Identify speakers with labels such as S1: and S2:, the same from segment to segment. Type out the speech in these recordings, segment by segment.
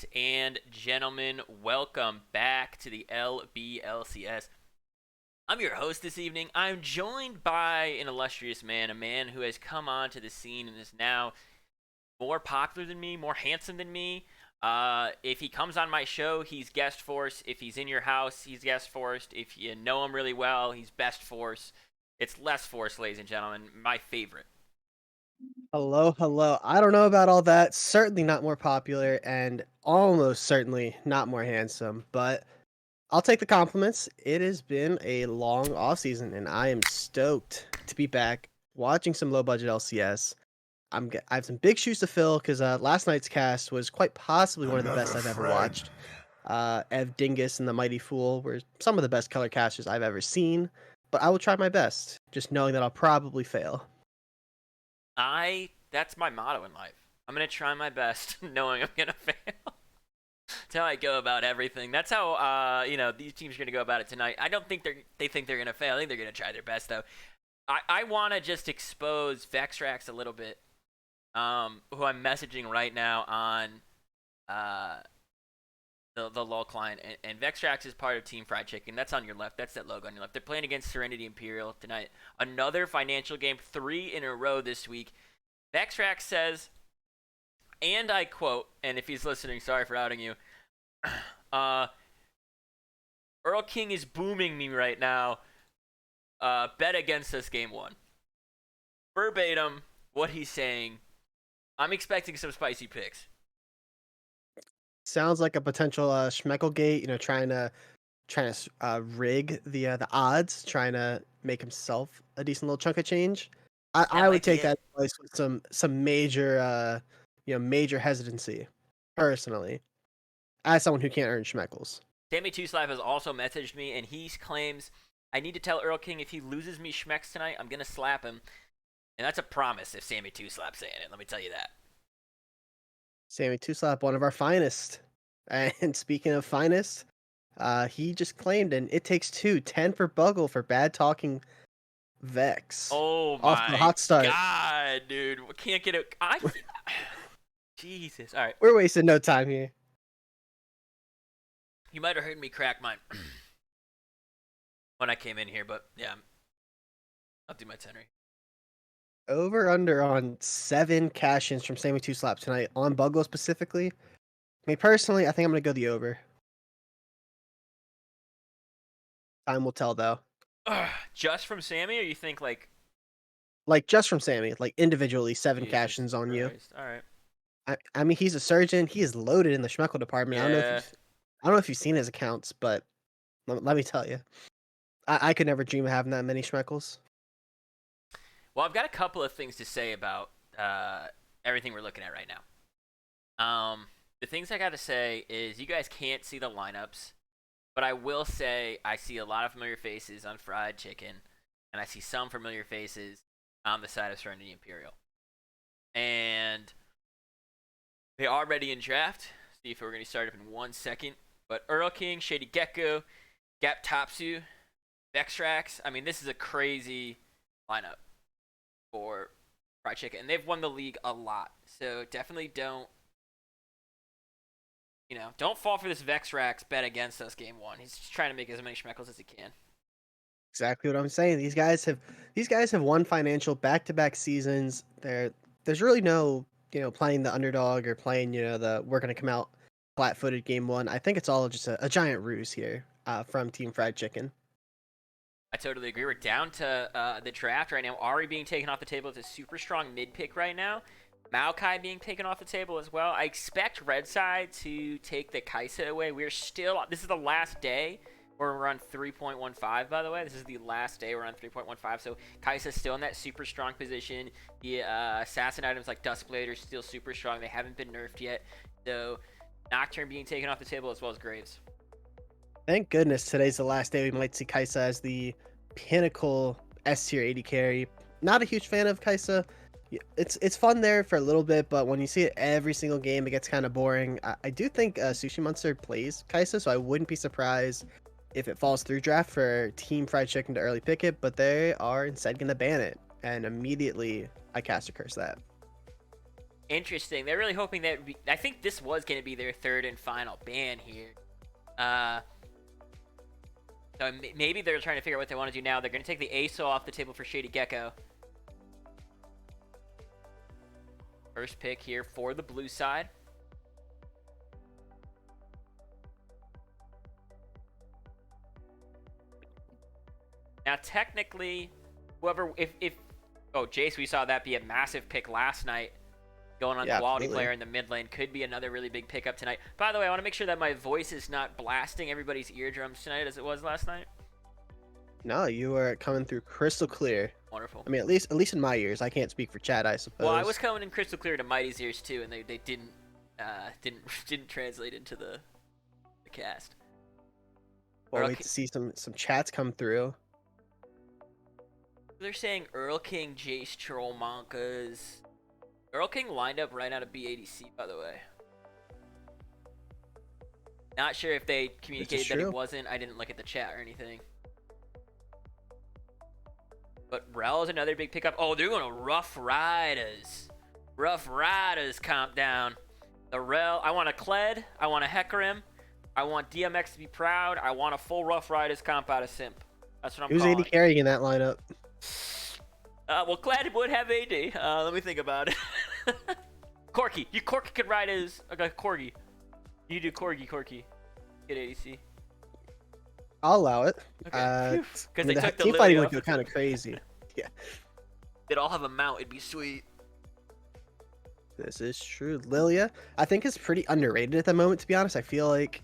S1: Ladies and gentlemen, welcome back to the LBLCS. I'm your host this evening. I'm joined by an illustrious man, a man who has come onto the scene and is now more popular than me, more handsome than me. If he comes on my show, he's guest force. If he's in your house, he's guest force. If you know him really well, he's best force. It's less force, ladies and gentlemen. My favorite.
S2: Hello, hello. I don't know about all that. Certainly not more popular and almost certainly not more handsome, but I'll take the compliments. It has been a long off season and I am stoked to be back watching some low budget LCS. I have some big shoes to fill because last night's cast was quite possibly one of the
S3: Another
S2: best I've ever
S3: friend.
S2: watched. Ev Dingus and the Mighty Fool were some of the best color casters I've ever seen, but I will try my best, just knowing that I'll probably fail.
S1: That's my motto in life. I'm gonna try my best, knowing I'm gonna fail. That's how I go about everything. That's how these teams are gonna go about it tonight. I don't think they think they're gonna fail. I think they're gonna try their best though. I want to just expose Vexrax a little bit. Who I'm messaging right now on uh the LOL client, and Vexrax is part of Team Fried Chicken. That's on your left. That's that logo on your left. They're playing against Serenity Imperial tonight. Another financial game, 3 in a row this week. Vexrax says, and I quote, and if he's listening, sorry for outing you. Earl King is booming me right now. Bet against us game 1. Verbatim, what he's saying. I'm expecting some spicy picks.
S2: Sounds like a potential Schmecklegate, trying to rig the odds, trying to make himself a decent little chunk of change. I,
S1: That
S2: I would
S1: might be
S2: take
S1: it.
S2: that advice with some major major hesitancy, personally, as someone who can't earn Schmeckles.
S1: Sammy Two Slap has also messaged me, and he claims I need to tell Earl King if he loses me Schmecks tonight, I'm gonna slap him, and that's a promise if Sammy Two Slap's saying it. Let me tell you that.
S2: Sammy Two Slap, one of our finest. And speaking of finest, he just claimed, and it takes two, 10 for Buggle for bad talking Vex.
S1: Oh
S2: Off to a
S1: my
S2: hot start.
S1: god, dude! Can't get it. Jesus. All right,
S2: We're wasting no time here.
S1: you might have heard me crack mine when I came in here, but yeah, I'll do my tenor.
S2: Over under on 7 cash-ins from Sammy Two Slap tonight on Buglo specifically. Me personally, I think I'm gonna go the over. Time will tell though.
S1: Just from Sammy, or you think like
S2: Like just from Sammy, like individually 7
S1: Jesus
S2: cash-ins on you.
S1: Christ? All right.
S2: I mean he's a surgeon. He is loaded in the Schmeckle department.
S1: Yeah.
S2: I don't know if you've seen his accounts, but let me tell you, I could never dream of having that many Schmeckles.
S1: Well, I've got a couple of things to say about everything we're looking at right now. The things I got to say is you guys can't see the lineups, but I will say I see a lot of familiar faces on Fried Chicken, and I see some familiar faces on the side of Serenity Imperial. And they are ready in draft. See if we're going to start up in 1 second. But Earl King, Shady Gecko, Gap Topsu, Vexrax. I mean, this is a crazy lineup for Fried Chicken, and they've won the league a lot. So definitely don't fall for this Vexrax bet against us game 1. He's just trying to make as many schmeckles as he can.
S2: Exactly what I'm saying. These guys have won financial back-to-back seasons. There's really no, playing the underdog or playing, the we're gonna come out flat-footed game 1. I think it's all just a giant ruse here from Team Fried Chicken.
S1: I totally agree. We're down to the draft right now. Ari being taken off the table is a super strong mid pick right now. Maokai being taken off the table as well. I expect Red Side to take the Kaisa away. This is the last day where we're on 3.15, by the way. This is the last day we're on 3.15. So Kaisa's still in that super strong position. The assassin items like Duskblade are still super strong. They haven't been nerfed yet. So Nocturne being taken off the table as well as Graves.
S2: Thank goodness today's the last day we might see Kaisa as the pinnacle S tier 80 carry. Not a huge fan of Kaisa. It's fun there for a little bit, but when you see it every single game, it gets kind of boring. I do think Sushi Monster plays Kaisa, so I wouldn't be surprised if it falls through draft for Team Fried Chicken to early pick it, but they are instead going to ban it, and immediately I cast a curse that.
S1: Interesting. They're really hoping that. I think this was going to be their third and final ban here. Uh, so maybe they're trying to figure out what they want to do now. They're going to take the ASO off the table for Shady Gecko. First pick here for the blue side. Now, technically, whoever, if oh, Jace, we saw that be a massive pick last night. Going on quality
S2: absolutely.
S1: player in the mid lane could be another really big pickup tonight. By the way, I want to make sure that my voice is not blasting everybody's eardrums tonight as it was last night.
S2: No, you are coming through crystal clear.
S1: Wonderful.
S2: I mean, at least in my ears. I can't speak for Chad, I
S1: Well, I was
S2: suppose.
S1: coming in crystal clear to Mighty's ears too, and they didn't translate into the cast.
S2: Well, wait to see some chats come through.
S1: They're saying Earl King, Jace, Troll, Monkas. Earl King lined up right out of B80C, by the way. Not sure if they communicated that he wasn't. I didn't look at the chat or anything. But Rel is another big pickup. Oh, they're going to Rough Riders. Rough Riders comp down. The Rel. I want a Kled. I want a Hecarim. I want DMX to be proud. I want a full Rough Riders comp out of Simp. That's what I'm
S2: Who's
S1: calling.
S2: AD carrying in that lineup?
S1: Well, Kled would have AD. Let me think about it. Corki. Corki could ride as a Corgi. You do Corgi. Get ADC.
S2: I'll allow it.
S1: Okay. Because they took the
S2: team
S1: Lily
S2: fighting would
S1: off.
S2: go kind of crazy. Yeah,
S1: They'd all have a mount. It'd be sweet.
S2: this is true. Lilia, I think, is pretty underrated at the moment. To be honest, I feel like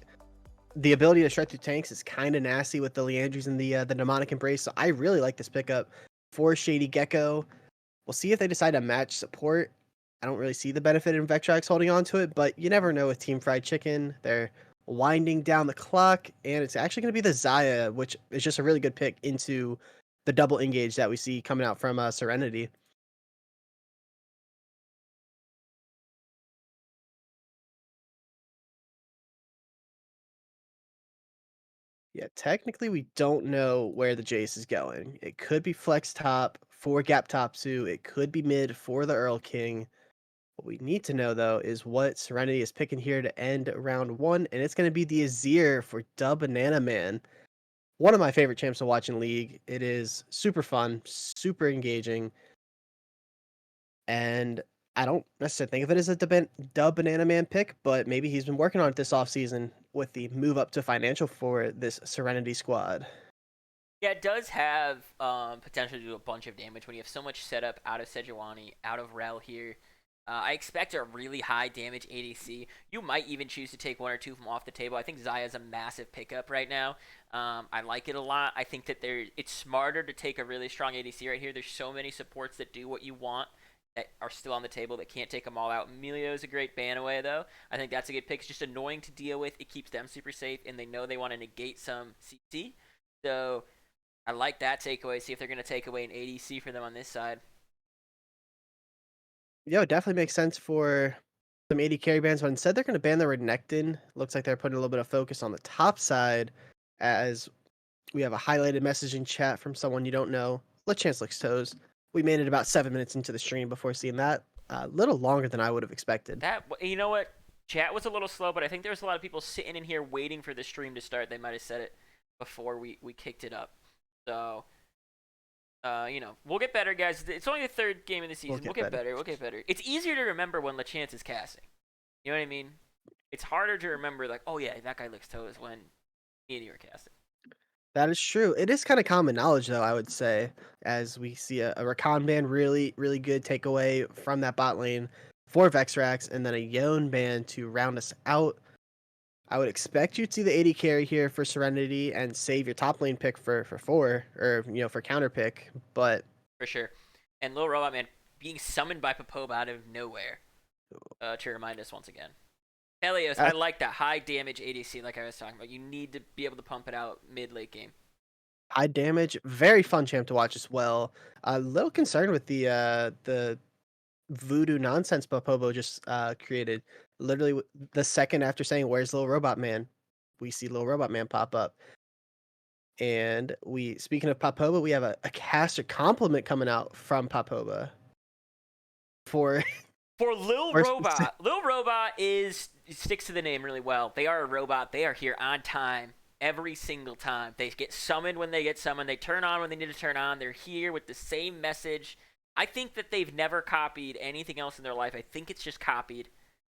S2: the ability to shred through tanks is kind of nasty with the Leandries and the Demonic Embrace. So I really like this pickup for Shady Gecko. We'll see if they decide to match support. I don't really see the benefit in Vectrex holding on to it, but you never know with Team Fried Chicken. They're winding down the clock, and it's actually going to be the Xayah, which is just a really good pick into the double engage that we see coming out from Serenity. Yeah, technically we don't know where the Jace is going. It could be flex top for Gap Topsu. It could be mid for the Earl King. What we need to know though is what Serenity is picking here to end round one, and it's going to be the Azir for Dub Banana Man. One of my favorite champs to watch in League. It is super fun, super engaging, and I don't necessarily think of it as a Dub Banana Man pick, but maybe he's been working on it this offseason with the move up to financial for this Serenity squad.
S1: Yeah, it does have potential to do a bunch of damage when you have so much setup out of Sejuani, out of Rel here. I expect a really high damage ADC. You might even choose to take one or two from off the table. I think Xayah is a massive pickup right now. I like it a lot. I think that it's smarter to take a really strong ADC right here. There's so many supports that do what you want that are still on the table that can't take them all out. Emilio is a great ban away, though. I think that's a good pick. It's just annoying to deal with. It keeps them super safe, and they know they want to negate some CC. So I like that takeaway. See if they're going to take away an ADC for them on this side.
S2: Yeah, it definitely makes sense for some 80 carry bans, but instead they're going to ban the Renekton. Looks like they're putting a little bit of focus on the top side as we have a highlighted message in chat from someone you don't know. Chance licks toes. We made it about 7 minutes into the stream before seeing that. A little longer than I would have expected.
S1: That, you know what? Chat was a little slow, but I think there was a lot of people sitting in here waiting for the stream to start. They might have said it before we kicked it up. So, we'll get better, guys. It's only the third game of the season. We'll get better. We'll get better. It's easier to remember when LeChance is casting. You know what I mean? It's harder to remember, like, oh yeah, that guy licks toes when me and you are casting.
S2: That is true. It is kind of common knowledge, though, I would say, as we see a Rakan ban really, really good takeaway from that bot lane for Vexrax, and then a Yone ban to round us out. I would expect you to see the 80 carry here for Serenity and save your top lane pick for 4, or, for counter pick, but...
S1: For sure. And Lil Robot Man being summoned by Popoba out of nowhere to remind us once again. Helios, I like that high damage ADC like I was talking about. You need to be able to pump it out mid-late game.
S2: High damage, very fun champ to watch as well. A little concerned with the voodoo nonsense Popobo just created. Literally the second after saying, "Where's Little Robot Man?" we see Little Robot Man pop up. And speaking of Popoba, we have a caster compliment coming out from Popoba for
S1: For Lil
S2: More
S1: Robot, Lil Robot sticks to the name really well. They are a robot. They are here on time every single time. They get summoned when they get summoned. They turn on when they need to turn on. They're here with the same message. I think that they've never copied anything else in their life. I think it's just copied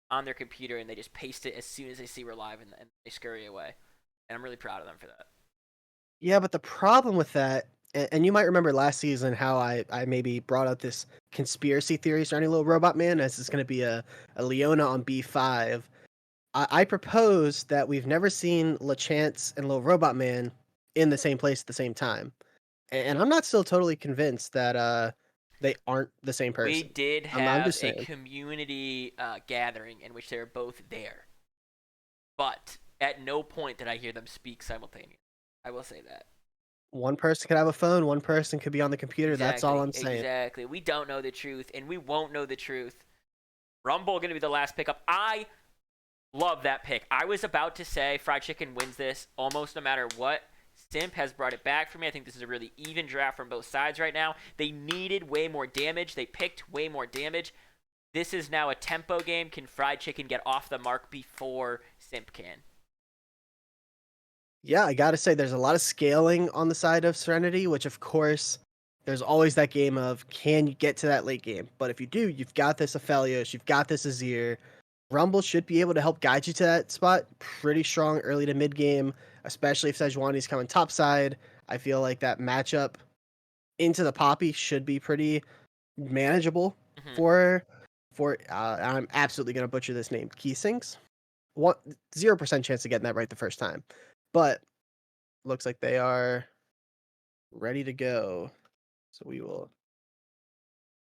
S1: on their computer and they just paste it as soon as they see we're live and they scurry away. And I'm really proud of them for that.
S2: Yeah, but the problem with that, and you might remember last season how I maybe brought out this conspiracy theory surrounding Little Robot Man as it's going to be a Leona on B5. I propose that we've never seen LeChance and Little Robot Man in the same place at the same time. And I'm not still totally convinced that they aren't the same
S1: We
S2: person.
S1: did
S2: I'm
S1: have
S2: just
S1: a
S2: saying.
S1: community gathering in which they were both there, but at no point did I hear them speak simultaneously. I will say that.
S2: One person could have a phone, one person could be on the computer. That's all
S1: Exactly,
S2: I'm saying.
S1: exactly. We don't know the truth, and we won't know the truth. Rumble going to be the last pickup. I love that pick. I was about to say Fried Chicken wins this almost no matter what. Simp has brought it back for me. I think this is a really even draft from both sides right now. They needed way more damage. They picked way more damage. This is now a tempo game. Can Fried Chicken get off the mark before Simp can?
S2: Yeah, I gotta say, there's a lot of scaling on the side of Serenity, which of course, there's always that game of can you get to that late game? But if you do, you've got this Aphelios, you've got this Azir. Rumble should be able to help guide you to that spot pretty strong early to mid game, especially if Sejuani's coming top side. I feel like that matchup into the Poppy should be pretty manageable
S1: Mm-hmm.
S2: for I'm absolutely gonna butcher this name. Keysings? What 0% chance of getting that right the first time. But looks like they are ready to go. So we will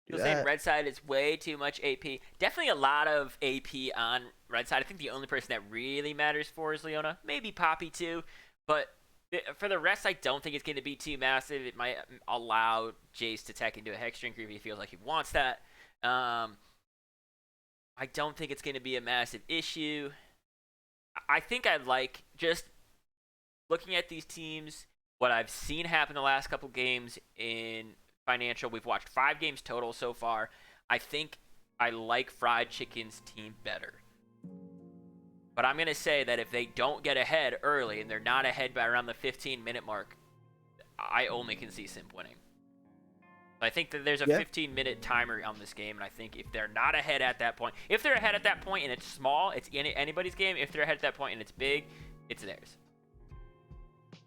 S2: do
S1: You'll say in
S2: that.
S1: red side it's way too much AP. Definitely a lot of AP on red side. I think the only person that really matters for is Leona. Maybe Poppy too. But for the rest, I don't think it's going to be too massive. It might allow Jace to tech into a Hex Drinker if he feels like he wants that. I don't think it's going to be a massive issue. I think I'd like just looking at these teams, what I've seen happen the last couple games in financial. We've watched 5 games total so far. I think I like Fried Chicken's team better. But I'm going to say that if they don't get ahead early and they're not ahead by around the 15-minute mark, I only can see Simp winning. I think that there's a
S2: Yeah.
S1: 15-minute timer on this game, and I think if they're not ahead at that point, if they're ahead at that point and it's small, it's anybody's game. If they're ahead at that point and it's big, it's theirs.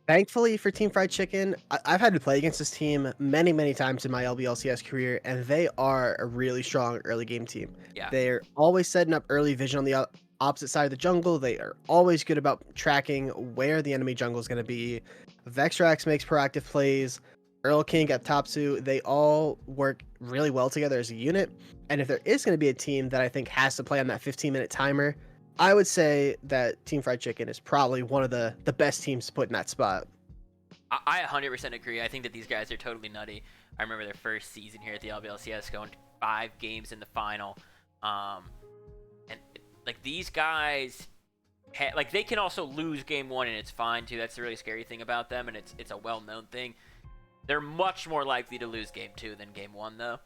S2: Thankfully for Team Fried Chicken, I've had to play against this team many, many times in my LBLCS career, and they are a really strong early game team.
S1: Yeah.
S2: They're always setting up early vision on the opposite side of the jungle. They are always good about tracking where the enemy jungle is going to be. Vexrax makes proactive plays. Earl King at Topsu, they all work really well together as a unit. And if there is going to be a team that I think has to play on that 15-minute timer, I would say that Team Fried Chicken is probably one of the best teams to put in that spot.
S1: I 100% agree. I think that these guys are totally nutty. I remember their first season here at the LBLCS going 5 games in the final. And like these guys, like they can also lose game 1 and it's fine too. That's the really scary thing about them, and it's a well-known thing. They're much more likely to lose game 2 than game 1 though.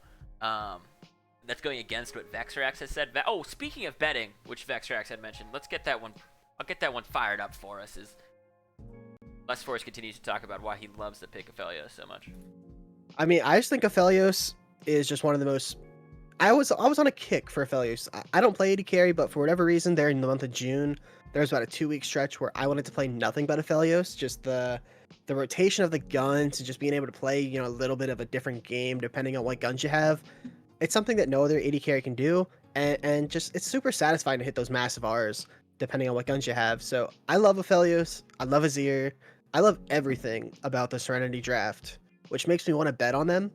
S1: That's going against what Vexrax has said. Oh, speaking of betting, which Vexrax had mentioned, let's get that one. I'll get that one fired up for us. As Les Force continues to talk about why he loves the pick Ophelia so much.
S2: I mean, I just think Aphelios is just one of the most. I was on a kick for Aphelios. I don't play AD carry, but for whatever reason, there in the month of June, there was about a 2-week stretch where I wanted to play nothing but Aphelios. Just the rotation of the guns and just being able to play, a little bit of a different game depending on what guns you have. It's something that no other AD carry can do, and just it's super satisfying to hit those massive Rs depending on what guns you have. So I love Aphelios. I love Azir. I love everything about the Serenity draft, which makes me want to bet on them,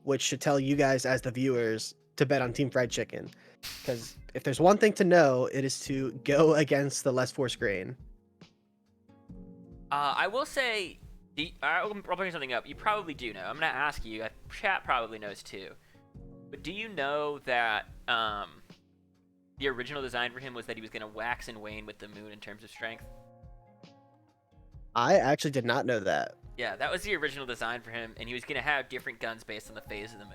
S2: which should tell you guys as the viewers to bet on Team Fried Chicken. Because if there's one thing to know, it is to go against the less force grain.
S1: I will say, I'll bring something up. You probably do know. I'm going to ask you. Chat probably knows too. But do you know that the original design for him was that he was going to wax and wane with the moon in terms of strength?
S2: I actually did not know that.
S1: Yeah, that was the original design for him, and he was going to have different guns based on the phase of the moon.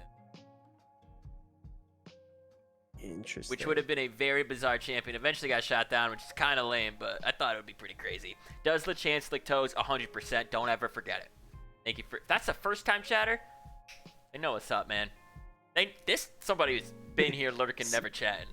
S2: Interesting.
S1: which would have been a very bizarre champion. Eventually got shot down, which is kind of lame, but I thought it would be pretty crazy. Does LeChance lick toes? 100%. Don't ever forget it. Thank you for. That's the first time chatter. They know what's up, man. Somebody who's been here lurking, never chatting.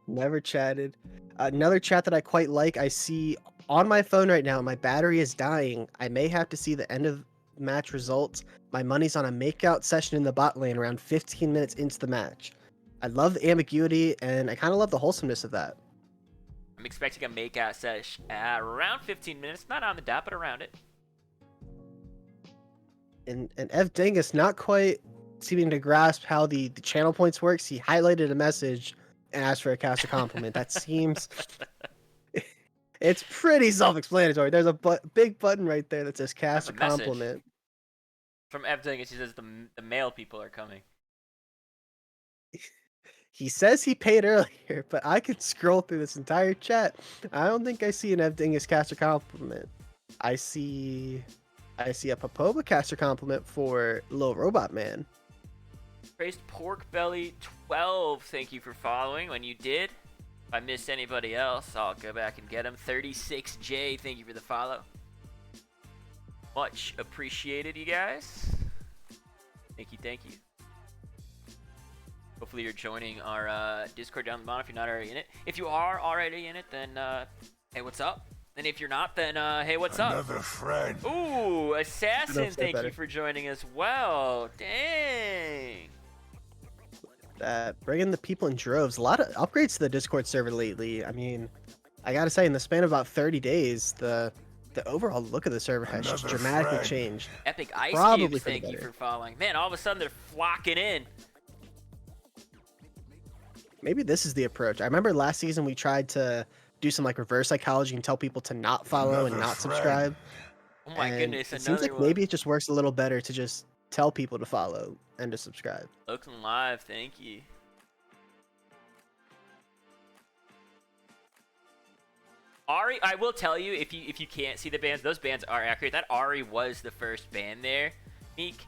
S2: Never chatted. Another chat that I quite like. I see on my phone right now. My battery is dying. I may have to see the end of match results. My money's on a makeout session in the bot lane around 15 minutes into the match. I love the ambiguity, and I kind of love the wholesomeness of that.
S1: I'm expecting a makeout sesh at around 15 minutes. Not on the dot, but around it.
S2: And Ev Dingus not quite seeming to grasp how the channel points works. He highlighted a message and asked for a caster compliment. That seems... It's pretty self-explanatory. There's a big button right there that says caster compliment.
S1: From Ev Dingus, he says the male people are coming.
S2: He says he paid earlier, but I could scroll through this entire chat. I don't think I see an Ev Dingus caster compliment. I see a Popova caster compliment for Little Robot Man.
S1: Praised Pork Belly 12. Thank you for following. When you did, if I missed anybody else, I'll go back and get him. 36J. Thank you for the follow. Much appreciated, you guys. Thank you. Thank you. Hopefully you're joining our Discord down the bottom if you're not already in it. If you are already in it, then hey, what's up? And if you're not, then hey, what's up?
S3: Another friend.
S1: Ooh, Assassin, thank you for joining as well. Dang.
S2: Bringing the people in droves. A lot of upgrades to the Discord server lately. I mean, I gotta say, in the span of about 30 days, the overall look of the server has just dramatically changed.
S1: Epic Ice
S2: Probably
S1: Cubes, thank you for following. Man, all of a sudden they're flocking in.
S2: Maybe this is the approach. I remember last season we tried to do some like reverse psychology and tell people to not follow and not subscribe.
S1: Oh my goodness,
S2: it seems like maybe it just works a little better to just tell people to follow and to subscribe.
S1: Looking live, thank you. Ari, I will tell you, if you can't see the bands, those bands are accurate. That Ari was the first band there, Meek.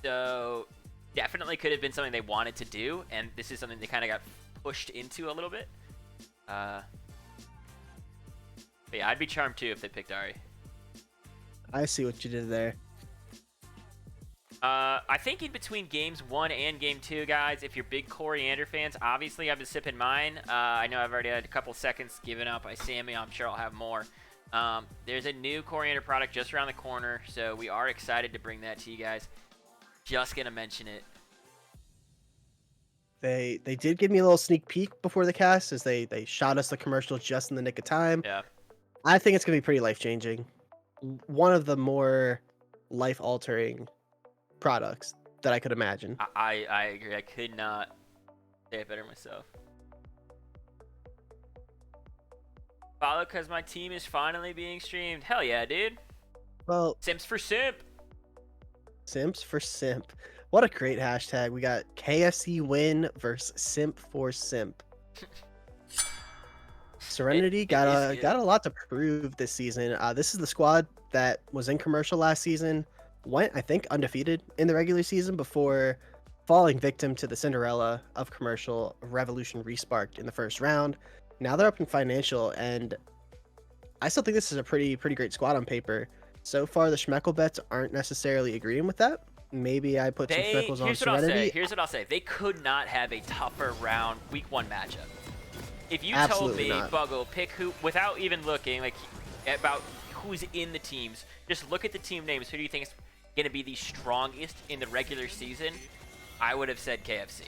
S1: So definitely could have been something they wanted to do, and this is something they kind of got pushed into a little bit. But yeah, I'd be charmed too if they picked Ari.
S2: I see what you did there.
S1: I think in between games 1 and game 2, guys, if you're big Coriander fans, obviously I've been sipping mine. I know I've already had a couple seconds given up by Sammy. I'm sure I'll have more. There's a new Coriander product just around the corner, so we are excited to bring that to you guys. Just gonna mention it.
S2: They did give me a little sneak peek before the cast, as they shot us the commercial just in the nick of time.
S1: Yeah.
S2: I think it's gonna be pretty life-changing. One of the more life-altering products that I could imagine.
S1: I agree. I could not say it better myself. Follow because my team is finally being streamed. Hell yeah, dude.
S2: Well,
S1: Simps for Simp.
S2: Simps for Simp. What a great hashtag. We got KFC win versus Simp for Simp. Serenity got a lot to prove this season. This is the squad that was in commercial last season, went, I think, undefeated in the regular season before falling victim to the Cinderella of commercial Revolution Resparked in the first round. Now they're up in financial, and I still think this is a pretty great squad on paper. So far, the Schmeckle bets aren't necessarily agreeing with that. Maybe I put some Schmeckles on Serenity.
S1: Here's what I'll say. They could not have a tougher round week 1 matchup. If you
S2: Absolutely
S1: told me,
S2: not.
S1: Buggle, pick who, without even looking like about who's in the teams, just look at the team names. Who do you think is going to be the strongest in the regular season? I would have said KFC.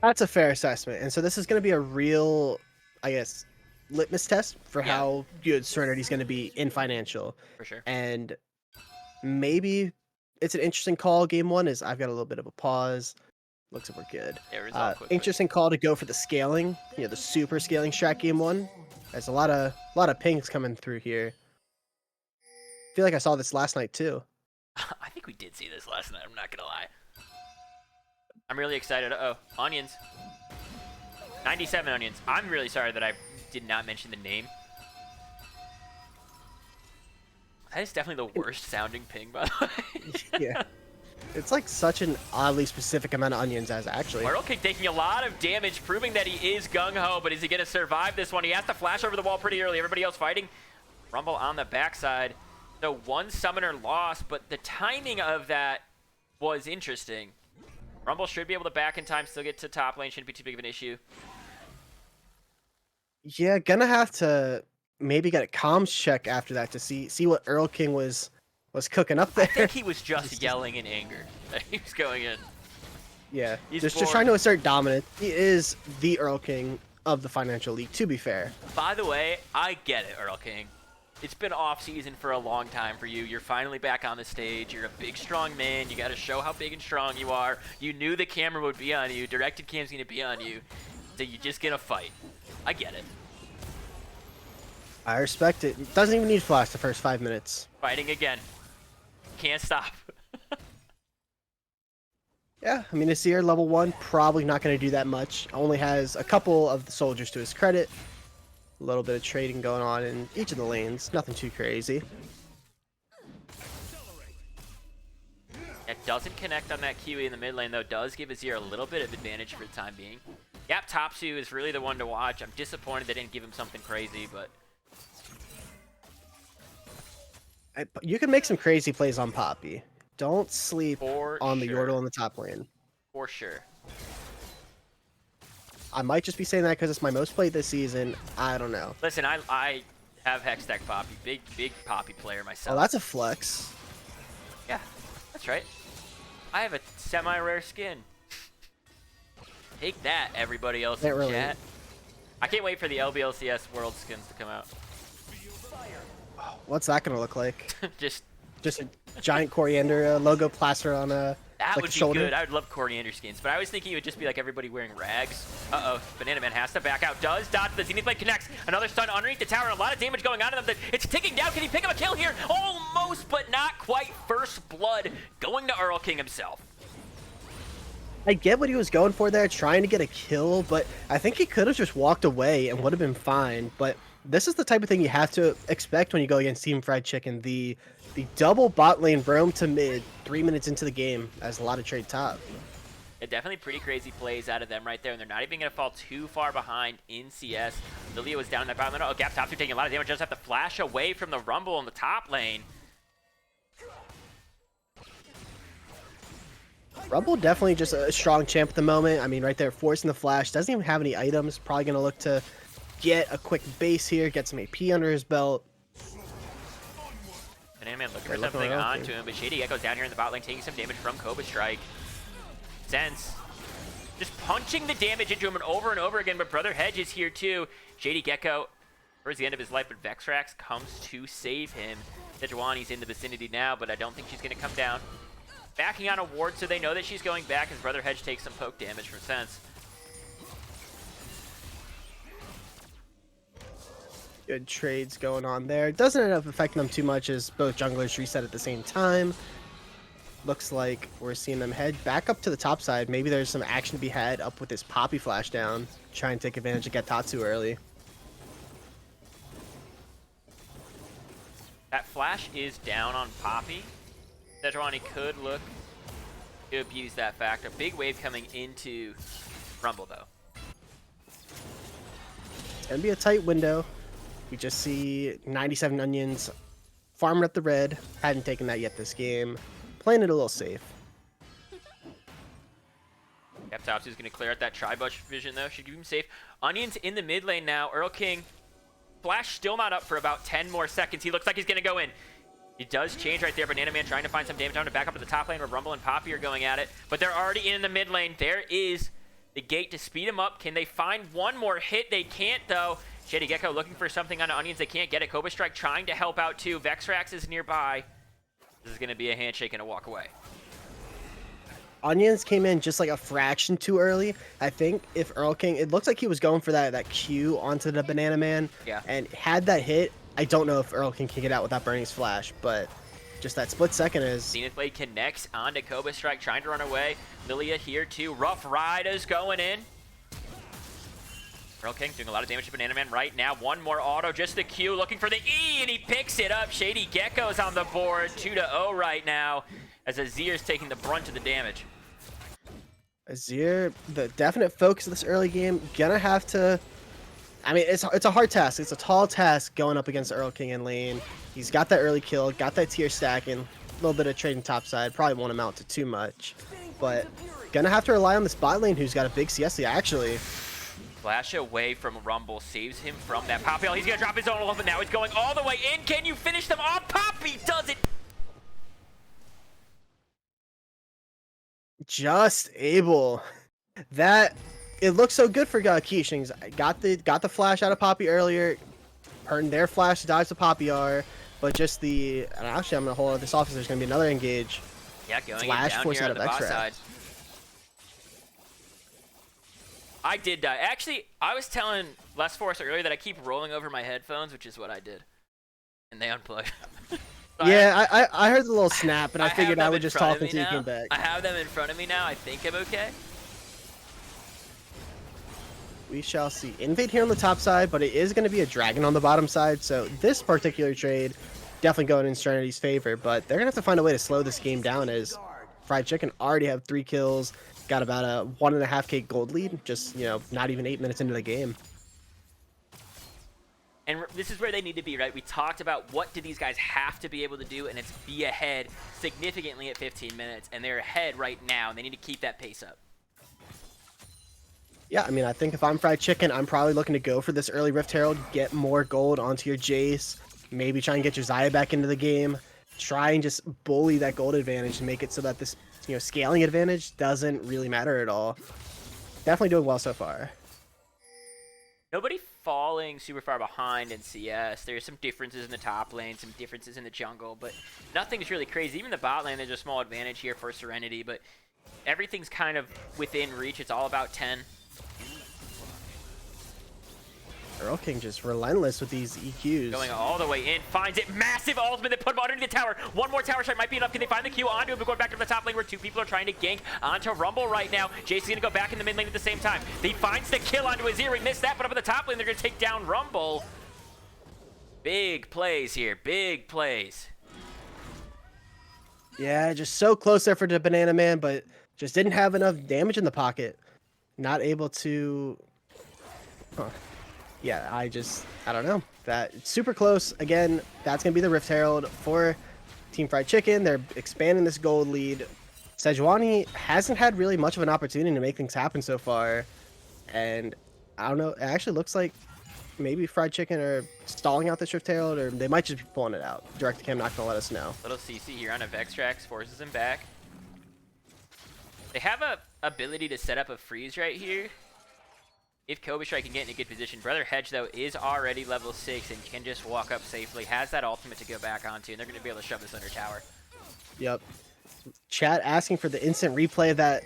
S2: That's a fair assessment. And so this is going to be a real, I guess, litmus test for how good Serenity's going to be in financial.
S1: For sure.
S2: And maybe it's an interesting call. Game 1 is I've got a little bit of a pause. Looks like we're good.
S1: Yeah,
S2: interesting call to go for the scaling, the super scaling strat game 1. There's a lot of pings coming through here. I feel like I saw this last night too.
S1: I think we did see this last night. I'm not gonna lie. I'm really excited. Uh-oh, onions. 97 onions. I'm really sorry that I did not mention the name. That is definitely the worst sounding ping, by the way.
S2: Yeah. It's like such an oddly specific amount of onions as actually.
S1: Earl King taking a lot of damage, proving that he is gung-ho, but is he going to survive this one? He has to flash over the wall pretty early. Everybody else fighting. Rumble on the backside. So one summoner lost, but the timing of that was interesting. Rumble should be able to back in time, still get to top lane. Shouldn't be too big of an issue.
S2: Yeah, gonna have to maybe get a comms check after that to see what Earl King was cooking up there.
S1: I think he was just yelling in anger that he was going in.
S2: Yeah,
S1: He's
S2: just trying to assert dominance. He is the Earl King of the Financial League, to be fair.
S1: By the way, I get it, Earl King. It's been off season for a long time for you. You're finally back on the stage. You're a big, strong man. You got to show how big and strong you are. You knew the camera would be on you. Directed cam's going to be on you. So you're just going to fight. I get it.
S2: I respect it. Doesn't even need flash the first 5 minutes.
S1: Fighting again. Can't stop.
S2: Yeah, I mean, Nasir, level 1, probably not going to do that much. Only has a couple of the soldiers to his credit. A little bit of trading going on in each of the lanes. Nothing too crazy.
S1: It doesn't connect on that QE in the mid lane, though. Does give Azir a little bit of advantage for the time being. Yep, Topsu is really the one to watch. I'm disappointed they didn't give him something crazy, but...
S2: You can make some crazy plays on Poppy. Don't sleep on the Yordle in the top lane.
S1: For sure.
S2: I might just be saying that because it's my most played this season. I don't know.
S1: Listen, I have Hextech Poppy. Big Poppy player myself.
S2: Oh, that's a flex.
S1: Yeah, that's right. I have a semi-rare skin. Take that, everybody else in chat. I can't wait for the LBLCS World skins to come out.
S2: What's that gonna look like?
S1: just
S2: a giant coriander logo plastered on a
S1: that
S2: like
S1: would be
S2: shoulder.
S1: good. I would love coriander skins, but I was thinking it would just be like everybody wearing rags. Uh-oh, Banana Man has to back out. Does dodge the Zenith Blade connects. Another stun underneath the tower, and a lot of damage going on to them. It's ticking down. Can he pick up a kill here? Almost, but not quite. First blood going to Earl King himself.
S2: I get what he was going for there, trying to get a kill, but I think he could have just walked away and would have been fine. But this is the type of thing you have to expect when you go against Team Fried Chicken. The double bot lane roam to mid 3 minutes into the game as a lot of trade top.
S1: Yeah, definitely pretty crazy plays out of them right there, and they're not even going to fall too far behind in CS. Lilia was down in that bottom lane. Oh, Gap Top 2 taking a lot of damage. Just have to flash away from the Rumble in the top lane.
S2: Rumble definitely just a strong champ at the moment. I mean, right there, forcing the flash. Doesn't even have any items. Probably going to look to get a quick base here, get some AP under his belt.
S1: Banana Man looking for something onto him, but Shady Gecko's down here in the bot lane taking some damage from Cobra Strike. Sense. Just punching the damage into him and over again, but Brother Hedge is here too. Shady Gecko towards the end of his life, but Vexrax comes to save him. Sejuani's in the vicinity now, but I don't think she's going to come down. Backing on a ward, so they know that she's going back as Brother Hedge takes some poke damage from Sense.
S2: Good trades going on there. Doesn't end up affecting them too much as both junglers reset at the same time. Looks like we're seeing them head back up to the top side. Maybe there's some action to be had up with this Poppy flash down. Try and take advantage of Getatsu early.
S1: That flash is down on Poppy. Sejuani could look to abuse that factor. Big wave coming into Rumble, though.
S2: It's going to be a tight window. We just see 97 onions farming up the red. Hadn't taken that yet this game. Playing it a little safe.
S1: Topsy is going to clear out that Tri-Bush vision, though. Should keep him safe. Onions in the mid lane now. Earl King. Flash still not up for about 10 more seconds. He looks like he's going to go in. It does change right there. Banana Man trying to find some damage on to back up to the top lane where Rumble and Poppy are going at it. But they're already in the mid lane. There is the gate to speed him up. Can they find one more hit? They can't, though. Shady Gecko looking for something on Onions. They can't get it. Cobra Strike trying to help out, too. Vexrax is nearby. This is going to be a handshake and a walk away.
S2: Onions came in just like a fraction too early. I think if Earl King, it looks like he was going for that Q onto the Banana Man.
S1: Yeah.
S2: And had that hit, I don't know if Earl King can get out without burning his flash, but just that split second is...
S1: Zenith Blade connects onto Cobra Strike, trying to run away. Lilia here too. Rough Riders going in. Earl King doing a lot of damage to Banana Man right now. One more auto, just the Q, looking for the E, and he picks it up. Shady Gecko's on the board, 2-0 right now, as Azir's taking the brunt of the damage.
S2: Azir, the definite focus of this early game, gonna have to... I mean, it's a hard task. It's a tall task going up against Earl King in lane. He's got that early kill, got that tier stacking, a little bit of trading topside. Probably won't amount to too much, but gonna have to rely on this bot lane who's got a big CS lead, actually.
S1: Flash away from Rumble saves him from that Poppy. He's gonna drop his own ult, but now he's going all the way in. Can you finish them off? Poppy does it.
S2: Just able. That it looks so good for Keish. He's got the flash out of Poppy earlier. Earned their flash to dodge the Poppy R, but just the... And actually, I'm gonna hold this off. There's gonna be another engage.
S1: Yeah, going
S2: flash
S1: down
S2: force
S1: here
S2: out
S1: on
S2: of
S1: the bot
S2: extra.
S1: side. I did die. Actually, I was telling Les Force earlier that I keep rolling over my headphones, which is what I did. And they unplugged. So
S2: Yeah, I heard the little snap, and I figured I would just talk until you came back.
S1: I have them in front of me now. I think I'm okay.
S2: We shall see. Invade here on the top side, but it is going to be a dragon on the bottom side, so this particular trade definitely going in Serenity's favor, but they're going to have to find a way to slow this game down as Fried Chicken already have 3 kills, got about a 1.5k gold lead, just, you know, not even 8 minutes into the game.
S1: And this is where they need to be, right? We talked about what do these guys have to be able to do, and it's be ahead significantly at 15 minutes, and they're ahead right now, and they need to keep that pace up.
S2: Yeah, I mean, I think if I'm Fried Chicken, I'm probably looking to go for this early Rift Herald, get more gold onto your Jace, maybe try and get your Xayah back into the game, try and just bully that gold advantage and make it so that this, you know, scaling advantage doesn't really matter at all. Definitely doing well so far.
S1: Nobody falling super far behind in CS. There's some differences in the top lane, some differences in the jungle, but nothing's really crazy. Even the bot lane, there's a small advantage here for Serenity, but everything's kind of within reach. It's all about 10.
S2: Earl King just relentless with these EQs.
S1: Going all the way in, finds it, massive ultimate, they put him underneath the tower. One more tower shot might be enough. Can they find the Q onto him? We're going back to the top lane where 2 people are trying to gank onto Rumble right now. Jason's gonna go back in the mid lane at the same time. He finds the kill onto Azir. He missed that, but up in the top lane, they're gonna take down Rumble. Big plays here, big plays.
S2: Yeah, just so close there for the Banana Man, but just didn't have enough damage in the pocket. Not able to... Huh. Yeah, I don't know. That super close. Again, that's going to be the Rift Herald for Team Fried Chicken. They're expanding this gold lead. Sejuani hasn't had really much of an opportunity to make things happen so far. And I don't know. It actually looks like maybe Fried Chicken are stalling out this Rift Herald, or they might just be pulling it out. Direct Cam not going to let us know.
S1: Little CC here on a Vextrax forces him back. They have a ability to set up a freeze right here. If Kobe Strike can get in a good position. Brother Hedge, though, is already level 6 and can just walk up safely. Has that ultimate to go back onto, and they're going to be able to shove this under tower.
S2: Yep. Chat asking for the instant replay of that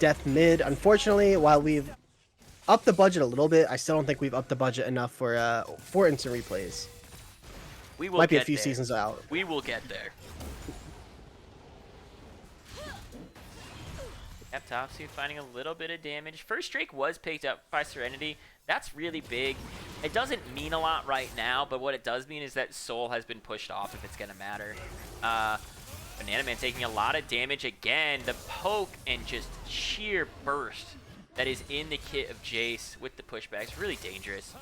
S2: death mid. Unfortunately, while we've upped the budget a little bit, I still don't think we've upped the budget enough for instant replays.
S1: We will
S2: Might be
S1: get
S2: a few
S1: there.
S2: seasons out.
S1: We will get there. Yep, Topsy finding a little bit of damage. First Drake was picked up by Serenity. That's really big. It doesn't mean a lot right now, but what it does mean is that Soul has been pushed off if it's going to matter. Banana Man taking a lot of damage again. The poke and just sheer burst that is in the kit of Jace with the pushback is really dangerous.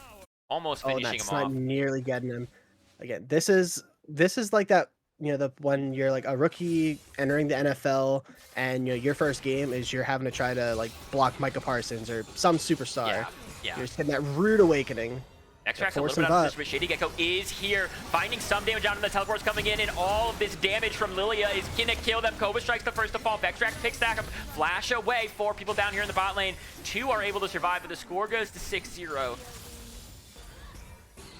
S1: Almost finishing him off.
S2: Not nearly getting him. Again, this is like that, you know, when you're like a rookie entering the NFL and, you know, your first game is you're having to try to like block Micah Parsons or some superstar.
S1: Yeah.
S2: You're just getting that rude awakening.
S1: X-Trax a little bit out of this, but Shady Gecko is here, finding some damage out of the teleports coming in, and all of this damage from Lilia is gonna kill them. Cobra Strike's the first to fall. X-Trax picks back up, flash away. 4 people down here in the bot lane. 2 are able to survive, but the score goes to 6-0.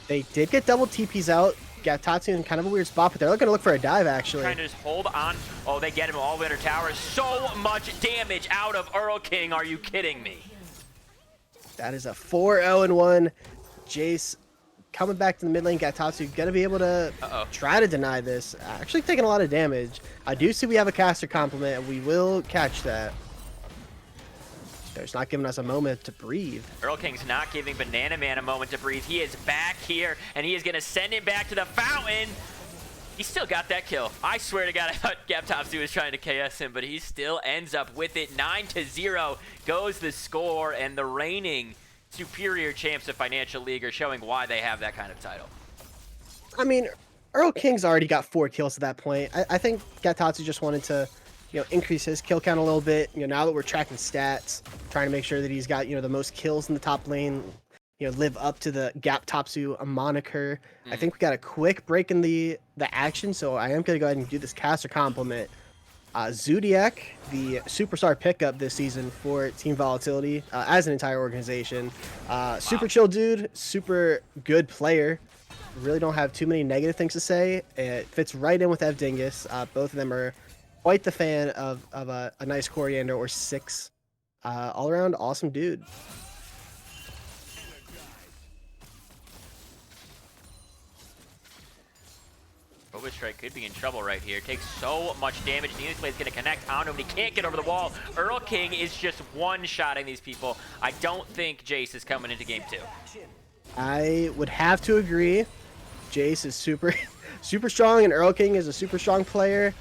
S2: They did get double TPs out. Got Tatsu in kind of a weird spot, but they're looking to look for a dive, actually.
S1: Trying to just hold on. Oh, they get him all the way under tower. So much damage out of Earl King. Are you kidding me?
S2: That is a 4-0-1. Jace coming back to the mid lane. Gatatsu gonna be able to try to deny this. Actually taking a lot of damage. I do see we have a caster complement, and we will catch that. There's not giving us a moment to breathe.
S1: Earl King's not giving Banana Man a moment to breathe. He is back here, and he is going to send him back to the fountain. He still got that kill. I swear to God, I thought Gaptopsy was trying to KS him, but he still ends up with it. 9-0 goes the score, and the reigning superior champs of Financial League are showing why they have that kind of title.
S2: I mean, Earl King's already got 4 kills at that point. I think Gaptopsy just wanted to, increase his kill count a little bit. Now that we're tracking stats, trying to make sure that he's got, the most kills in the top lane, live up to the Gaptopsy moniker. I think we got a quick break in the action, so I am going to go ahead and do this caster compliment. Zodiac, the superstar pickup this season for Team Volatility as an entire organization. Super chill dude, super good player. Really don't have too many negative things to say. It fits right in with Ev Dingus. Both of them are quite the fan of a nice Coriander or 6. All around awesome dude.
S1: Strike could be in trouble right here. Takes so much damage. The Unity Blade is going to connect onto him, and he can't get over the wall. Earl King is just one-shotting these people. I don't think Jace is coming into game 2.
S2: I would have to agree. Jace is super strong, and Earl King is a super strong player.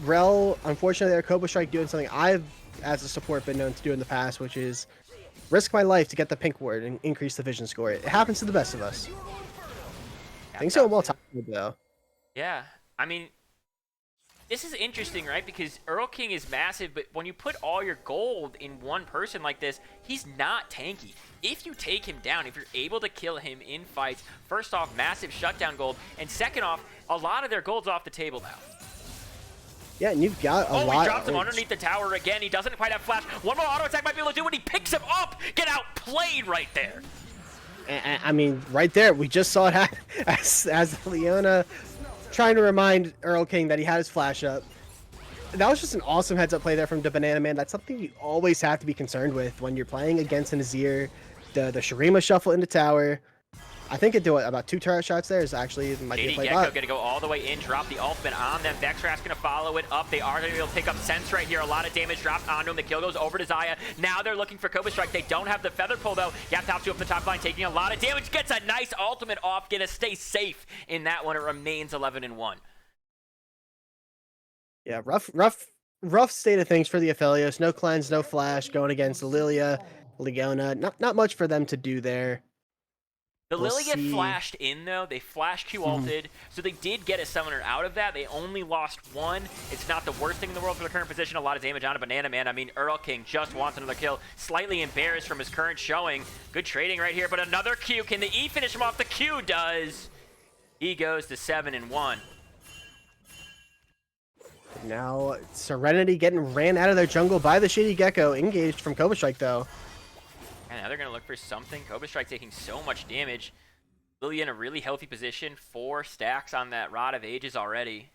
S2: Rel, unfortunately, their Cobra Strike doing something I've, as a support, been known to do in the past, which is risk my life to get the pink ward and increase the vision score. It happens to the best of us. Things so well timed, though.
S1: Yeah, I mean, this is interesting, right? Because Earl King is massive, but when you put all your gold in one person like this, he's not tanky. If you take him down, if you're able to kill him in fights, first off, massive shutdown gold, and second off, a lot of their gold's off the table now.
S2: Yeah, and you've got a lot.
S1: Oh, he drops him underneath the tower again. He doesn't quite have flash. One more auto attack might be able to do it. He picks him up. Get outplayed right there.
S2: I mean, right there, we just saw it happen as Leona trying to remind Earl King that he had his flash up. That was just an awesome heads-up play there from the Banana Man. That's something you always have to be concerned with when you're playing against an Azir. The Shurima shuffle into tower. I think it do about 2 turret shots there is actually might be a play
S1: Gecko going to go all the way in, drop the ultimate on them. Vexrax going to follow it up. They are going to be able to pick up Sense right here. A lot of damage dropped onto him. The kill goes over to Xayah. Now they're looking for Cobra Strike. They don't have the Feather Pull, though. Gaptopsy up the top line, taking a lot of damage. Gets a nice ultimate off. Going to stay safe in that one. It remains 11-1.
S2: Yeah, rough state of things for the Aphelios. No cleanse, no flash, going against Lilia, Leona. Not much for them to do there.
S1: The Lily get flashed in, though. They flash Q-ulted, so they did get a summoner out of that. They only lost 1. It's not the worst thing in the world for their current position. A lot of damage on a Banana Man. I mean, Earl King just wants another kill. Slightly embarrassed from his current showing. Good trading right here, but another Q. Can the E finish him off? The Q does. He goes to 7-1.
S2: Now, Serenity getting ran out of their jungle by the Shady Gecko. Engaged from Cobra Strike, though.
S1: And now they're going to look for something. Cobra Strike taking so much damage. Lily in a really healthy position. 4 stacks on that Rod of Ages already.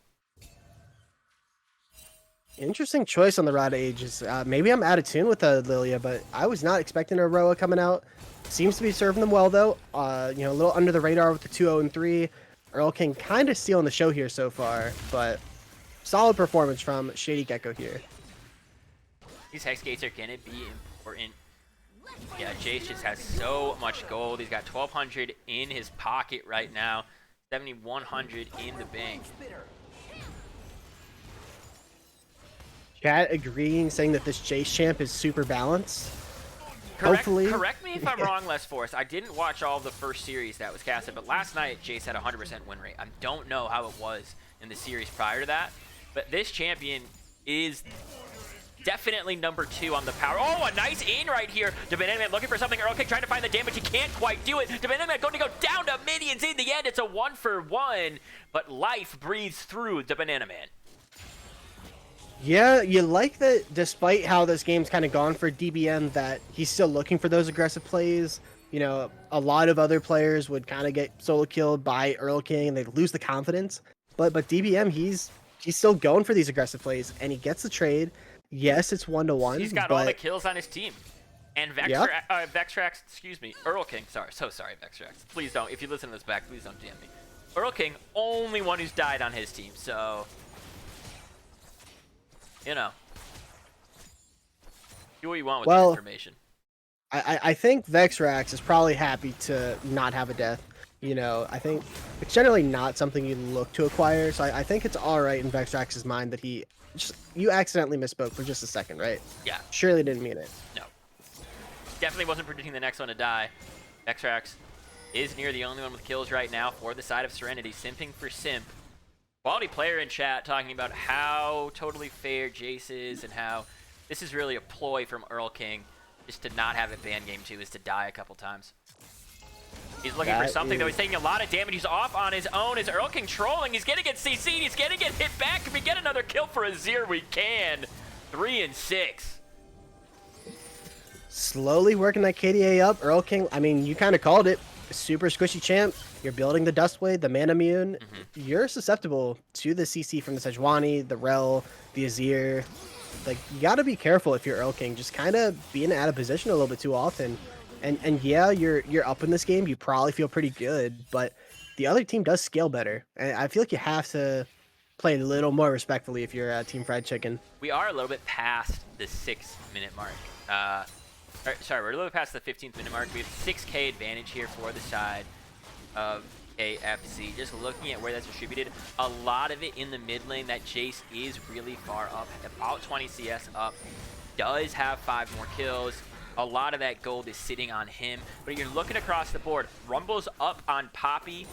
S2: Interesting choice on the Rod of Ages. Maybe I'm out of tune with Lilia, but I was not expecting a Roa coming out. Seems to be serving them well, though. A little under the radar with the 2-0 and 3. Earl King kind of stealing the show here so far, but solid performance from Shady Gecko here.
S1: These Hex Gates are going to be important. Yeah, Jace just has so much gold. He's got 1,200 in his pocket right now. 7,100 in the bank.
S2: Chat agreeing, saying that this Jace champ is super balanced. Hopefully.
S1: Correct me if I'm wrong, Les Force. I didn't watch all of the first series that was casted, but last night Jace had a 100% win rate. I don't know how it was in the series prior to that, but this champion is definitely number 2 on the power. Oh, a nice in right here. The Banana Man looking for something. Earl King trying to find the damage. He can't quite do it. The Banana Man going to go down to minions in the end. It's a 1-for-1, but life breathes through the Banana Man.
S2: Yeah, you like that despite how this game's kind of gone for DBM, that he's still looking for those aggressive plays. A lot of other players would kind of get solo killed by Earl King and they'd lose the confidence. But DBM, he's still going for these aggressive plays, and he gets the trade. Yes, it's 1-1.
S1: He's got all the kills on his team. And Vexrax, excuse me, Earl King, sorry, so sorry, Vexrax. Please don't, if you listen to this back, please don't DM me. Earl King, only one who's died on his team, so, Do what you want with the
S2: Well,
S1: information.
S2: I think Vexrax is probably happy to not have a death. I think it's generally not something you look to acquire, so I think it's all right in Vexrax's mind that you accidentally misspoke for just a second, right?
S1: Yeah.
S2: Surely didn't mean it.
S1: No. Definitely wasn't predicting the next one to die. Vexrax is near the only one with kills right now for the side of Serenity. Simping for Simp. Quality player in chat talking about how totally fair Jace is and how this is really a ploy from Earl King. Just to not have it ban game 2 is to die a couple times. He's looking for something, though. He's taking a lot of damage. He's off on his own. Is Earl King trolling? He's going to get CC'd. He's going to get hit back. Can we get another kill for Azir? We can. 3 and 6.
S2: Slowly working that KDA up. Earl King, I mean, you kind of called it. Super squishy champ. You're building the Dustblade, the Mana Immune. You're susceptible to the CC from the Sejuani, the Rel, the Azir. Like, you got to be careful if you're Earl King. Just kind of being out of position a little bit too often. And yeah, you're up in this game. You probably feel pretty good, but the other team does scale better. And I feel like you have to play a little more respectfully if you're Team Fried Chicken.
S1: We are a little bit past the 6-minute mark. Sorry, we're a little bit past the 15th minute mark. We have 6K advantage here for the side of KFC. Just looking at where that's distributed, a lot of it in the mid lane. That Jace is really far up, about 20 CS up. Does have 5 more kills. A lot of that gold is sitting on him. But you're looking across the board. Rumble's up on Poppy.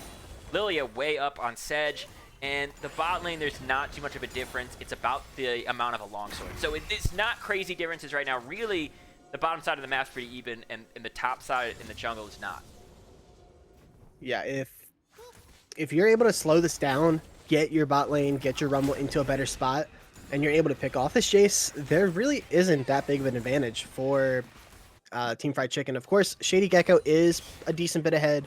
S1: Lilia way up on Sedge. And the bot lane, there's not too much of a difference. It's about the amount of a longsword. So it's not crazy differences right now. Really, the bottom side of the map's pretty even, and the top side in the jungle is not.
S2: Yeah, if you're able to slow this down, get your bot lane, get your Rumble into a better spot, and you're able to pick off this Jace, there really isn't that big of an advantage for Team Fried Chicken. Of course, Shady Gecko is a decent bit ahead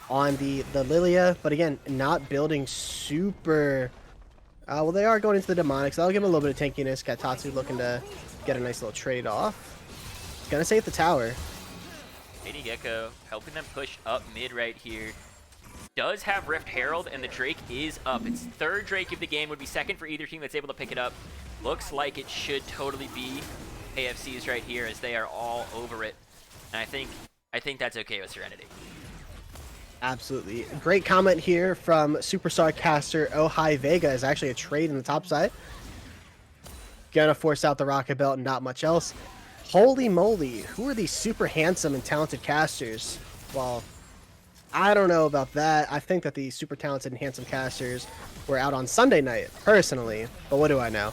S2: on the Lilia, but again, not building super... well, they are going into the Demonic, so that'll give them a little bit of tankiness. Katatsu looking to get a nice little trade off. Gonna save the tower.
S1: Shady Gecko helping them push up mid right here. Does have Rift Herald, and the Drake is up. It's 3rd Drake of the game, would be 2nd for either team that's able to pick it up. Looks like it should totally be AFC's right here, as they are all over it. And I think that's okay with Serenity.
S2: Absolutely. Great comment here from Superstar caster Oh Hi Vega is actually a trade in the top side. Gonna force out the Rocket Belt and not much else. Holy moly, who are these super handsome and talented casters? Well, I don't know about that. I think that the super talented and handsome casters were out on Sunday night, personally. But what do I know?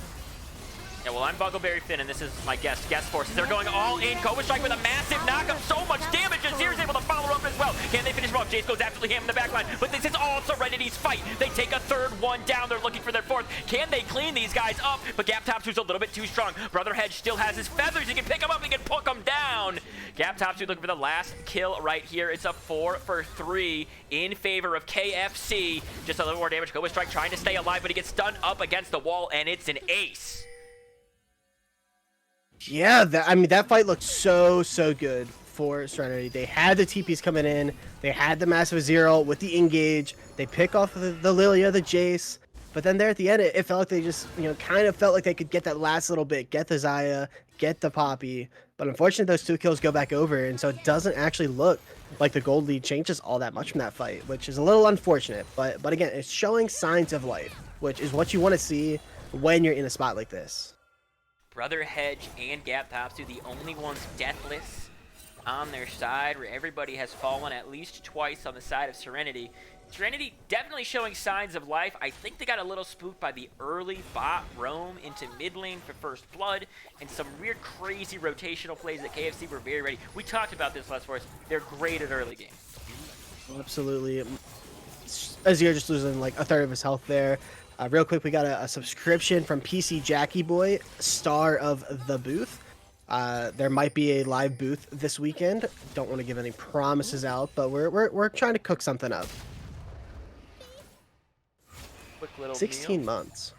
S1: Yeah, well, I'm Buggleberry Finn, and this is my guest forces. They're going all in. Cobra Strike with a massive knockup. So much damage. Azir's able to follow up as well. Can they finish him off? Jace goes absolutely ham in the backline. But this is all Serenity's fight. They take a 3rd one down. They're looking for their 4th. Can they clean these guys up? But Gap Topsu's a little bit too strong. Brother Hedge still has his feathers. He can pick him up. He can poke him down. Gap Topsu looking for the last kill right here. It's a 4 for 3 in favor of KFC. Just a little more damage. Cobra Strike trying to stay alive, but he gets stunned up against the wall, and it's an ace.
S2: Yeah, that fight looked so good for Serenity. They had the TPs coming in. They had the massive Zero with the engage. They pick off the Lilia, the Jace. But then there at the end, it felt like they just, kind of felt like they could get that last little bit, get the Xayah, get the Poppy. But unfortunately, those 2 kills go back over, and so it doesn't actually look like the gold lead changes all that much from that fight, which is a little unfortunate. But again, it's showing signs of life, which is what you want to see when you're in a spot like this.
S1: Brother Hedge and Gap Topsu, the only ones deathless on their side, where everybody has fallen at least twice on the side of Serenity. Serenity definitely showing signs of life. I think they got a little spooked by the early bot roam into mid lane for first blood and some weird, crazy rotational plays that KFC were very ready. We talked about this last Force. They're great at early game.
S2: Absolutely. Azir just losing like a 3rd of his health there. Real quick, we got a subscription from PC Jackie Boy, star of the booth. There might be a live booth this weekend. Don't want to give any promises out, but we're trying to cook something up.
S1: Quick little
S2: 16
S1: meal.
S2: months.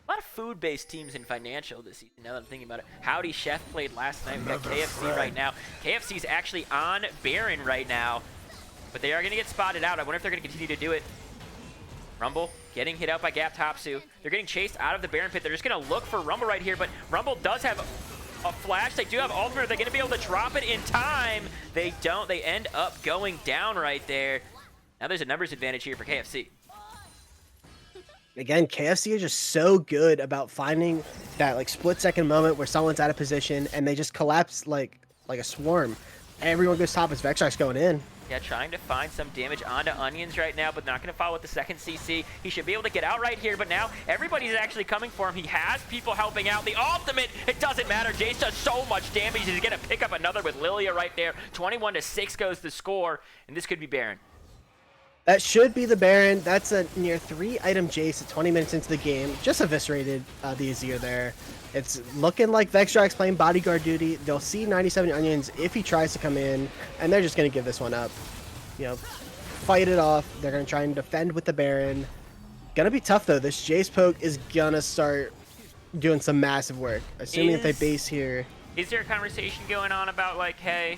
S1: A lot of food-based teams in financial this season, now that I'm thinking about it. Howdy Chef played last night. We got KFC right now. KFC's actually on Baron right now, but they are going to get spotted out. I wonder if they're going to continue to do it. Rumble getting hit out by Gap Topsu. They're getting chased out of the Baron Pit. They're just going to look for Rumble right here, but Rumble does have a flash. They do have ultimate. Are they going to be able to drop it in time? They don't. They end up going down right there. Now there's a numbers advantage here for KFC.
S2: Again, KFC is just so good about finding that like split-second moment where someone's out of position and they just collapse like a swarm. Everyone goes top as Vexar's going in.
S1: Yeah, trying to find some damage onto Onions right now, but not going to follow with the second CC. He should be able to get out right here, but now everybody's actually coming for him. He has people helping out. The ultimate, it doesn't matter. Jace does so much damage. He's going to pick up another with Lilia right there. 21-6 goes the score, and this could be Baron.
S2: That should be the Baron. That's a near 3-item Jace at 20 minutes into the game. Just eviscerated the Azir there. It's looking like Vextrax playing bodyguard duty. They'll see 97 Onions if he tries to come in, and they're just going to give this one up. You know, fight it off. They're going to try and defend with the Baron. Gonna be tough, though. This Jace poke is going to start doing some massive work. Assuming if they base here.
S1: Is there a conversation going on about, like, hey,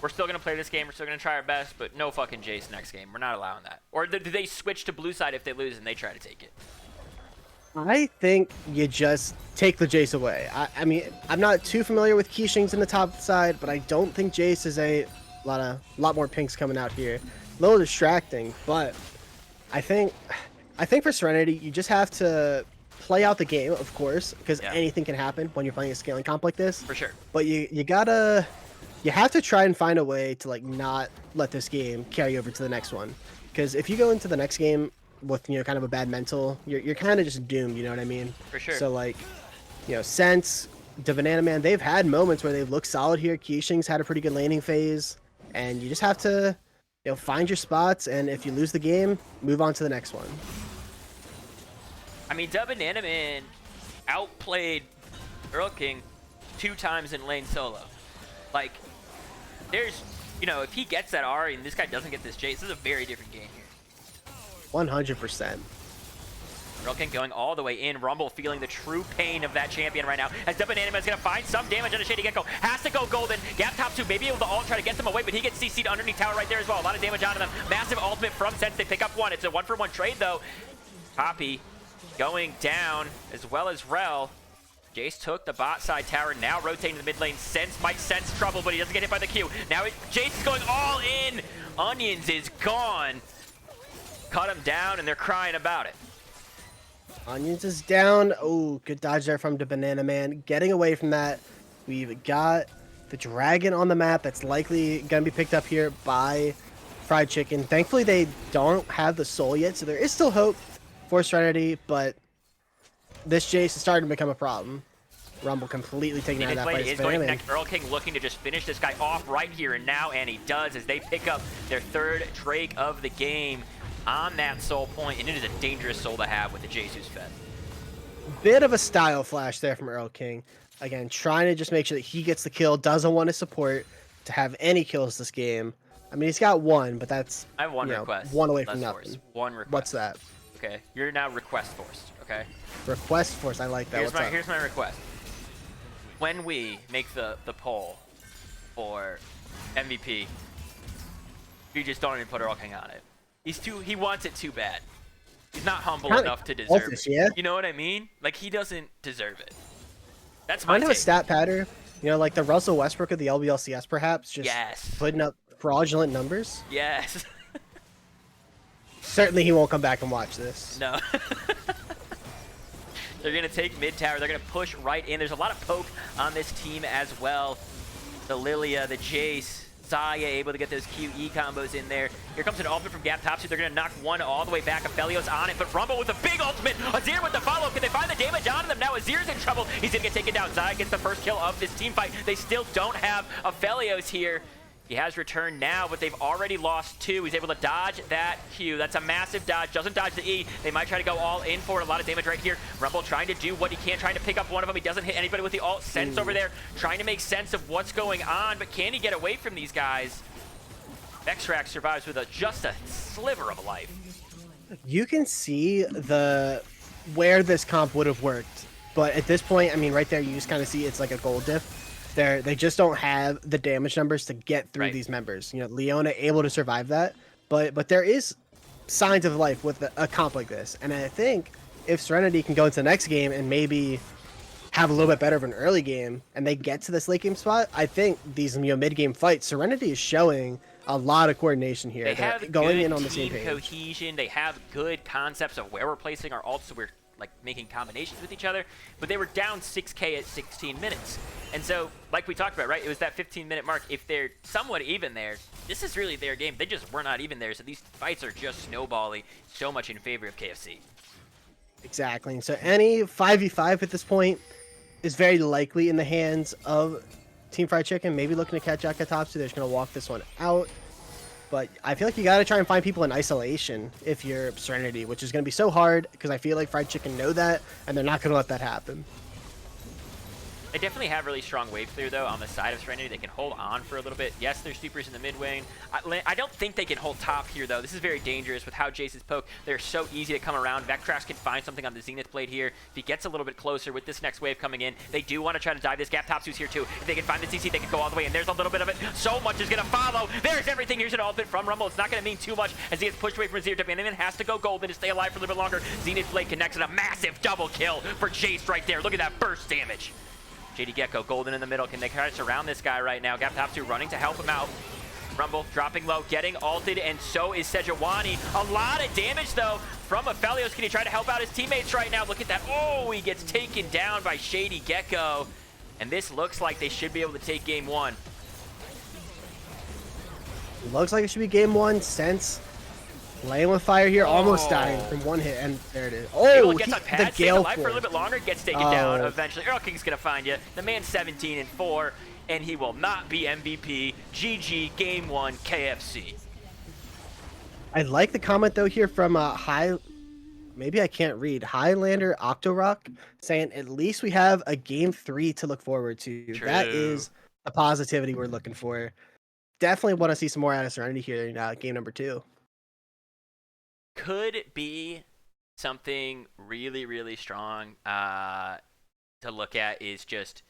S1: we're still going to play this game, we're still going to try our best, but no fucking Jace next game. We're not allowing that. Or do they switch to blue side if they lose and they try to take it?
S2: I think you just take the Jace away. I mean, I'm not too familiar with Keishings in the top side, but I don't think Jace is a lot more pinks coming out here. A little distracting, but I think for Serenity, you just have to play out the game, of course, because anything can happen when you're playing a scaling comp like this.
S1: For sure.
S2: But you have to try and find a way to like not let this game carry over to the next one, because if you go into the next game with kind of a bad mental, you're kind of just doomed. You know what I mean?
S1: For sure.
S2: So like, Sense, the Banana Man, they've had moments where they've looked solid here. Keishing's had a pretty good laning phase, and you just have to find your spots, and if you lose the game, move on to the next one.
S1: I mean, the Banana Man outplayed Earl King 2 times in lane solo. Like, there's, if he gets that Ahri and this guy doesn't get this Jace, this is a very different game here.
S2: 100%.
S1: Earl King going all the way in. Rumble feeling the true pain of that champion right now. As the Banana Man is going to find some damage on the Shady Gecko. Has to go golden. Gap top 2 may be able to ult, try to get them away, but he gets CC'd underneath tower right there as well. A lot of damage onto them. Massive ultimate from Sense. They pick up one. It's a 1-for-1 trade, though. Poppy going down, as well as Rel. Jace took the bot side tower, now rotating to the mid lane. Sense might sense trouble, but he doesn't get hit by the Q. Now Jace is going all in. Onions is gone. Cut him down, and they're crying about it.
S2: Onions is down. Oh, good dodge there from the Banana Man. Getting away from that, we've got the dragon on the map that's likely going to be picked up here by Fried Chicken. Thankfully, they don't have the soul yet, so there is still hope for Serenity, but this Jace is starting to become a problem. Rumble completely taking out of that fight.
S1: Is going to connect. Earl King looking to just finish this guy off right here and now, and he does as they pick up their 3rd Drake of the game on that soul point, and it is a dangerous soul to have with the Jace who's fed.
S2: Bit of a style flash there from Earl King. Again, trying to just make sure that he gets the kill, doesn't want to support to have any kills this game. I mean, he's got one, but that's
S1: I have one request.
S2: One away from nothing.
S1: Force. One request.
S2: What's that?
S1: Okay, you're now request forced, okay?
S2: Request force, I like that.
S1: Here's my request. When we make the poll for MVP, you just don't even put Earl King on it. He wants it too bad. He's not humble enough to deserve it.
S2: Yeah?
S1: You know what I mean? Like, he doesn't deserve it. That's my
S2: take. A stat pattern, like the Russell Westbrook of the LBLCS, perhaps, just putting up fraudulent numbers.
S1: Yes.
S2: Certainly he won't come back and watch this.
S1: No. They're going to take mid tower. They're going to push right in. There's a lot of poke on this team as well. The Lilia, the Jace, Zaya able to get those QE combos in there. Here comes an ultimate from Gap Topsy. They're going to knock one all the way back. Aphelios on it, but Rumble with a big ultimate. Azir with the follow. Can they find the damage onto them? Now Azir's in trouble. He's going to get taken down. Zaya gets the first kill of this team fight. They still don't have Aphelios here. He has returned now, but they've already lost 2. He's able to dodge that Q. That's a massive dodge. Doesn't dodge the E. They might try to go all in for it. A lot of damage right here. Rumble trying to do what he can, trying to pick up one of them. He doesn't hit anybody with the ult. Sense over there, trying to make sense of what's going on, but can he get away from these guys? Vexrax survives with just a sliver of a life.
S2: You can see where this comp would have worked, but at this point, I mean, right there, you just kind of see it's like a gold diff. They just don't have the damage numbers to get through these members. Leona able to survive that, but there is signs of life with a comp like this. And I think if Serenity can go into the next game and maybe have a little bit better of an early game and they get to this late game spot, I think these mid game fights, Serenity is showing a lot of coordination here.
S1: They
S2: They're
S1: have
S2: going
S1: good
S2: in on the same
S1: team
S2: page.
S1: cohesion. They have good concepts of where we're placing our ults, so we're like making combinations with each other. But they were down 6K at 16 minutes. And so, like we talked about, right, it was that 15-minute mark. If they're somewhat even there, this is really their game. They just were not even there, so these fights are just snowballing so much in favor of KFC.
S2: Exactly. So any 5v5 at this point is very likely in the hands of Team Fried Chicken. Maybe looking to catch Akatopsy. They're just going to walk this one out. But I feel like you got to try and find people in isolation if you're Serenity, which is going to be so hard because I feel like Fried Chicken know that, and they're not going to let that happen.
S1: They definitely have really strong wave clear, though, on the side of Serenity. They can hold on for a little bit. Yes, there's supers in the mid lane. I don't think they can hold top here, though. This is very dangerous with how Jace's poke. They're so easy to come around. Vectrash can find something on the Zenith Blade here. If he gets a little bit closer with this next wave coming in, they do want to try to dive this gap. Topsu's here, too. If they can find the CC, they can go all the way, and there's a little bit of it. So much is going to follow. There's everything. Here's an ultimate from Rumble. It's not going to mean too much as he gets pushed away from Zero W, and then has to go golden to stay alive for a little bit longer. Zenith Blade connects, and a massive double kill for Jace right there. Look at that burst damage. JD Gecko, golden in the middle. Can they try to surround this guy right now? Gap top 2 running to help him out. Rumble dropping low, getting ulted, and so is Sejuani. A lot of damage, though, from Aphelios. Can he try to help out his teammates right now? Look at that. Oh, he gets taken down by Shady Gecko. And this looks like they should be able to take game 1.
S2: Looks like it should be game 1 since laying with fire here, almost dying from one hit, and there it is. Oh,
S1: gets on pad, stays alive for a little bit longer, gets taken down eventually. Earl King's gonna find you. The man's 17-4, and he will not be MVP. GG, game 1, KFC.
S2: I like the comment though here from maybe I can't read, Highlander Octorock, saying at least we have a game 3 to look forward to.
S1: True.
S2: That is the positivity we're looking for. Definitely want to see some more out of Serenity here in game number 2.
S1: Could be something really, really strong to look at is just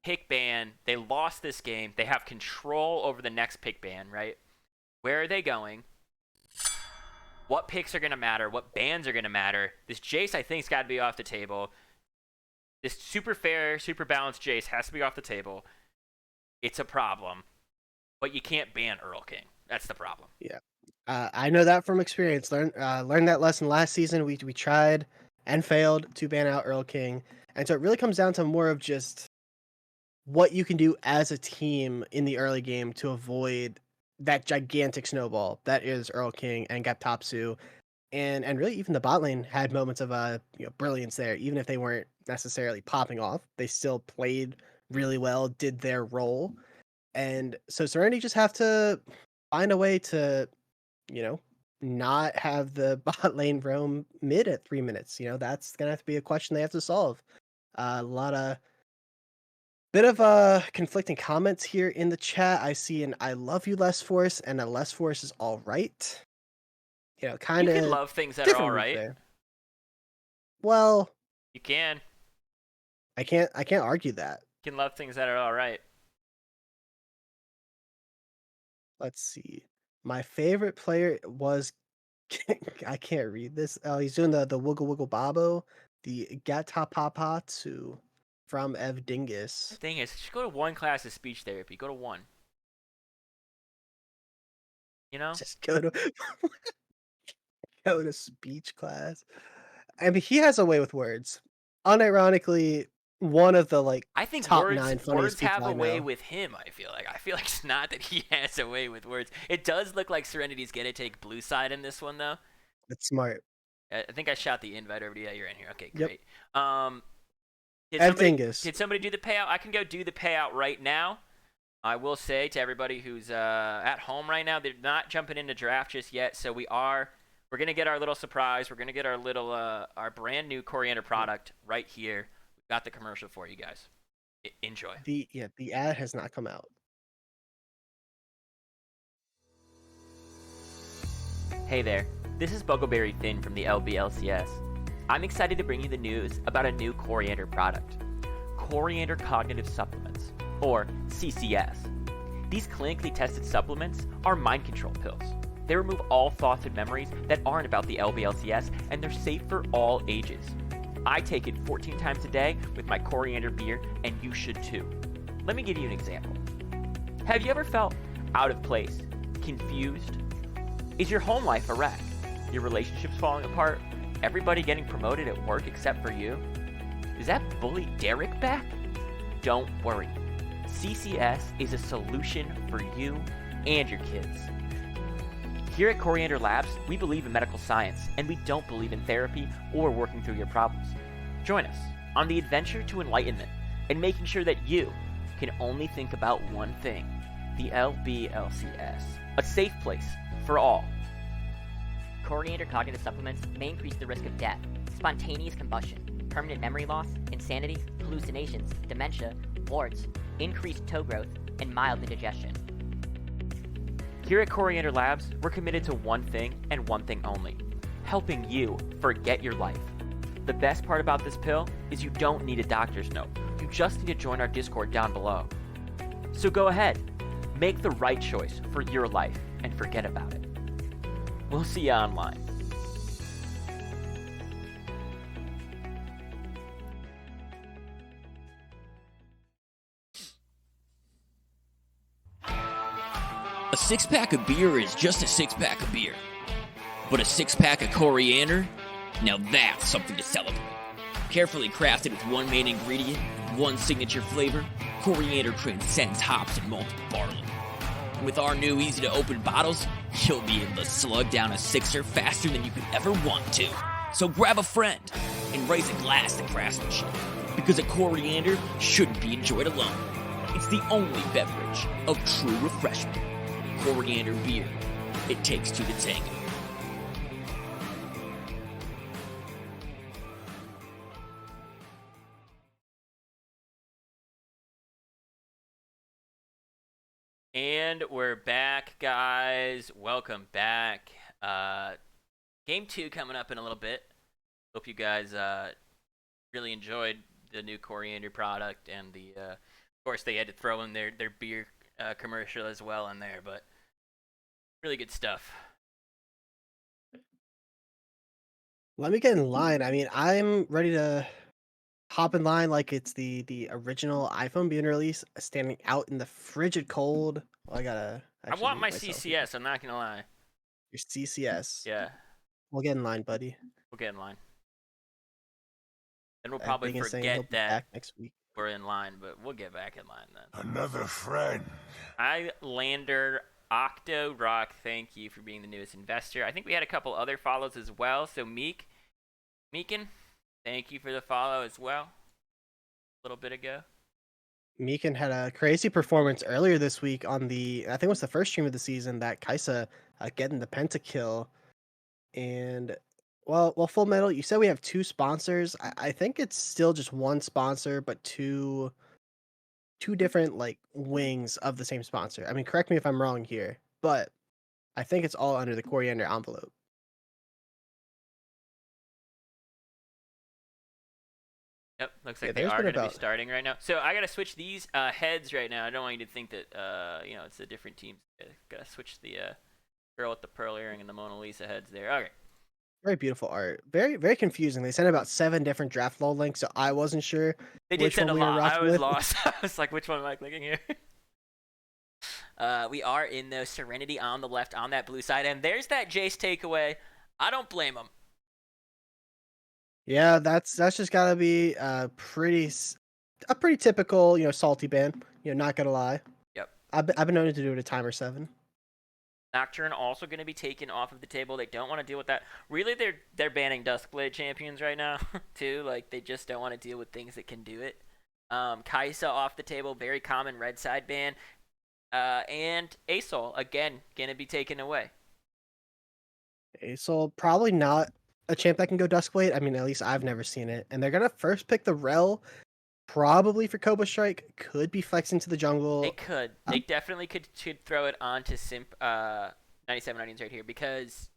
S1: pick ban. They lost this game. They have control over the next pick ban, right? Where are they going? What picks are going to matter? What bans are going to matter? This Jace, I think, has got to be off the table. This super fair, super balanced Jace has to be off the table. It's a problem. But you can't ban Earl King. That's the problem.
S2: Yeah. I know that from experience. Learned that lesson last season. We tried and failed to ban out Earl King. And so it really comes down to more of just what you can do as a team in the early game to avoid that gigantic snowball that is Earl King and Gaptopsu. And really even the bot lane had moments of brilliance there. Even if they weren't necessarily popping off, they still played really well, did their role. And so Serenity just have to find a way to not have the bot lane roam mid at 3 minutes. That's gonna have to be a question they have to solve. A lot of bit of conflicting comments here in the chat. I see an "I love you, Less Force" and a "Less Force is all right." Kind of.
S1: You can love things that are all right.
S2: There. Well,
S1: you can.
S2: I can't argue that.
S1: You can love things that are all right.
S2: Let's see. My favorite player was I can't read this. Oh, he's doing the Wiggle Wiggle Babo, the Gatapapatu from Ev Dingus.
S1: The thing is, just go to one class of speech therapy. Go to one.
S2: Just go to go to speech class. I mean, he has a way with words. Unironically, one of the
S1: I think
S2: top
S1: words,
S2: 9 funniest
S1: words have
S2: people
S1: a
S2: I
S1: way
S2: know.
S1: with him. I feel like it's not that he has a way with words. It does look like Serenity's gonna take blue side in this one though.
S2: That's smart.
S1: I think I shot the invite over to you. Yeah, you're in here. Okay,
S2: Yep.
S1: great.
S2: Dingus.
S1: Did somebody do the payout? I can go do the payout right now. I will say to everybody who's at home right now, they're not jumping into draft just yet. So we're gonna get our little surprise. We're gonna get our little our brand new Coriander product right here. We've got the commercial for you guys. Enjoy.
S2: The ad has not come out.
S1: Hey there, this is Buggleberry Finn from the LBLCS. I'm excited to bring you the news about a new Coriander product, Coriander Cognitive Supplements, or CCS. These clinically tested supplements are mind control pills. They remove all thoughts and memories that aren't about the LBLCS, and they're safe for all ages. I take it 14 times a day with my coriander beer, and you should too. Let me give you an example. Have you ever felt out of place, confused? Is your home life a wreck? Your relationships falling apart? Everybody getting promoted at work except for you? Is that bully Derek back? Don't worry. CCS is a solution for you and your kids. Here at Coriander Labs, we believe in medical science, and we don't believe in therapy or working through your problems. Join us on the adventure to enlightenment and making sure that you can only think about one thing, the LBLCS, a safe place for all.
S3: Coriander cognitive supplements may increase the risk of death, spontaneous combustion, permanent memory loss, insanity, hallucinations, dementia, warts, increased toe growth, and mild indigestion.
S1: Here at Coriander Labs, we're committed to one thing and one thing only, helping you forget your life. The best part about this pill is you don't need a doctor's note. You just need to join our Discord down below. So go ahead, make the right choice for your life and forget about it. We'll see you online.
S4: A six-pack of beer is just a six-pack of beer. But a six-pack of coriander? Now that's something to celebrate. Carefully crafted with one main ingredient, one signature flavor, coriander transcends hops and malted barley. And with our new easy-to-open bottles, you'll be able to slug down a sixer faster than you could ever want to. So grab a friend and raise a glass to craftsmanship, because a coriander shouldn't be enjoyed alone. It's the only beverage of true refreshment. Coriander beer. It takes two to tango.
S1: And we're back, guys. Welcome back. Game 2 coming up in a little bit. Hope you guys really enjoyed the new coriander product, and of course they had to throw in their beer commercial as well in there, but really good stuff.
S2: Let me get in line. I mean, I'm ready to hop in line like it's the original iPhone being released, standing out in the frigid cold. Well, I gotta
S1: I
S2: actually
S1: want
S2: mute
S1: my
S2: myself here.
S1: CCS, I'm not gonna lie.
S2: Your CCS.
S1: Yeah,
S2: We'll get in line, buddy.
S1: we'll get in line. Then we'll
S2: I
S1: probably
S2: think it's saying he'll
S1: forget
S2: be
S1: that
S2: back next week.
S1: we're in line, but we'll get back in line then.
S5: Another friend.
S1: Lander Octo Rock, thank you for being the newest investor. I think we had a couple other follows as well. So Meekin, thank you for the follow as well. A little bit ago.
S2: Meekin had a crazy performance earlier this week on I think it was the first stream of the season, that Kaisa getting the pentakill. And well, Full Metal, you said we have two sponsors. I think it's still just one sponsor, but two different like wings of the same sponsor. I mean, correct me if I'm wrong here, but I think it's all under the coriander envelope.
S1: Yep, looks
S2: Yeah,
S1: like they
S2: there's
S1: are
S2: been
S1: going to be
S2: about
S1: starting right now. So I got to switch these heads right now. I don't want you to think that it's a different team. Got to switch the girl with the pearl earring and the Mona Lisa heads there. Okay.
S2: very beautiful art. Very, very confusing. They sent about 7 different draft law links, so I wasn't sure
S1: They did
S2: which
S1: send
S2: one
S1: a
S2: we were
S1: lot. I
S2: rocking
S1: was
S2: with.
S1: lost. I was like, which one am I clicking here? We are in the Serenity on the left on that blue side, and there's that Jace takeaway. I don't blame him.
S2: Yeah, that's just gotta be a pretty typical, salty ban. Not gonna lie.
S1: Yep.
S2: I've been known to do it a time or 7.
S1: Nocturne also going to be taken off of the table. They don't want to deal with that. Really, they're banning Duskblade champions right now, too. Like, they just don't want to deal with things that can do it. Kaisa off the table, very common red side ban. And Asol, again, going to be taken away.
S2: Asol, probably not a champ that can go Duskblade. I mean, at least I've never seen it. And they're gonna first pick the Rel, probably for Cobra Strike. Could be flexing to the jungle.
S1: They could. They definitely could throw it onto Simp 97 Onions right here, because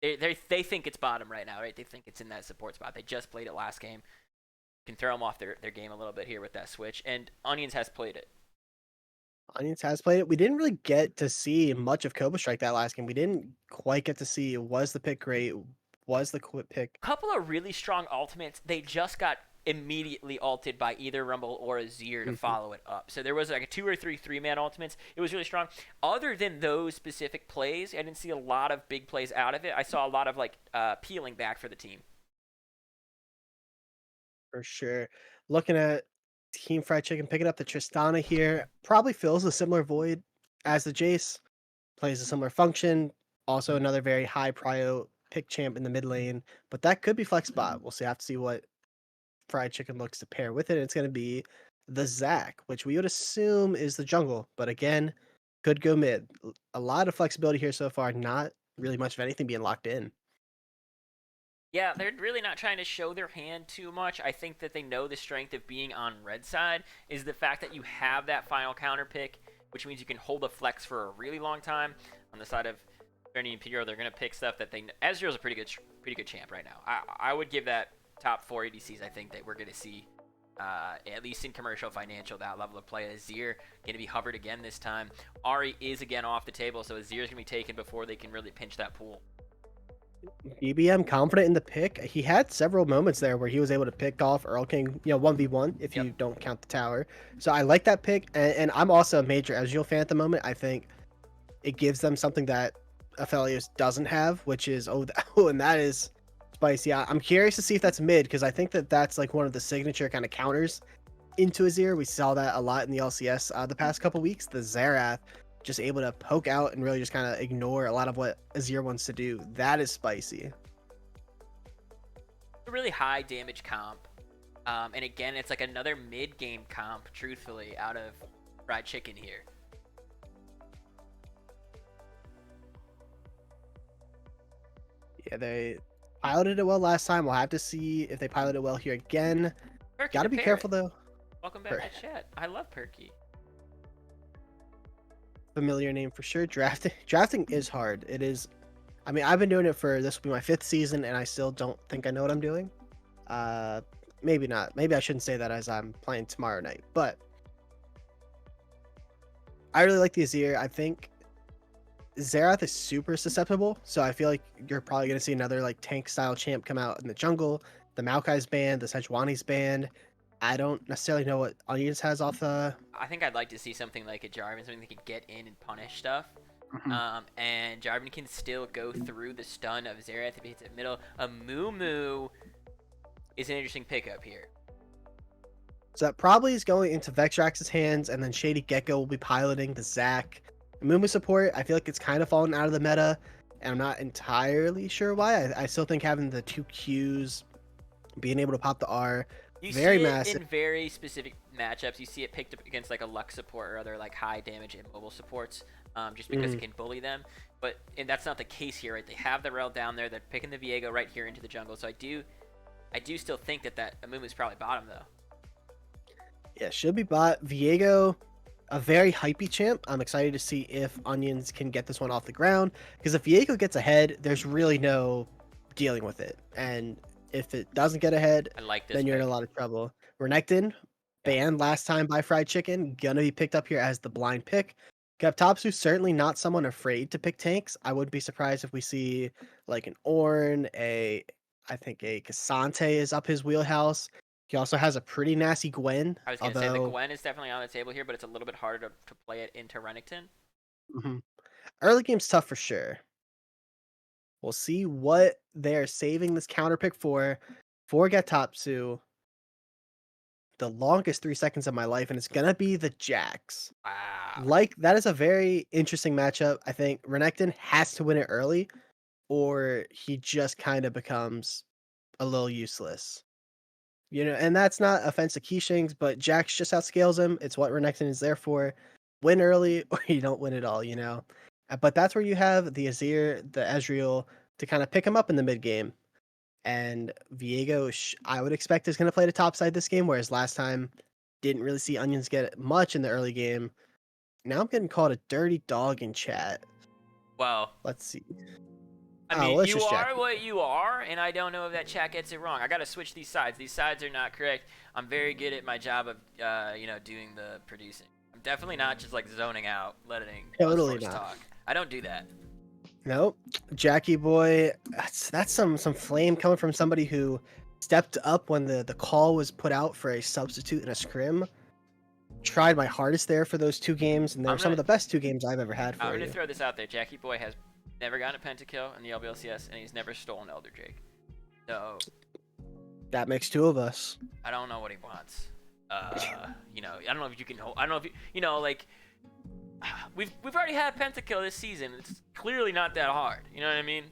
S1: they think it's bottom right now, right? They think it's in that support spot. They just played it last game. Can throw them off their game a little bit here with that switch. And Onions has played it.
S2: Onions has played it. We didn't really get to see much of Cobra Strike that last game. We didn't quite get to see, was the pick great? Was the quit pick?
S1: Couple of really strong ultimates. They just got immediately ulted by either Rumble or Azir to follow it up. So there was like a 2 or 3 man ultimates. It was really strong. Other than those specific plays, I didn't see a lot of big plays out of it. I saw a lot of like peeling back for the team.
S2: For sure. Looking at Team Fried Chicken, picking up the Tristana here, probably fills a similar void as the Jace, plays a similar function. Also, another very high prio pick champ in the mid lane, but that could be flex spot. We'll see. Have to see what Fried Chicken looks to pair with it. It's going to be the Zac, which we would assume is the jungle, but again, could go mid. A lot of flexibility here so far. Not really much of anything being locked in.
S1: Yeah, they're really not trying to show their hand too much. I think that they know the strength of being on red side is the fact that you have that final counter pick, which means you can hold a flex for a really long time. On the side of Serenity and Imperial, they're going to pick stuff that they... Ezreal's a pretty good champ right now. I would give that top 4 ADCs, I think, that we're going to see, at least in commercial financial, that level of play. Azir going to be hovered again this time. Ahri is again off the table, so Azir's going to be taken before they can really pinch that pool.
S2: BBM confident in the pick. He had several moments there where he was able to pick off Earl King, 1v1 if you don't count the tower. So I like that pick, and I'm also a major Ezreal fan at the moment. I think it gives them something that Aphelios doesn't have, which is and that is spicy. I'm curious to see if that's mid, because I think that that's like one of the signature kind of counters into Azir. We saw that a lot in the LCS the past couple weeks. The Xerath just able to poke out and really just kind of ignore a lot of what Azir wants to do. That is spicy.
S1: A really high damage comp. And again, it's like another mid-game comp, truthfully, out of Fried Chicken here.
S2: Yeah, they piloted it well last time. We'll have to see if they pilot it well here again.
S1: Perky
S2: Gotta be careful, though.
S1: Welcome back to chat. I love Perky.
S2: Familiar name for sure. Drafting is hard. It is. I mean, I've been doing it for, this will be my 5th season, and I still don't think I know what I'm doing. Maybe not. Maybe I shouldn't say that as I'm playing tomorrow night. But I really like the Azir. I think Xerath is super susceptible, so I feel like you're probably going to see another like tank style champ come out in the jungle. The Maokai's banned, the Sejuani's banned. I don't necessarily know what Onions has off the...
S1: I think I'd like to see something like a Jarvan, something that can get in and punish stuff. And Jarvan can still go through the stun of Xerath if he hits it middle. A Moo is an interesting pickup here.
S2: So that probably is going into Vexrax's hands, and then Shady Gecko will be piloting the Zac. Moo support, I feel like it's kind of fallen out of the meta, and I'm not entirely sure why. I still think having the 2 Qs, being able to pop the R,
S1: You
S2: very
S1: see it
S2: massive.
S1: in very specific matchups. You see it picked up against like a Lux support or other like high damage immobile supports, just because it can bully them. And that's not the case here, right? They have the Rel down there. They're picking the Viego right here into the jungle. So I do still think that Amumu's probably bottom though.
S2: Yeah, should be bot. Viego, a very hypey champ. I'm excited to see if Onions can get this one off the ground, because if Viego gets ahead, there's really no dealing with it. And if it doesn't get ahead,
S1: I like this
S2: then you're in
S1: pick.
S2: a lot of trouble. Renekton, banned last time by Fried Chicken, gonna be picked up here as the blind pick. Gaptopsu, certainly not someone afraid to pick tanks. I wouldn't be surprised if we see like an Ornn, I think a Cassante is up his wheelhouse. He also has a pretty nasty Gwen.
S1: I was going to say the Gwen is definitely on the table here, but it's a little bit harder to play it into Renekton.
S2: Early game's tough for sure. We'll see what they're saving this counter pick for Gatopsu. The longest 3 seconds of my life, and it's gonna be the Jax.
S1: Wow.
S2: Like, that is a very interesting matchup. I think Renekton has to win it early, or he just kind of becomes a little useless. And that's not offense to Keishings, but Jax just outscales him. It's what Renekton is there for. Win early, or you don't win at all, But that's where you have the Azir, the Ezreal, to kind of pick him up in the mid game. And Viego, I would expect, is going to play the top side this game, whereas last time didn't really see Onions get much in the early game. Now I'm getting called a dirty dog in chat.
S1: Well,
S2: let's see.
S1: I mean, you are what you are, and I don't know if that chat gets it wrong. I got to switch these sides. These sides are not correct. I'm very good at my job of, doing the producing. definitely not just like zoning out, letting
S2: Totally
S1: us
S2: not.
S1: talk. I don't do that.
S2: Nope. Jackie boy, that's some flame coming from somebody who stepped up when the call was put out for a substitute and a scrim. Tried my hardest there for those 2 games, and they're some of the best 2 games I've ever had
S1: I'm
S2: for
S1: gonna
S2: you.
S1: throw this out there. Jackie Boy has never gotten a pentakill in the LBLCS, and he's never stolen Elder Drake. So
S2: That makes 2 of us.
S1: I don't know what he wants. You know, I don't know if you can. I don't know if you know, like we've already had pentakill this season. It's clearly not that hard. You know what I mean?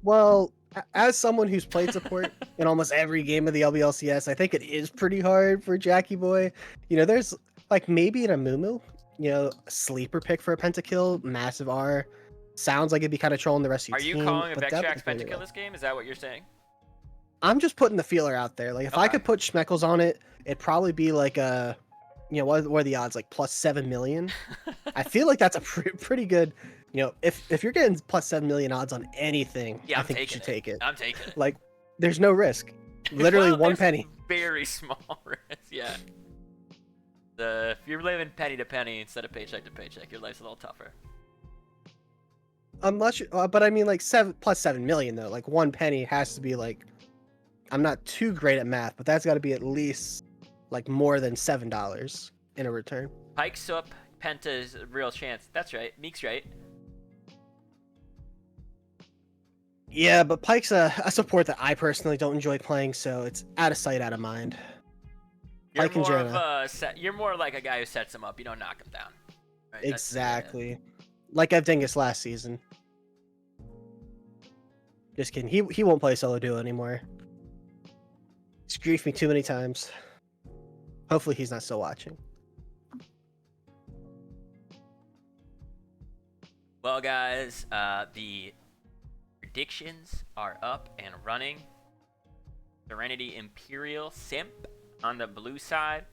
S2: Well, as someone who's played support in almost every game of the LBLCS, I think it is pretty hard for Jackie boy. You know, there's like maybe in a Mumu, you know, a sleeper pick for a pentakill, massive R. Sounds like it'd be kind of trolling the rest of your
S1: Are you
S2: team.
S1: calling a
S2: but
S1: Vextrax
S2: definitely
S1: pentakill this game? Is that what you're saying?
S2: I'm just putting the feeler out there. Like if I
S1: Okay.
S2: could put Schmeckles on it, it'd probably be like a, you know, what are the odds? Like plus 7 million. I feel like that's a pretty good. You know, if you're getting plus 7 million odds on anything,
S1: Yeah,
S2: I
S1: I'm
S2: think you
S1: taking
S2: should
S1: it.
S2: take it.
S1: I'm taking it.
S2: Like, there's no risk. Literally
S1: Well,
S2: one
S1: there's
S2: penny.
S1: Very small risk. Yeah. If you're living penny to penny instead of paycheck to paycheck, your life's a little tougher.
S2: Unless, but I mean, like plus 7 million though. Like one penny has to be like. I'm not too great at math, but that's got to be at least like more than $7 in a return.
S1: Pike's up, Penta's a real chance. That's right. Meek's right.
S2: Yeah, but Pike's a support that I personally don't enjoy playing, so it's out of sight, out of mind.
S1: You're
S2: Pike and
S1: more of
S2: Janna.
S1: you're more like a guy who sets him up. You don't knock him down. Right?
S2: Exactly. Like Evdingus last season. Just kidding. He won't play solo duo anymore. He's griefed me too many times. Hopefully he's not still watching.
S1: Well, guys, the predictions are up and running. Serenity Imperial Simp on the blue side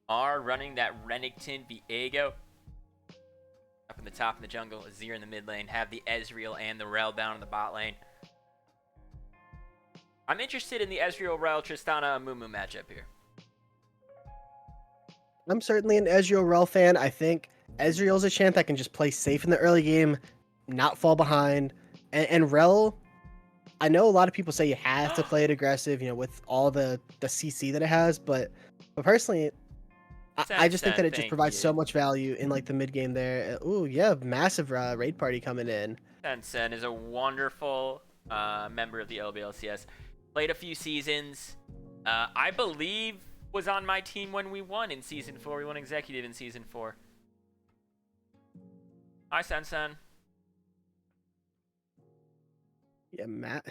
S1: are running that Renekton Viego. Up in the top of the jungle, Azir in the mid lane, have the Ezreal and the Rel down in the bot lane. I'm interested in the Ezreal, Rel, Tristana, Mumu matchup here.
S2: I'm certainly an Ezreal Rel fan. I think Ezreal's a champ that can just play safe in the early game, not fall behind. And Rel, I know a lot of people say you have to play it aggressive, you know, with all the CC that it has, but personally, I just think that it just provides so much value in like the mid game there. Ooh, yeah, massive raid party coming in.
S1: Tencent is a wonderful member of the LBLCS. Played a few seasons. I believe was on my team when we won in Season 4. We won Executive in Season 4. Hi, Sen.
S2: Yeah, Matt.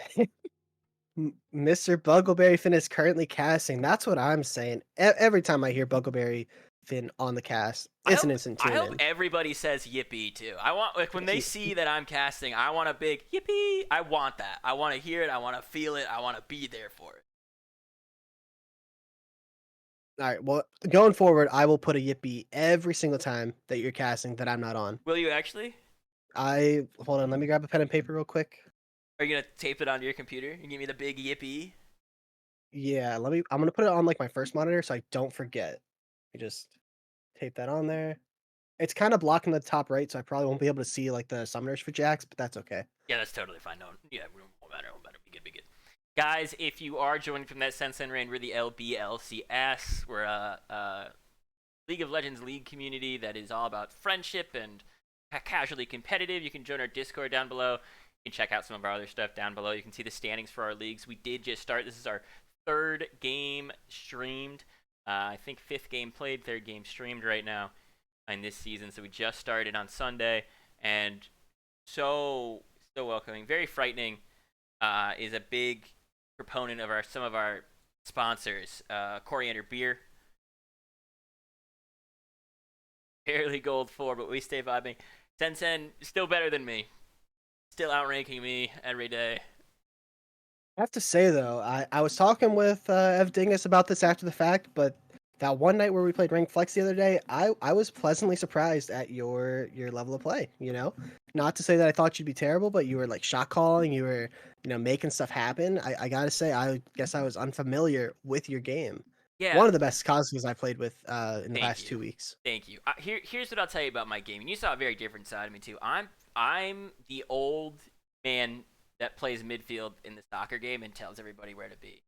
S2: Mr. Buggleberry Finn is currently casting. That's what I'm saying. Every time I hear Buggleberry Finn on the cast, it's an instant tune
S1: I hope everybody says yippee too. I want, like, when they see that I'm casting, I want a big yippee. I want that. I want to hear it. I want to feel it. I want to be there for it.
S2: All right. Well, going forward, I will put a yippee every single time that you're casting that I'm not on.
S1: Will you actually?
S2: Hold on. Let me grab a pen and paper real quick.
S1: Are you gonna tape it onto your computer and give me the big yippee?
S2: Yeah. I'm gonna put it on like my first monitor so I don't forget. You just tape that on there. It's kind of blocking the top right, so I probably won't be able to see like the summoners for Jax, but that's okay.
S1: Yeah, that's totally fine. No, yeah, won't matter. Be good. Guys, if you are joining from that Sense and Rain, we're the LBLCS. We're a League of Legends League community that is all about friendship and casually competitive. You can join our Discord down below. You can check out some of our other stuff down below. You can see the standings for our leagues. We did just start. This is our 3rd game streamed. I think 5th game played, 3rd game streamed right now in this season. So we just started on Sunday, and so welcoming, very frightening. Is a big proponent of some of our sponsors. Coriander Beer, barely gold 4, but we stay vibing. Sen still better than me, still outranking me every day.
S2: I have to say though, I was talking with Evdingus about this after the fact, but that one night where we played Rank Flex the other day, I was pleasantly surprised at your level of play. You know, not to say that I thought you'd be terrible, but you were like shot calling, you were making stuff happen. I gotta say, I guess I was unfamiliar with your game.
S1: Yeah.
S2: One of the best Kazuhas I played with in the
S1: Thank
S2: past
S1: you.
S2: 2 weeks.
S1: Thank you. Here's what I'll tell you about my game. And you saw a very different side of me too. I'm the old man that plays midfield in the soccer game and tells everybody where to be.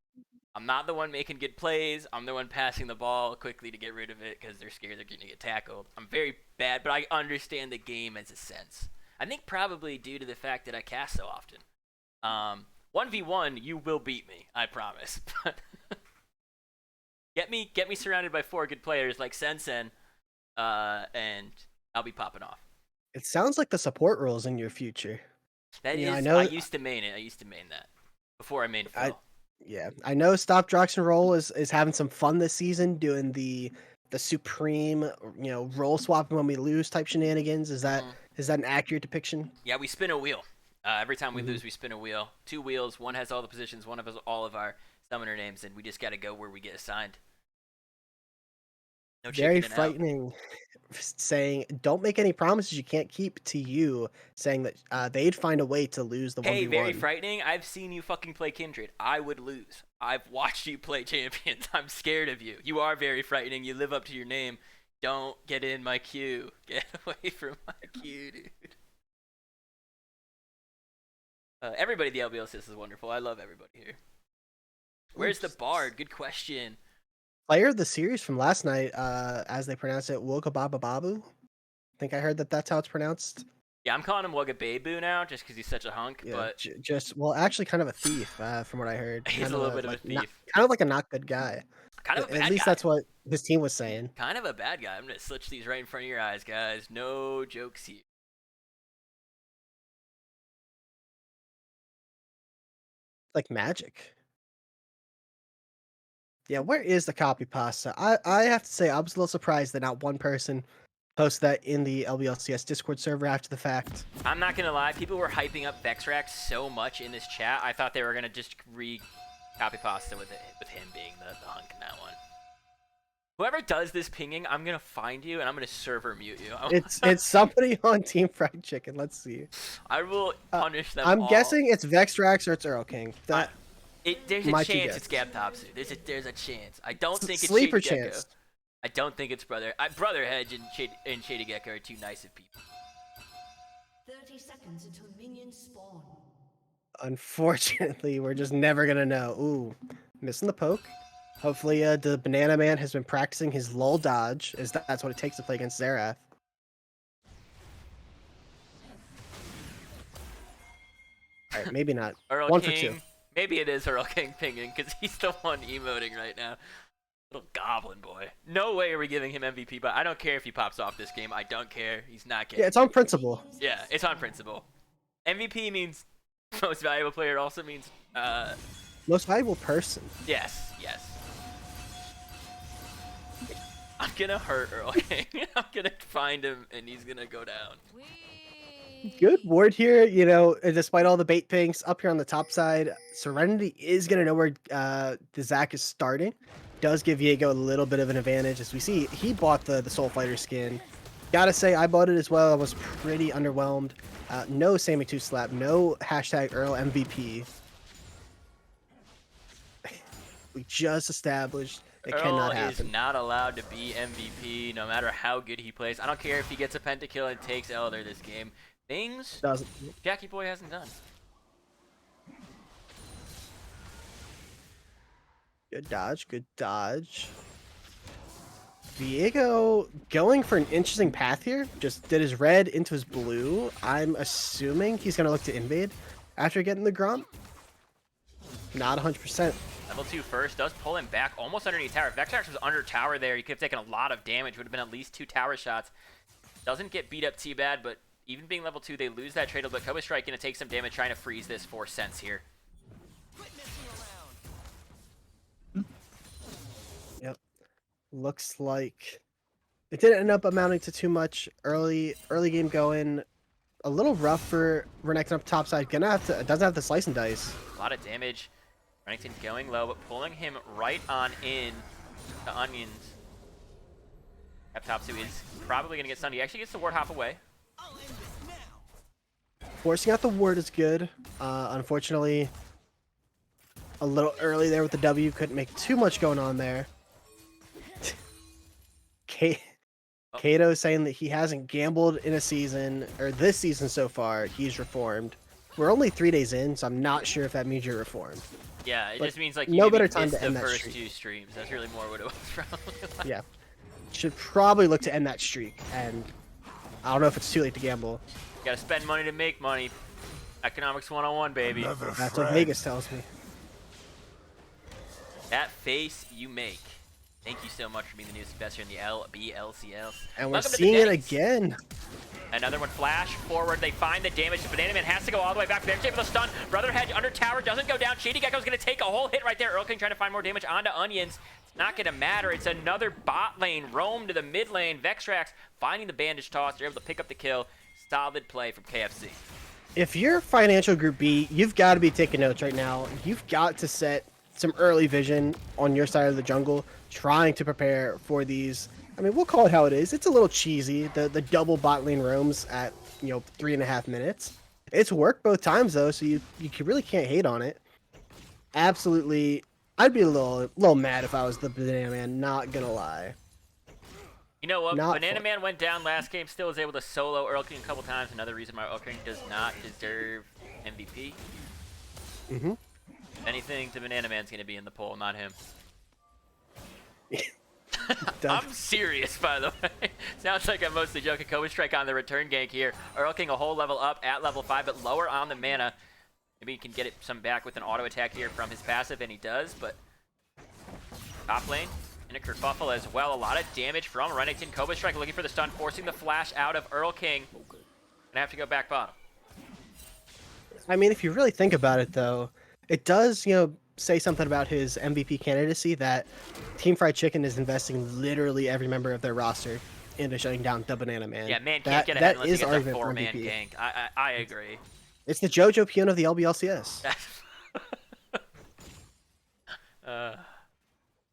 S1: I'm not the one making good plays. I'm the one passing the ball quickly to get rid of it because they're scared they're going to get tackled. I'm very bad, but I understand the game as a sense. I think probably due to the fact that I cast so often. 1v1, you will beat me. I promise. Get me surrounded by 4 good players like Sensen, and I'll be popping off.
S2: It sounds like the support role is in your future.
S1: That
S2: You know,
S1: is,
S2: I know
S1: I used to main it. I used to main that before I mained Phil.
S2: Yeah, I know Stop Drox and Roll is having some fun this season, doing the supreme, role swapping when we lose type shenanigans. Is that an accurate depiction?
S1: Yeah, we spin a wheel. Every time we lose, we spin a wheel. 2 wheels. One has all the positions. One has all of our summoner names, and we just got to go where we get assigned. No
S2: Very
S1: chickening out.
S2: frightening. Saying don't make any promises you can't keep to you, saying that they'd find a way to lose the 1v1.
S1: Hey, very frightening. I've seen you fucking play Kindred. I would lose. I've watched you play champions. I'm scared of you. You are very frightening. You live up to your name. Don't get in my queue. Get away from my queue, dude. Everybody at the LBLCS is wonderful. I love everybody here. Where's the Bard? Good question.
S2: Player of the series from last night, as they pronounce it, Wogababababu. I think I heard that's how it's pronounced.
S1: Yeah, I'm calling him Wagababu now just because he's such a hunk.
S2: Yeah,
S1: but
S2: actually kind of a thief, from what I heard.
S1: He's a little bit of a thief.
S2: Kind of like a not good guy.
S1: Kind of a bad guy.
S2: At least that's what his team was saying.
S1: Kind of a bad guy. I'm going to switch these right in front of your eyes, guys. No jokes here.
S2: Like magic. Yeah, where is the copy pasta? I have to say I was a little surprised that not one person posted that in the LBLCS Discord server after the fact.
S1: I'm not gonna lie, people were hyping up Vexrax so much in this chat. I thought they were gonna just copy pasta with him being the hunk in that one. Whoever does this pinging, I'm gonna find you and I'm gonna server mute you.
S2: It's somebody on Team Fried Chicken. Let's see.
S1: I will punish them.
S2: I'm
S1: all.
S2: guessing it's Vexrax or it's Earl King.
S1: There's a chance it's Gaptopsu. There's a chance. I don't think it's
S2: sleeper
S1: Shady
S2: chance.
S1: Gecko. I don't think it's Brother Hedge and Shady Gecko are too nice of people.
S5: 30 seconds until minions spawn.
S2: Unfortunately, we're just never gonna know. Ooh, missing the poke. Hopefully, the Banana Man has been practicing his lull dodge, as that's what it takes to play against Xerath. All right, maybe not.
S1: Earl
S2: 1
S1: King,
S2: for 2.
S1: Maybe it is Earl King pinging because he's the one emoting right now. Little goblin boy. No way are we giving him MVP, but I don't care if he pops off this game. I don't care. He's not getting.
S2: Yeah, it's on principle.
S1: Yeah, it's on principle. MVP means most valuable player. It also means
S2: Most valuable person.
S1: yes. I'm gonna hurt Earl King. I'm gonna find him and he's gonna go down.
S2: Good ward here, despite all the bait pinks up here on the top side. Serenity is going to know where the Zac is starting. Does give Viego a little bit of an advantage. As we see, he bought the Soul Fighter skin. Gotta say, I bought it as well. I was pretty underwhelmed. No Sammy 2 slap, no hashtag Earl MVP. We just established it cannot happen.
S1: Earl is not allowed to be MVP no matter how good he plays. I don't care if he gets a pentakill and takes Elder this game. Things
S2: Doesn't.
S1: Jackie Boy hasn't done.
S2: Good dodge, good dodge. Viego going for an interesting path here. Just did his red into his blue. I'm assuming he's going to look to invade after getting the Gromp. Not 100%.
S1: Level 2 first does pull him back almost underneath tower. Vexrax was under tower there. He could have taken a lot of damage. Would have been at least 2 tower shots. Doesn't get beat up too bad, but even being level 2, they lose that trade. But Koba Strike going to take some damage trying to freeze this for Sense here.
S2: Yep. Looks like it didn't end up amounting to too much. Early game going. A little rough for Renekton up top side. Doesn't have the slice and dice.
S1: A lot of damage. Renekton going low, but pulling him right on in to Onions. Gaptopsu is probably going to get stunned. He actually gets the ward hop away.
S2: Forcing out the ward is good. Unfortunately, a little early there with the W. Couldn't make too much going on there.
S1: Oh.
S2: Kato saying that he hasn't gambled in a season, or this season so far. He's reformed. We're only 3 days in, so I'm not sure if that means you're reformed.
S1: Yeah, it
S2: But
S1: just means like
S2: no
S1: you
S2: better
S1: maybe
S2: time
S1: missed
S2: to
S1: the
S2: end that
S1: first
S2: streak.
S1: 2 streams. That's really more what it was from.
S2: Yeah. Should probably look to end that streak, and I don't know if it's too late to gamble.
S1: You gotta spend money to make money. Economics 101, baby.
S2: That's what Vegas tells me.
S1: That face you make. Thank you so much for being the newest investor in the LBLCS.
S2: And we're
S1: Welcome to the
S2: seeing it
S1: Denny's.
S2: again.
S1: Another one flash forward. They find the damage. Banana Man has to go all the way back. They're able to stun. Brother Hedge under tower doesn't go down. Shady Gecko's going to take a whole hit right there. Earl King trying to find more damage onto Onions. It's not going to matter. It's another bot lane roam to the mid lane. Vextrax finding the bandage toss. They're able to pick up the kill. Solid play from KFC.
S2: If you're Financial Group B, you've got to be taking notes right now. You've got to set some early vision on your side of the jungle, trying to prepare for these. I mean, we'll call it how it is. It's a little cheesy, the double bot lane roams at 3.5 minutes. It's worked both times though, so you really can't hate on it. Absolutely, I'd be a little mad if I was the Banana Man. Not gonna lie.
S1: You know what?
S2: Not
S1: Banana
S2: fun.
S1: Man went down last game, still was able to solo Earl King a couple times. Another reason why Earl King does not deserve MVP.
S2: Mm-hmm.
S1: Anything to Banana Man's going to be in the poll, not him.
S2: Done.
S1: I'm serious, by the way. Sounds like I'm mostly joking. Kobe Strike on the return gank here. Earl King a whole level up at level 5, but lower on the mana. Maybe he can get it some back with an auto attack here from his passive, and he does, but top lane. And a kerfuffle as well. A lot of damage from Renekton. Kobe Strike looking for the stun, forcing the flash out of Earl King. Gonna have to go back bottom.
S2: I mean, if you really think about it, though, it does, say something about his MVP candidacy that Team Fried Chicken is investing literally every member of their roster into shutting down the Banana Man.
S1: Yeah, man can't get ahead
S2: that
S1: unless he
S2: is
S1: gets a
S2: argument for
S1: 4-man
S2: MVP.
S1: gank. I agree.
S2: It's the JoJo Pion of the LBLCS.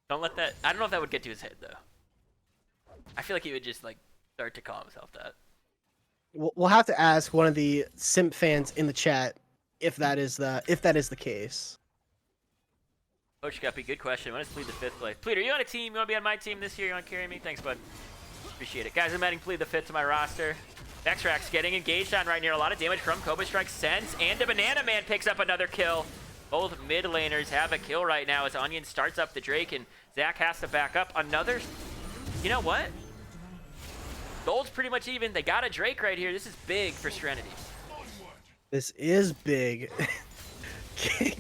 S1: Don't let that. I don't know if that would get to his head though. I feel like he would just like start to call himself that.
S2: We'll have to ask one of the simp fans in the chat if that is the case.
S1: Coach Guppy, good question. When does Plead the 5th play? Plead, are you on a team? You want to be on my team this year? You want to carry me? Thanks, bud. Appreciate it. Guys, I'm adding Plead the 5th to my roster. Vextrax getting engaged on right near. A lot of damage from Cobra Strike Sense, and a Banana Man picks up another kill. Both mid laners have a kill right now as Onion starts up the Drake, and Zach has to back up. Another... You know what? Gold's pretty much even. They got a Drake right here. This is big for Serenity.
S2: This is big.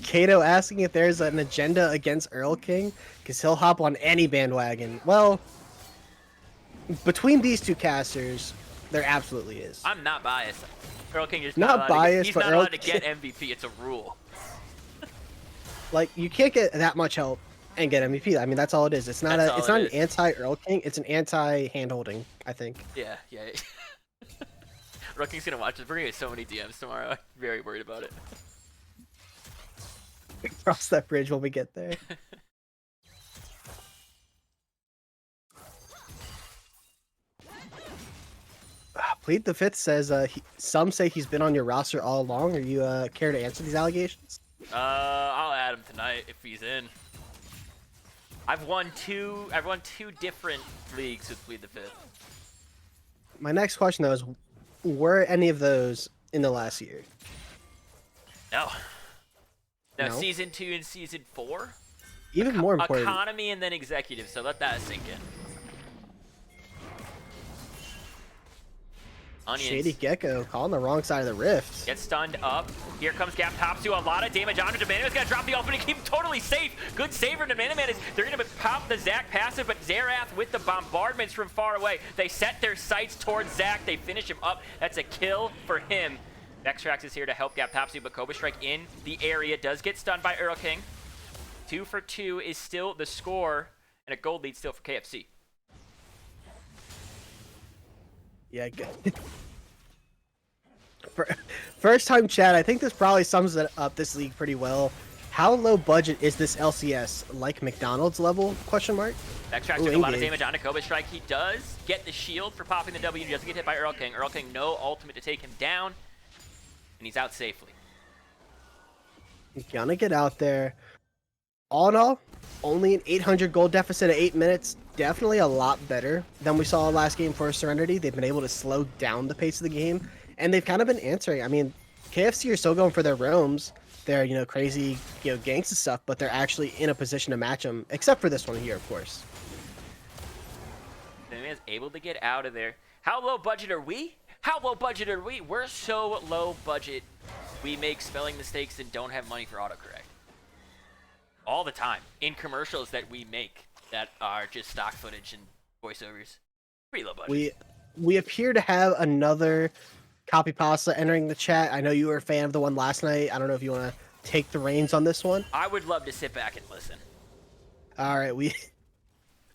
S2: Kato asking if there's an agenda against Earl King, because he'll hop on any bandwagon. Well, between these two casters, there absolutely is.
S1: I'm not biased. Earl King is
S2: Not
S1: not
S2: biased,
S1: he's
S2: but
S1: not
S2: Earl
S1: allowed to get MVP. It's a rule.
S2: Like, you can't get that much help and get MVP. I mean, that's all it is. It's not
S1: That's all
S2: it's
S1: it
S2: not an
S1: is.
S2: anti-Earl King. It's an anti-handholding, I think.
S1: Yeah. Earl King's gonna watch this. We're gonna get so many DMs tomorrow. I'm very worried about it.
S2: Cross that bridge when we get there. Plead the Fifth says some say he's been on your roster all along. Are you care to answer these allegations?
S1: I'll add him tonight if he's in. I've won two different leagues with Plead the Fifth.
S2: My next question though is, were any of those in the last year?
S1: No. No,
S2: No?
S1: season 2 and season 4.
S2: Even more important,
S1: Economy and then executive. So let that sink in. Onions.
S2: Shady Gecko calling the wrong side of the rift.
S1: Gets stunned up. Here comes Gap top to a lot of damage onto Demanda. He's gonna drop the ultimate and keep him totally safe. Good save from Demanda Man. They're gonna pop the Zac passive, but Xerath with the bombardments from far away. They set their sights towards Zac. They finish him up. That's a kill for him. Vextrax is here to help Gap Topsy, but Cobra Strike in the area does get stunned by Earl King. 2 for 2 is still the score, and a gold lead still for KFC.
S2: Yeah. First time chat. I think this probably sums it up this league pretty well. How low budget is this LCS? Like McDonald's level? Question mark.
S1: Vextrax took a lot of damage onto Cobra Strike. He does get the shield for popping the W. He doesn't get hit by Earl King. Earl King no ultimate to take him down, and he's out safely.
S2: Gonna get out there. All in all, only an 800 gold deficit at 8 minutes. definitely a lot better than we saw last game for Serenity. They've been able to slow down the pace of the game, and they've kind of been answering. I mean, KFC are still going for their roams, their crazy ganks and stuff, but they're actually in a position to match them, except for this one here, of course.
S1: The man's able to get out of there. How low budget are we? How low budget are we? We're so low budget. We make spelling mistakes and don't have money for autocorrect. All the time. In commercials that we make that are just stock footage and voiceovers. Pretty low budget.
S2: We appear to have another copy pasta entering the chat. I know you were a fan of the one last night. I don't know if you want to take the reins on this one.
S1: I would love to sit back and listen.
S2: All right,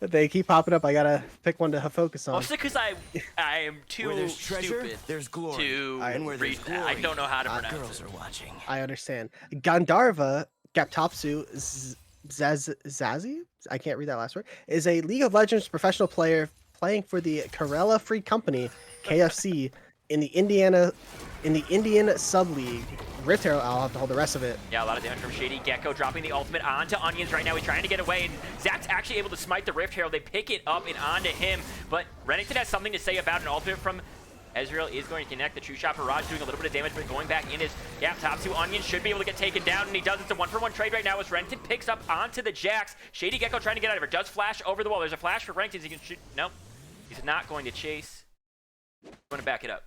S2: they keep popping up. I gotta pick one to focus on.
S1: Mostly because I am too
S6: treasure,
S1: stupid
S6: there's glory.
S1: to
S6: And where
S1: read
S6: there's
S1: that. I don't know how to pronounce
S6: girls
S1: it.
S6: are watching.
S2: I understand. Gandharva Gaptopsu Zazi, I can't read that last word, is a League of Legends professional player playing for the Karela Free Company, KFC, in the Indian Sub-League. Rift Herald, I'll have to hold the rest of it.
S1: Yeah, a lot of damage from Shady Gecko, dropping the ultimate onto Onions right now. He's trying to get away, and Zach's actually able to smite the Rift Herald. They pick it up and onto him, but Renekton has something to say about an ultimate from Ezreal. Is going to connect. The True Shot Barrage doing a little bit of damage, but going back in his top two. Onions should be able to get taken down, and he does. It's a 1-for-1 trade right now as Renekton picks up onto the Jax. Shady Gecko trying to get out of it. Does flash over the wall. There's a flash for Renekton. He can shoot. No, he's not going to chase. Going to back it up.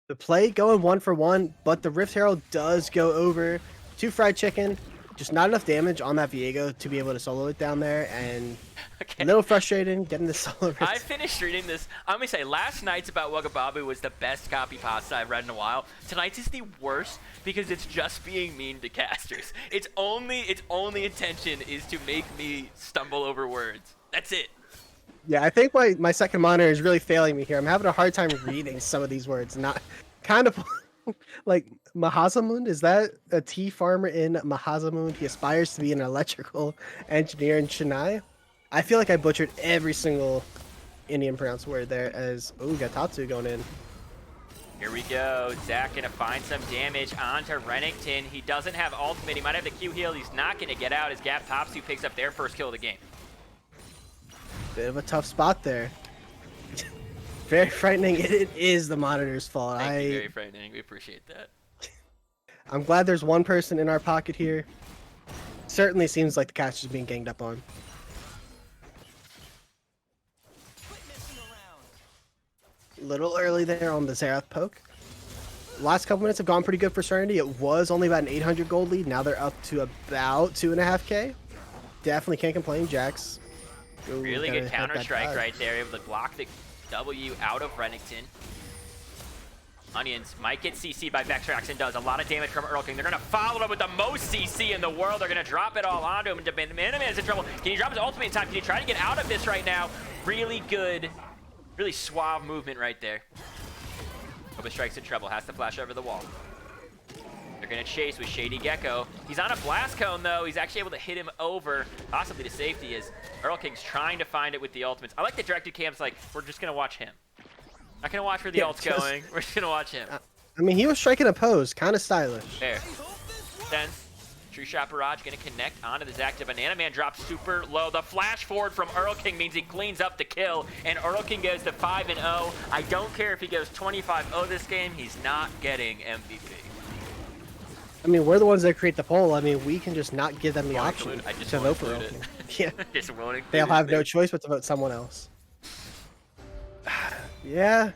S2: The play going 1-for-1, but the Rift Herald does go over to Fried Chicken. Just not enough damage on that Viego to be able to solo it down there, and
S1: Okay.
S2: a little frustrating getting the solo Rift.
S1: I finished reading this. I'm going to say last night's about Wagababu was the best copy pasta I've read in a while. Tonight's is the worst because it's just being mean to casters. Its only intention is to make me stumble over words. That's it.
S2: Yeah, I think my second monitor is really failing me here. I'm having a hard time reading some of these words. Not kind of like Mahazamund. Is that a tea farmer in Mahazamund? He aspires to be an electrical engineer in Chennai. I feel like I butchered every single Indian pronounced word there. As Gatatsu going in.
S1: Here we go. Zach gonna find some damage onto Renekton. He doesn't have ultimate. He might have the Q heal. He's not gonna get out as Gaptopsu picks up their first kill of the game.
S2: Bit of a tough spot there. Very frightening. It is the monitor's fault.
S1: Thank you, very frightening. We appreciate that.
S2: I'm glad there's one person in our pocket here. Certainly seems like the catch is being ganged up on. A little early there on the Xerath poke. Last couple minutes have gone pretty good for Serenity. It was only about an 800 gold lead. Now they're up to about 2.5k. Definitely can't complain, Jax.
S1: Really good counter strike right there, able to block the W out of Renekton. Onions might get CC'd by Vexrax and does a lot of damage from Earl King. They're going to follow him with the most CC in the world. They're going to drop it all onto him, and Manaman's in trouble. Can he drop his ultimate in time? Can he try to get out of this right now? Really good, really suave movement right there. Oba Strike's in trouble, has to flash over the wall. They're going to chase with Shady Gecko. He's on a blast cone, though. He's actually able to hit him over, possibly to safety, as Earl King's trying to find it with the ultimates. I like the directed camps, like, we're just going to watch him. Not going to watch where the ult's going. We're just going to watch him.
S2: I mean, he was striking a pose, kind of stylish.
S1: There. Sense. True Shot Barrage going to connect onto the Zac. The Banana Man drops super low. The flash forward from Earl King means he cleans up the kill, and Earl King goes to 5-0. I don't care if he goes 25-0 this game. He's not getting MVP.
S2: I mean, we're the ones that create the poll. I mean, we can just not give them the option
S1: I just
S2: to
S1: won't
S2: vote for
S1: include
S2: Earl
S1: it.
S2: King. Yeah,
S1: Just won't include
S2: they'll
S1: it
S2: have no
S1: there.
S2: choice but to vote someone else. Yeah,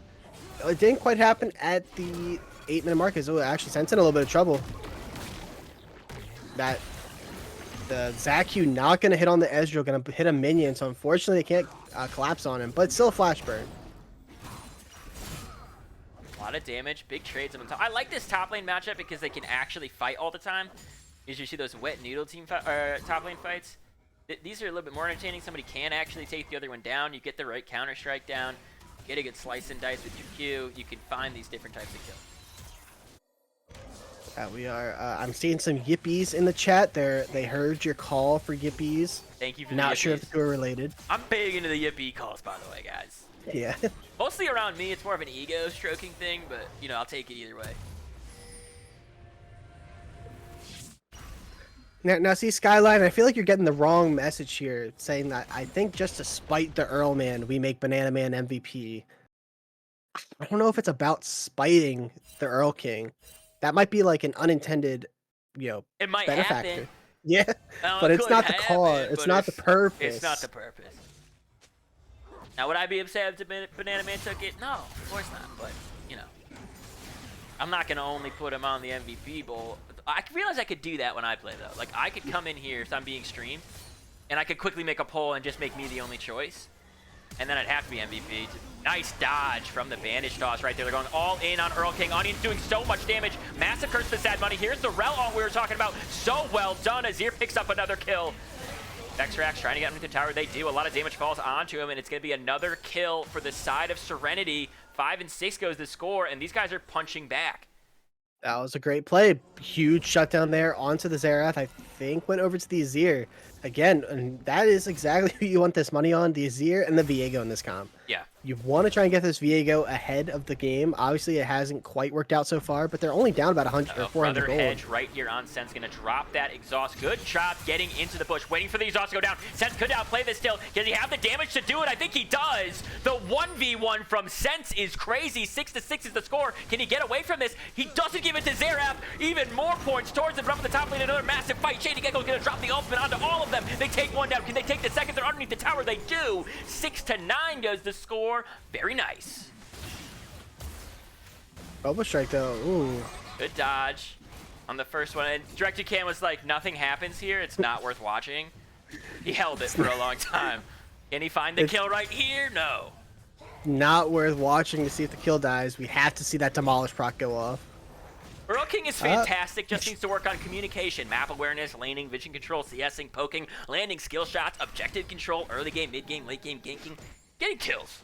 S2: it didn't quite happen at the 8-minute mark. As actually Sen's in a little bit of trouble. That the Zacu not going to hit on the Ezreal, going to hit a minion, so unfortunately they can't collapse on him, but still a flash burn.
S1: A lot of damage, big trades on top. I like this top lane matchup because they can actually fight all the time. Usually you see those wet noodle team top lane fights. These are a little bit more entertaining. Somebody can actually take the other one down. You get the right counter strike down. Get a good slice and dice with your Q. You can find these different types of kills.
S2: We are. I'm seeing some yippies in the chat. They heard your call for yippies.
S1: Thank you for
S2: Not
S1: the
S2: sure
S1: yippies.
S2: if the two are related.
S1: I'm big into the yippee calls, by the way, guys.
S2: Yeah.
S1: Mostly around me, it's more of an ego stroking thing, but, you know, I'll take it either way.
S2: Now, see, Skyline, I feel like you're getting the wrong message here, saying that I think just to spite the Earl Man, we make Banana Man MVP. I don't know if it's about spiting the Earl King. That might be like an unintended,
S1: It might
S2: benefactor.
S1: happen.
S2: Yeah, but it's not the cause. It's not the purpose.
S1: It's not the purpose. Now, would I be upset if Banana Man took it? No, of course not. But, I'm not going to only put him on the MVP Bowl. I realize I could do that when I play, though. Like, I could come in here if I'm being streamed, and I could quickly make a poll and just make me the only choice. And then I'd have to be MVP. Nice dodge from the bandage toss right there. They're going all in on Earl King. Onion's doing so much damage. Massive curse to Sad Money. Here's the Rel ult we were talking about. So well done. Azir picks up another kill. Vexrax trying to get him to the tower. They do. A lot of damage falls onto him, and it's going to be another kill for the side of Serenity. 5 and 6 goes the score, and these guys are punching back.
S2: That was a great play. Huge shutdown there onto the Xerath. I think went over to the Azir. Again, and that is exactly who you want this money on, the Azir and the Viego in this comp.
S1: Yeah.
S2: You want to try and get this Viego ahead of the game. Obviously, it hasn't quite worked out so far, but they're only down about 100 or 400
S1: Brother
S2: gold.
S1: Hedge right here on Sense, going to drop that exhaust. Good job getting into the bush, waiting for the exhaust to go down. Sense could outplay this still. Does he have the damage to do it? I think he does. The 1v1 from Sense is crazy. 6-6 is the score. Can he get away from this? He doesn't give it to Xerath. Even more points towards the front of the top lane. Another massive fight. Shady Gecko's going to drop the ultimate onto all of them. They take one down. Can they take the second? They're underneath the tower. They do. 6-9 goes the score. Very nice.
S2: Bubble Strike, though. Ooh.
S1: Good dodge on the first one. And Director Cam was like, nothing happens here. It's not worth watching. He held it for a long time. Can he find the kill right here? No.
S2: Not worth watching to see if the kill dies. We have to see that Demolish proc go off.
S1: Earl King is fantastic, just needs to work on communication, map awareness, laning, vision control, CSing, poking, landing skill shots, objective control, early game, mid game, late game, ganking, getting kills.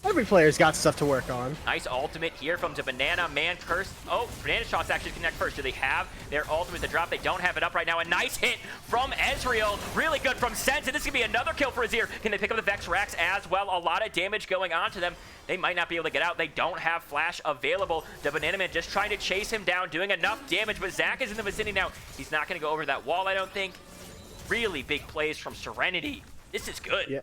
S2: Every player's got stuff to work on.
S1: Nice ultimate here from the Banana Man curse. Oh, Banana shots actually connect first. Do they have their ultimate to drop? They don't have it up right now. A nice hit from Ezreal. Really good from Sense, and this is going to be another kill for Azir. Can they pick up the Vexrax as well? A lot of damage going on to them. They might not be able to get out. They don't have flash available. The Banana Man just trying to chase him down, doing enough damage, but Zac is in the vicinity now. He's not going to go over that wall, I don't think. Really big plays from Serenity. This is good.
S2: Yeah.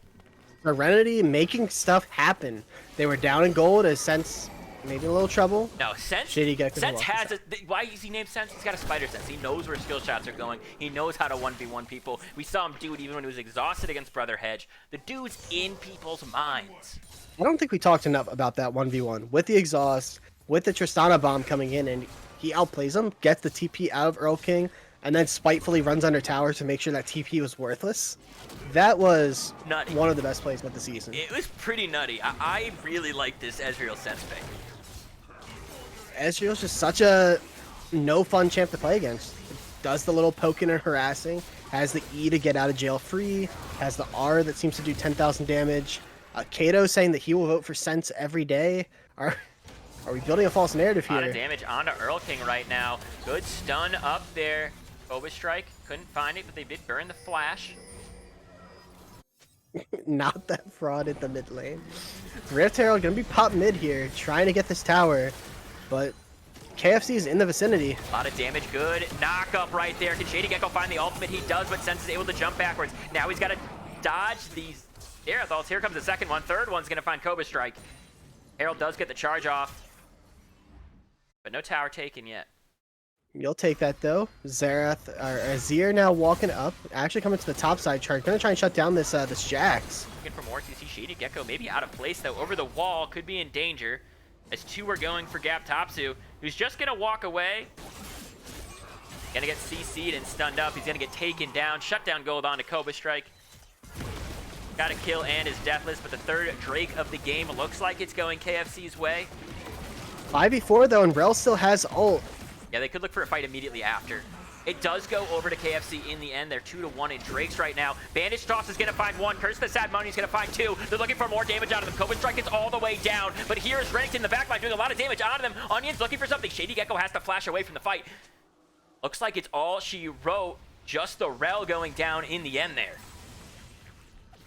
S2: Serenity making stuff happen. They were down in gold as Sense maybe a little trouble.
S1: No, Sense, Sense has why is he named Sense? He's got a spider sense. He knows where skill shots are going. He knows how to 1v1 people. We saw him do it even when he was exhausted against Brother Hedge. The dude's in people's minds.
S2: I don't think we talked enough about that 1v1. With the exhaust, with the Tristana bomb coming in, and he outplays him, gets the TP out of Earl King, and then spitefully runs under tower to make sure that TP was worthless. That was
S1: nutty.
S2: One of the best plays of the season.
S1: It was pretty nutty. I really like this Ezreal Sense pick.
S2: Ezreal's just such a no fun champ to play against. Does the little poking and harassing, has the E to get out of jail free, has the R that seems to do 10,000 damage. Kato saying that he will vote for Sense every day. Are we building a false narrative here?
S1: A lot of damage onto Earl King right now. Good stun up there. Cobra Strike, couldn't find it, but they did burn the flash.
S2: Not that fraud in the mid lane. Rift Herald gonna be pop mid here, trying to get this tower, but KFC is in the vicinity.
S1: A lot of damage, good knock up right there. Can Shady Gecko find the ultimate? He does, but Sense is able to jump backwards. Now he's got to dodge these Aerothals. Here comes the second one. Third one's gonna find Cobra Strike. Herald does get the charge off, but no tower taken yet.
S2: You'll take that though. Xerath or Azir now walking up, actually coming to the top side charge. Gonna try and shut down this this Jax.
S1: Looking for more. You see Shady Gecko maybe out of place though. Over the wall, could be in danger. As two are going for Gap Topsu, who's just gonna walk away. Gonna get CC'd and stunned up. He's gonna get taken down. Shutdown gold onto Cobra Strike. Got a kill and is deathless, but the third Drake of the game looks like it's going KFC's way.
S2: 5v4 though, and Rel still has ult.
S1: Yeah, they could look for a fight immediately after. It does go over to KFC in the end. They're 2-1 in Drake's right now. Bandage Toss is going to find one. Curse the Sad Money is going to find two. They're looking for more damage out of them. Cobra Strike is all the way down. But here is Renekton in the backline doing a lot of damage out of them. Onion's looking for something. Shady Gecko has to flash away from the fight. Looks like it's all she wrote. Just the Rel going down in the end there.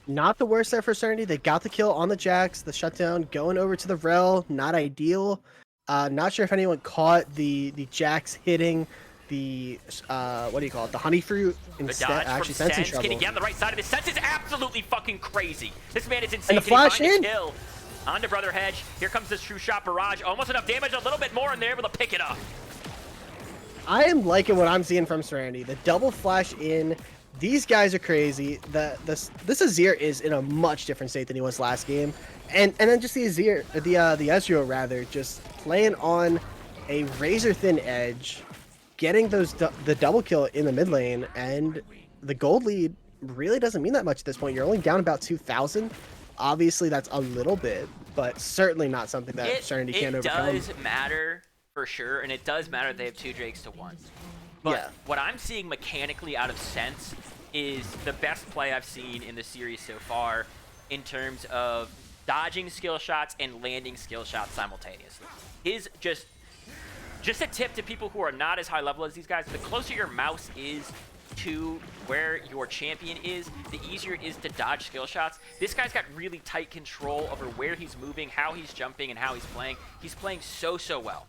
S2: Not the worst there for Serenity. They got the kill on the Jax. The shutdown going over to the Rel. Not ideal. Not sure if anyone caught the Jax hitting the what do you call it? The honey fruit
S1: The
S2: instead
S1: dodge
S2: actually
S1: from
S2: Sen's in
S1: Sense.
S2: trouble.
S1: Can he get on the right side of this? Sense is absolutely fucking crazy. This man is insane.
S2: And the
S1: Can he
S2: flash
S1: find a
S2: in?
S1: kill? On to Brother Hedge. Here comes this true shot barrage. Almost enough damage, a little bit more, and they're able to pick it up.
S2: I am liking what I'm seeing from Serenity. The double flash in. These guys are crazy. This Azir is in a much different state than he was last game, and then just the Azir, the Ezreal rather, just playing on a razor thin edge, getting the double kill in the mid lane, and the gold lead really doesn't mean that much at this point. You're only down about 2,000. Obviously, that's a little bit, but certainly not something that Serenity can't overcome.
S1: It does matter for sure, and it does matter that they have 2 Drakes to 1. But
S2: Yeah.
S1: what I'm seeing mechanically out of Sense is the best play I've seen in the series so far in terms of dodging skill shots and landing skill shots simultaneously. His just a tip to people who are not as high level as these guys, the closer your mouse is to where your champion is, the easier it is to dodge skill shots. This guy's got really tight control over where he's moving, how he's jumping, and how he's playing. He's playing so well.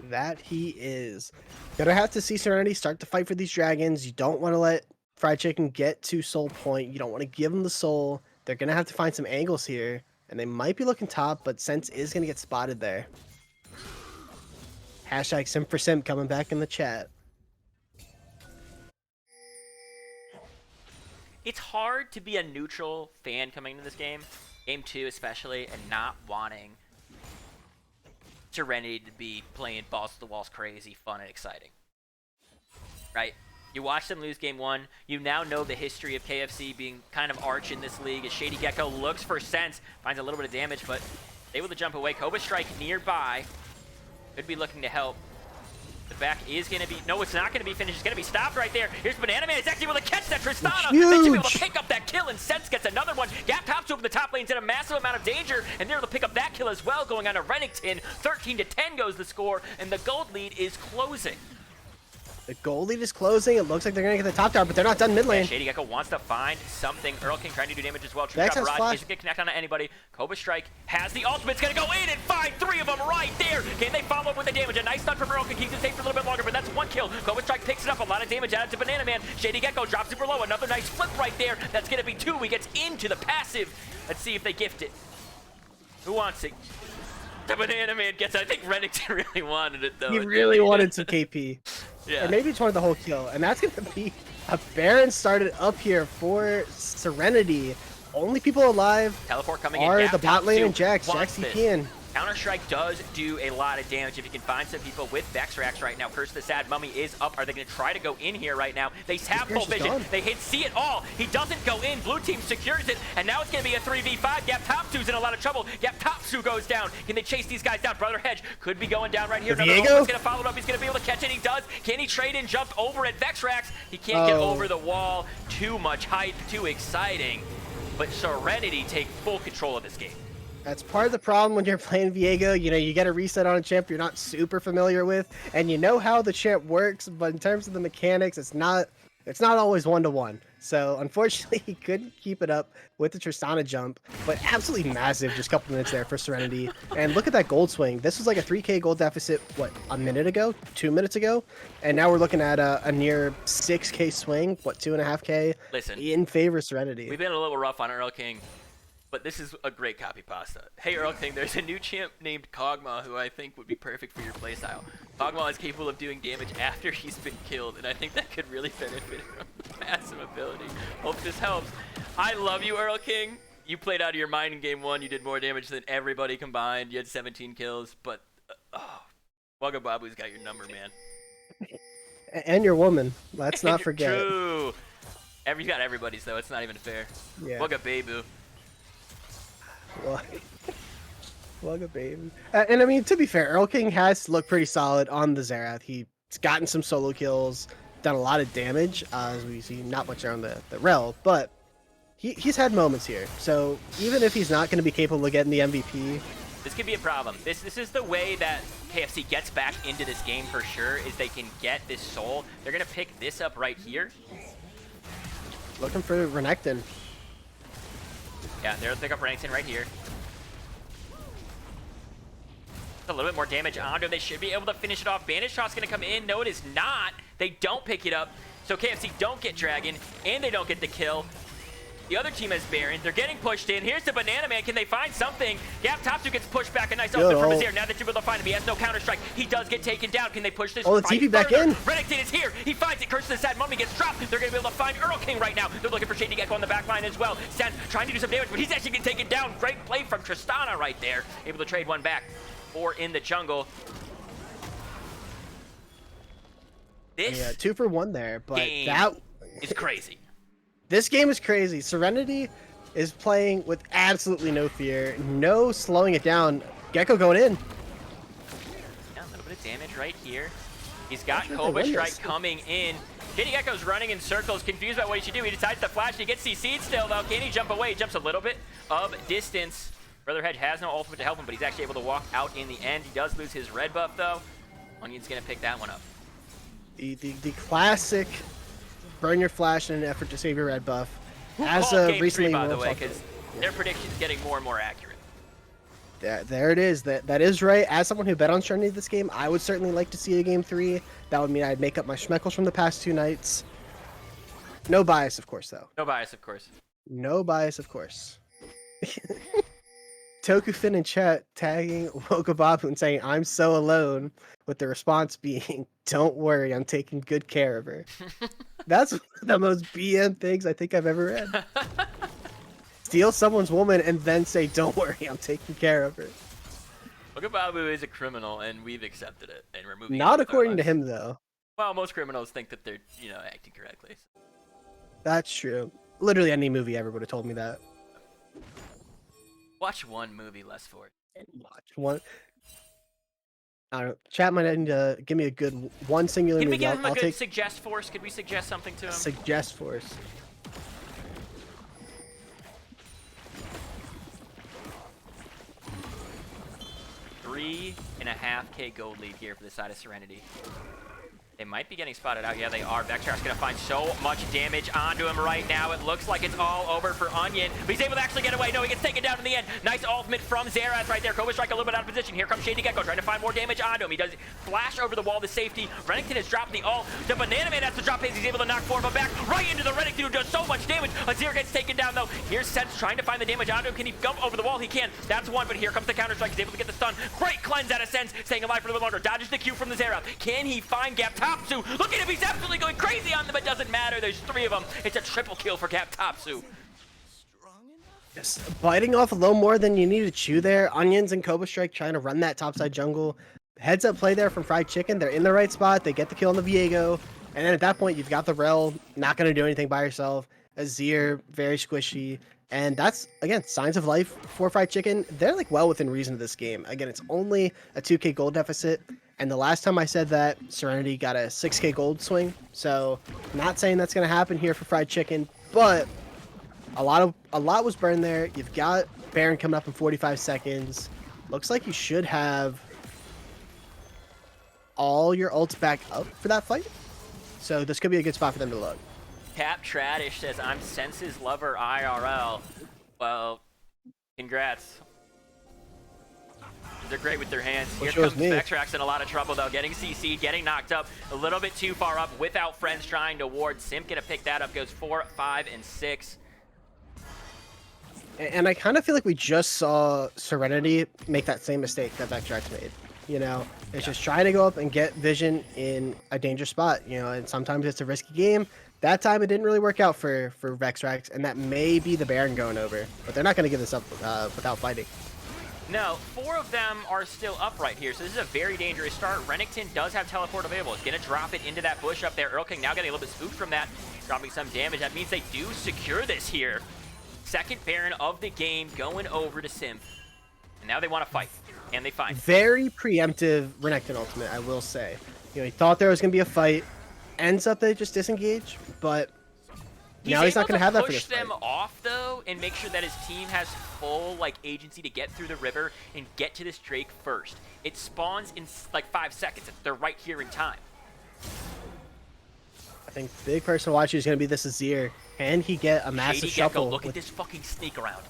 S2: That he is. Gonna have to see Serenity start to fight for these dragons. You don't want to let Fried Chicken get to soul point. You don't want to give him the soul. They're gonna have to find some angles here, and they might be looking top, but Sense is gonna get spotted there. Hashtag Simp for Simp coming back in the chat.
S1: It's hard to be a neutral fan coming into this game 2 especially, and not wanting Serenity to be playing balls to the walls crazy, fun, and exciting. Right? You watch them lose game 1. You now know the history of KFC being kind of arch in this league as Shady Gecko looks for Sense, finds a little bit of damage, but able to jump away. Cobra Strike nearby. Could be looking to help. The back is going to be... No, it's not going to be finished. It's going to be stopped right there. Here's Banana Man. He's actually able to catch that Tristana. They should be able to pick up that kill, and Sense gets another one. Gap top 2 up in the top lane's in a massive amount of danger, and they're able to pick up that kill as well, going on to Renekton. 13-10 goes the score, and the gold lead is closing.
S2: The gold lead is closing. It looks like they're gonna get the top tower, but they're not done mid lane.
S1: Yeah, Shady Gecko wants to find something. Earl King trying to do damage as well. True
S2: Vex
S1: Shot
S2: has
S1: Barrage
S2: flash.
S1: isn't going to connect onto anybody. Cobra Strike has the ultimate. It's going to go in and find 3 of them right there. Can they follow up with the damage? A nice stun from Earl King. Keeps it safe for a little bit longer, but that's 1 kill. Cobra Strike picks it up. A lot of damage added to Banana Man. Shady Gecko drops super low. Another nice flip right there. That's going to be 2. He gets into the passive. Let's see if they gift it. Who wants it? The Banana Man gets it. I think Renekton really wanted it, though.
S2: He really wanted some KP.
S1: Yeah.
S2: Or maybe he just wanted the whole kill. And that's going to be a Baron started up here for Serenity. Only people alive
S1: Teleport coming
S2: are
S1: in.
S2: the bot lane and Jax. Jax TPing.
S1: Counter-Strike does do a lot of damage if you can find some people with Vexrax right now. Curse the Sad Mummy is up. Are they going to try to go in here right now? They have full vision. They hit see it all. He doesn't go in. Blue team secures it, and now it's going to be a 3v5. Gap top 2's in a lot of trouble. Gap top 2 goes down. Can they chase these guys down? Brother Hedge could be going down right here. Another
S2: Diego?
S1: one's going to follow it up. He's going to be able to catch it. He does. Can he trade and jump over at Vexrax? He can't get over the wall. Too much hype. Too exciting. But Serenity take full control of this game.
S2: That's part of the problem when you're playing Viego. You know, you get a reset on a champ you're not super familiar with, and you know how the champ works, but in terms of the mechanics, it's not always 1-to-1. So unfortunately, he couldn't keep it up with the Tristana jump, but absolutely massive just a couple minutes there for Serenity. And look at that gold swing. This was like a 3k gold deficit, what, a minute ago? 2 minutes ago? And now we're looking at a near 6k swing, what, 2.5k?
S1: Listen,
S2: in favor of Serenity.
S1: we've been a little rough on Earl King, but this is a great copy pasta. Hey, Earl King, there's a new champ named Kog'Maw who I think would be perfect for your playstyle. Kog'Maw is capable of doing damage after he's been killed, and I think that could really benefit from the massive ability. Hope this helps. I love you, Earl King. You played out of your mind in game 1. You did more damage than everybody combined. You had 17 kills, but Wugga Babu's got your number, man.
S2: And your woman. Let's not forget.
S1: True. You got everybody's, though. It's not even fair.
S2: Yeah.
S1: Wugga Babu.
S2: Wugga baby. And I mean, to be fair, Earl King has looked pretty solid on the Xerath. He's gotten some solo kills, done a lot of damage, as we see, not much on the Rel, but he's had moments here. So even if he's not going to be capable of getting the MVP,
S1: this could be a problem. This is the way that KFC gets back into this game for sure, is they can get this soul. They're going to pick this up right here.
S2: looking for Renekton.
S1: Yeah, they'll pick up Renekton right here. A little bit more damage onto him. They should be able to finish it off. Bandit shot's going to come in. No, it is not. They don't pick it up. So KFC don't get Dragon, and they don't get the kill. The other team has Baron. They're getting pushed in. Here's the Banana Man. Can they find something? Gap Topsu gets pushed back. A nice ultimate from Azir. Now that you're able to find him, he has no counter-strike. He does get taken down. Can they push this?
S2: Oh, the TP back in.
S1: Renekton is here. He finds it. Curse of the Sad Mummy gets dropped. They're going to be able to find Earl King right now. They're looking for Shady Gecko on the back line as well. Sen trying to do some damage, but he's actually getting taken down. Great play from Tristana right there. Able to trade one back. Or in the jungle. This
S2: 2 for 1 there, but that
S1: is crazy.
S2: This game is crazy. Serenity is playing with absolutely no fear, no slowing it down. Gecko going in.
S1: Yeah, a little bit of damage right here. He's got Cobra Strike coming in. Shady Gecko's running in circles, confused about what he should do. He decides to flash. He gets CC'd still, though. Can he jump away? He jumps a little bit of distance. Brother Hedge has no ultimate to help him, but he's actually able to walk out in the end. He does lose his red buff, though. Onion's going to pick that one up.
S2: The classic burn your flash in an effort to save your red buff. As
S1: Game
S2: recently,
S1: 3, by the way, because their prediction's getting more and more accurate.
S2: There it is. That is right. As someone who bet on Serenity this game, I would certainly like to see a game 3. That would mean I'd make up my schmeckles from the past 2 nights. No bias, of course, though.
S1: No bias, of course.
S2: No bias, of course. Tokufin in chat tagging Wokababu and saying, "I'm so alone," with the response being, "Don't worry, I'm taking good care of her." That's one of the most BM things I think I've ever read. Steal someone's woman and then say, "Don't worry, I'm taking care of her."
S1: Wokababu is a criminal, and we've accepted it, and we're moving.
S2: Not according to him, though.
S1: Well, most criminals think that they're, acting correctly.
S2: That's true. Literally any movie ever would have told me that.
S1: Watch one movie less for it.
S2: Watch one. I don't know. Chat might need to give me a good one singular
S1: Can we
S2: movie.
S1: give him a
S2: I'll
S1: good
S2: take
S1: suggest force? Could we suggest something to him?
S2: suggest force.
S1: $3.5K gold lead here for the side of Serenity. They might be getting spotted out. Yeah, they are. Vexar's going to find so much damage onto him right now. It looks like it's all over for Onion, but he's able to actually get away. No, he gets taken down in the end. Nice ultimate from Xerath right there. Cobra Strike a little bit out of position. Here comes Shady Gecko trying to find more damage onto him. He does flash over the wall to safety. Renekton has dropped the ult. The Banana Man has to drop his. He's able to knock 4 of them back right into the Renekton, who does so much damage. Azir gets taken down, though. Here's Sense trying to find the damage onto him. Can he go over the wall? He can. That's one, but here comes the counter strike. He's able to get the stun. Great cleanse out of Sense, staying alive for a little bit longer. Dodges the Q from the Xerath. Can he find Gap Topsu? Look at him. He's absolutely going crazy on them. It doesn't matter. There's 3 of them. It's a triple kill for Gap Topsu.
S2: Yes, biting off a little more than you need to chew there. Onions and Cobra Strike trying to run that topside jungle. Heads up play there from Fried Chicken. They're in the right spot. They get the kill on the Viego. And then at that point, you've got the Rel. Not going to do anything by yourself. Azir, very squishy. And that's, again, signs of life for Fried Chicken. They're like well within reason of this game. Again, it's only a 2K gold deficit. And the last time I said that, Serenity got a 6K gold swing. So, not saying that's going to happen here for Fried Chicken, but a lot was burned there. You've got Baron coming up in 45 seconds. Looks like you should have all your ults back up for that fight. So, this could be a good spot for them to look.
S1: Cap Tradish says, "I'm Sense's lover IRL." Well, congrats. They're great with their hands. Here comes Vexrax in a lot of trouble, though. Getting CC'd, getting knocked up a little bit too far up without friends trying to ward. Simp gonna pick that up, goes 4, 5, and 6.
S2: And I kind of feel like we just saw Serenity make that same mistake that Vexrax made. You know, it's just trying to go up and get Vision in a dangerous spot, you know, and sometimes it's a risky game. That time it didn't really work out for Vexrax, and that may be the Baron going over. But they're not going to give this up without fighting.
S1: No, 4 of them are still up right here, so this is a very dangerous start. Renekton does have teleport available. It's going to drop it into that bush up there. Earl King now getting a little bit spooked from that, dropping some damage. That means they do secure this here. Second Baron of the game going over to Simp. And now they want to fight, and they fight.
S2: Very preemptive Renekton ultimate, I will say. You know, he thought there was going to be a fight. Ends up they just disengage, but now he's not going to have that for this
S1: fight. Push them off, though, and make sure that his team has full agency to get through the river and get to this Drake first. It spawns in like 5 seconds. They're right here in time.
S2: I think big person to watch is going to be this Azir. Can he get a massive
S1: Shady Gecko,
S2: shuffle?
S1: look at this fucking sneak around.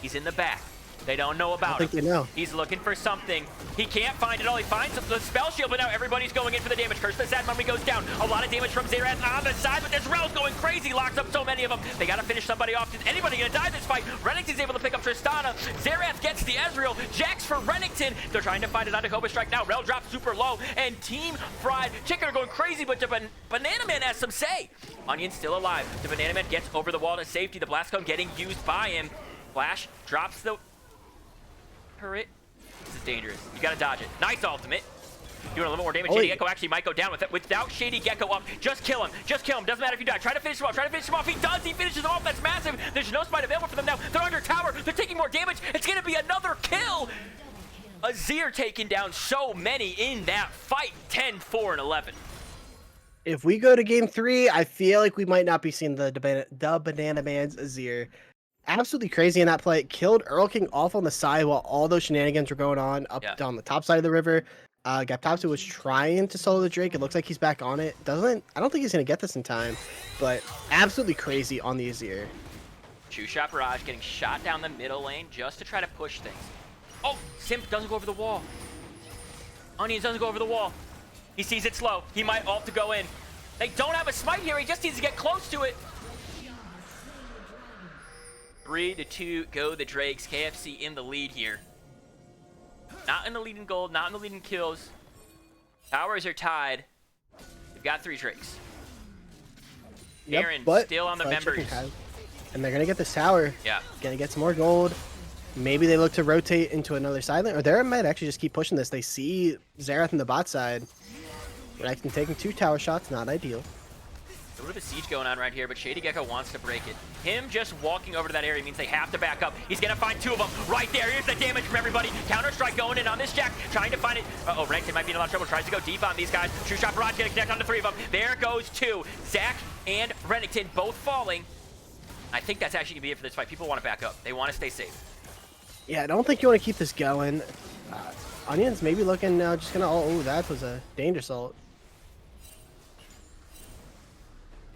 S1: He's in the back. They don't know about
S2: I think
S1: him.
S2: they know.
S1: He's looking for something. He can't find it all. He finds the spell shield, but now everybody's going in for the damage. Curse the Sad Mummy goes down. A lot of damage from Xerath on the side, but this Rel's going crazy. Locks up so many of them. They got to finish somebody off. Is anybody going to die this fight? Renekton's able to pick up Tristana. Xerath gets the Ezreal. Jax for Renekton. They're trying to find it on the Cobra Strike now. Rel drops super low, and Team Fried Chicken are going crazy, but the Banana Man has some say. Onion's still alive. The Banana Man gets over the wall to safety. The Blast Cone getting used by him. Flash drops the turret. This is dangerous. You gotta dodge it. Nice ultimate. Doing a little more damage. Shady Gecko actually might go down with it. Without Shady Gecko up, just kill him. Just kill him. Doesn't matter if you die. Try to finish him off. Try to finish him off. He does. He finishes him off. That's massive. There's no smite available for them now. They're under tower. They're taking more damage. It's gonna be another kill. Azir taking down so many in that fight. 10, 4, and 11.
S2: If we go to game 3, I feel like we might not be seeing the Banana Man's Azir. Absolutely crazy in that play. Killed Earl King off on the side while all those shenanigans were going on up down the top side of the river. Gaptopsy was trying to solo the Drake. It looks like he's back on it. I don't think he's going to get this in time, but absolutely crazy on the Azir.
S1: Two Shot Barrage getting shot down the middle lane just to try to push things. Oh, Simp doesn't go over the wall. Onions doesn't go over the wall. He sees it slow. He might ult to go in. They don't have a smite here. He just needs to get close to it. 3-2 go the Drakes. KFC in the lead here. Not in the lead in gold, not in the lead in kills. Towers are tied. We've got 3 Drakes. Aaron still on the members.
S2: And they're going to get this tower.
S1: Yeah.
S2: Going to get some more gold. Maybe they look to rotate into another side lane. Or they might actually just keep pushing this. They see Xerath in the bot side. Renekton taking 2 tower shots. Not ideal.
S1: A little bit of siege going on right here, but Shady Gecko wants to break it. Him just walking over to that area means they have to back up. He's going to find 2 of them right there. Here's the damage from everybody. Counter-strike going in on this Jack, trying to find it. Uh-oh, Renekton might be in a lot of trouble. Tries to go deep on these guys. True Shot Barrage going to connect on the 3 of them. There goes 2. Zac and Renekton both falling. I think that's actually going to be it for this fight. People want to back up. They want to stay safe.
S2: Yeah, I don't think you want to keep this going. Onion's maybe looking now, just going to... Oh, that was a dangerous ult.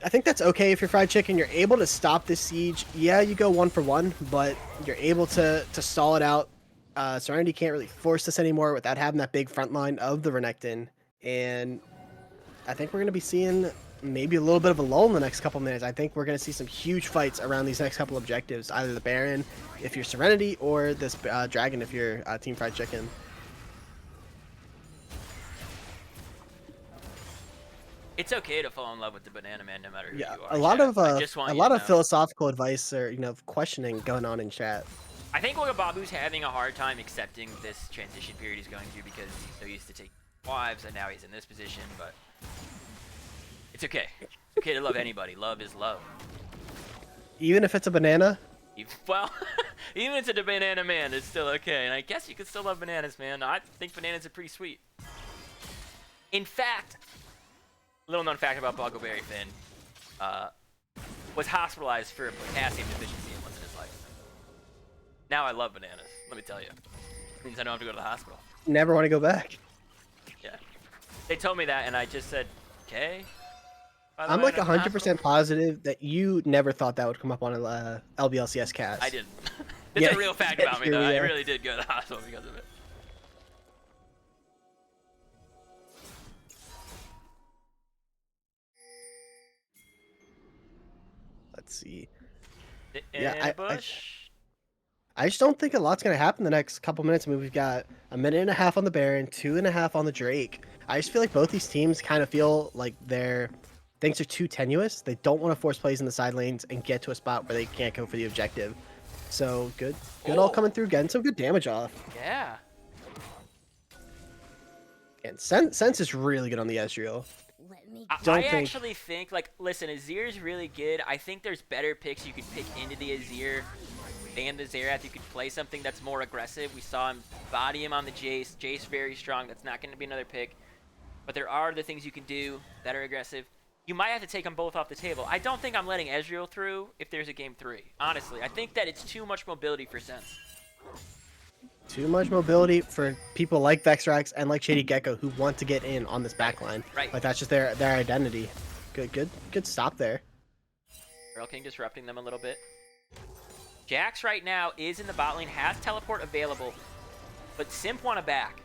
S2: I think that's okay if you're Fried Chicken. You're able to stop this siege. Yeah, you go 1 for 1, but you're able to stall it out. Serenity can't really force this anymore without having that big front line of the Renekton. And I think we're going to be seeing maybe a little bit of a lull in the next couple minutes. I think we're going to see some huge fights around these next couple objectives. Either the Baron if you're Serenity, or this Dragon if you're Team Fried Chicken.
S1: It's okay to fall in love with the Banana Man no matter who you are.
S2: A lot
S1: of
S2: philosophical advice or questioning going on in chat.
S1: I think Babu's having a hard time accepting this transition period he's going through because he's so used to take wives and now he's in this position, but it's okay. It's okay to love anybody. Love is love.
S2: Even if it's a banana?
S1: Well, even if it's a Banana Man, it's still okay. And I guess you could still love bananas, man. I think bananas are pretty sweet. In fact, little known fact about Buggleberry Finn, was hospitalized for a potassium deficiency once in his life. Now I love bananas, let me tell you. It means I don't have to go to the hospital.
S2: Never want to go back.
S1: Yeah. They told me that and I just said, okay.
S2: I'm like 100% positive that you never thought that would come up on a LBLCS cast.
S1: I didn't. It's a real fact about me though. I really did go to the hospital because of it.
S2: Let's see. I just don't think a lot's going to happen the next couple minutes. I mean, we've got a minute and a half on the Baron, 2.5 on the Drake. I just feel like both these teams kind of feel like things are too tenuous. They don't want to force plays in the side lanes and get to a spot where they can't go for the objective. So good all coming through, getting some good damage off.
S1: Yeah.
S2: And Sense is really good on the Ezreal.
S1: I actually think, like, listen, Azir is really good. I think there's better picks you could pick into the Azir than the Xerath. You could play something that's more aggressive. We saw him body him on the Jace. Jace very strong. That's not going to be another pick. But there are other things you can do that are aggressive. You might have to take them both off the table. I don't think I'm letting Ezreal through if there's a game 3. Honestly, I think that it's too much mobility for Sense.
S2: Too much mobility for people like Vexrax and like Shady Gecko who want to get in on this backline.
S1: Right.
S2: Like that's just their identity. Good stop there.
S1: Earl King disrupting them a little bit. Jax right now is in the bot lane, has teleport available, but Simp want to back.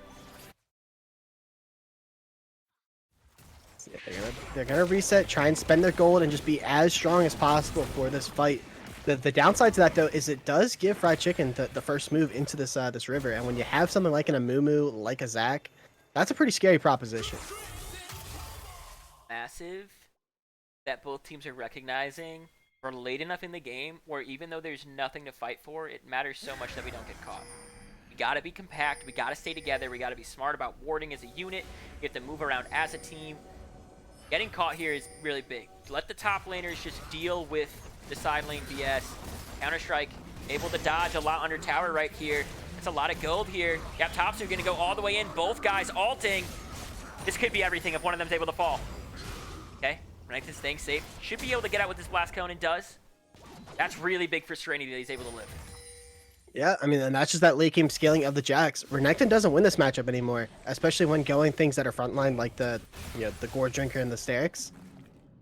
S2: They're gonna reset, try and spend their gold, and just be as strong as possible for this fight. The downside to that though is it does give Fried Chicken the first move into this this river, and when you have something like an Amumu, like a Zac, that's a pretty scary proposition.
S1: Massive that both teams are recognizing we're late enough in the game where even though there's nothing to fight for, it matters so much that we don't get caught. We gotta be compact, we gotta stay together, we gotta be smart about warding as a unit, you have to move around as a team. Getting caught here is really big. Let the top laners just deal with the side lane BS. Counter-Strike, able to dodge a lot under tower right here. That's a lot of gold here. Gap tops are gonna go all the way in, both guys ulting. This could be everything if one of them's able to fall. Okay, Renekton staying safe. Should be able to get out with this blast cone and does. That's really big for Serenity that he's able to live.
S2: Yeah, I mean, and that's just that late game scaling of the Jax. Renekton doesn't win this matchup anymore, especially when going things that are frontline like the Gourd Drinker and the Sterix.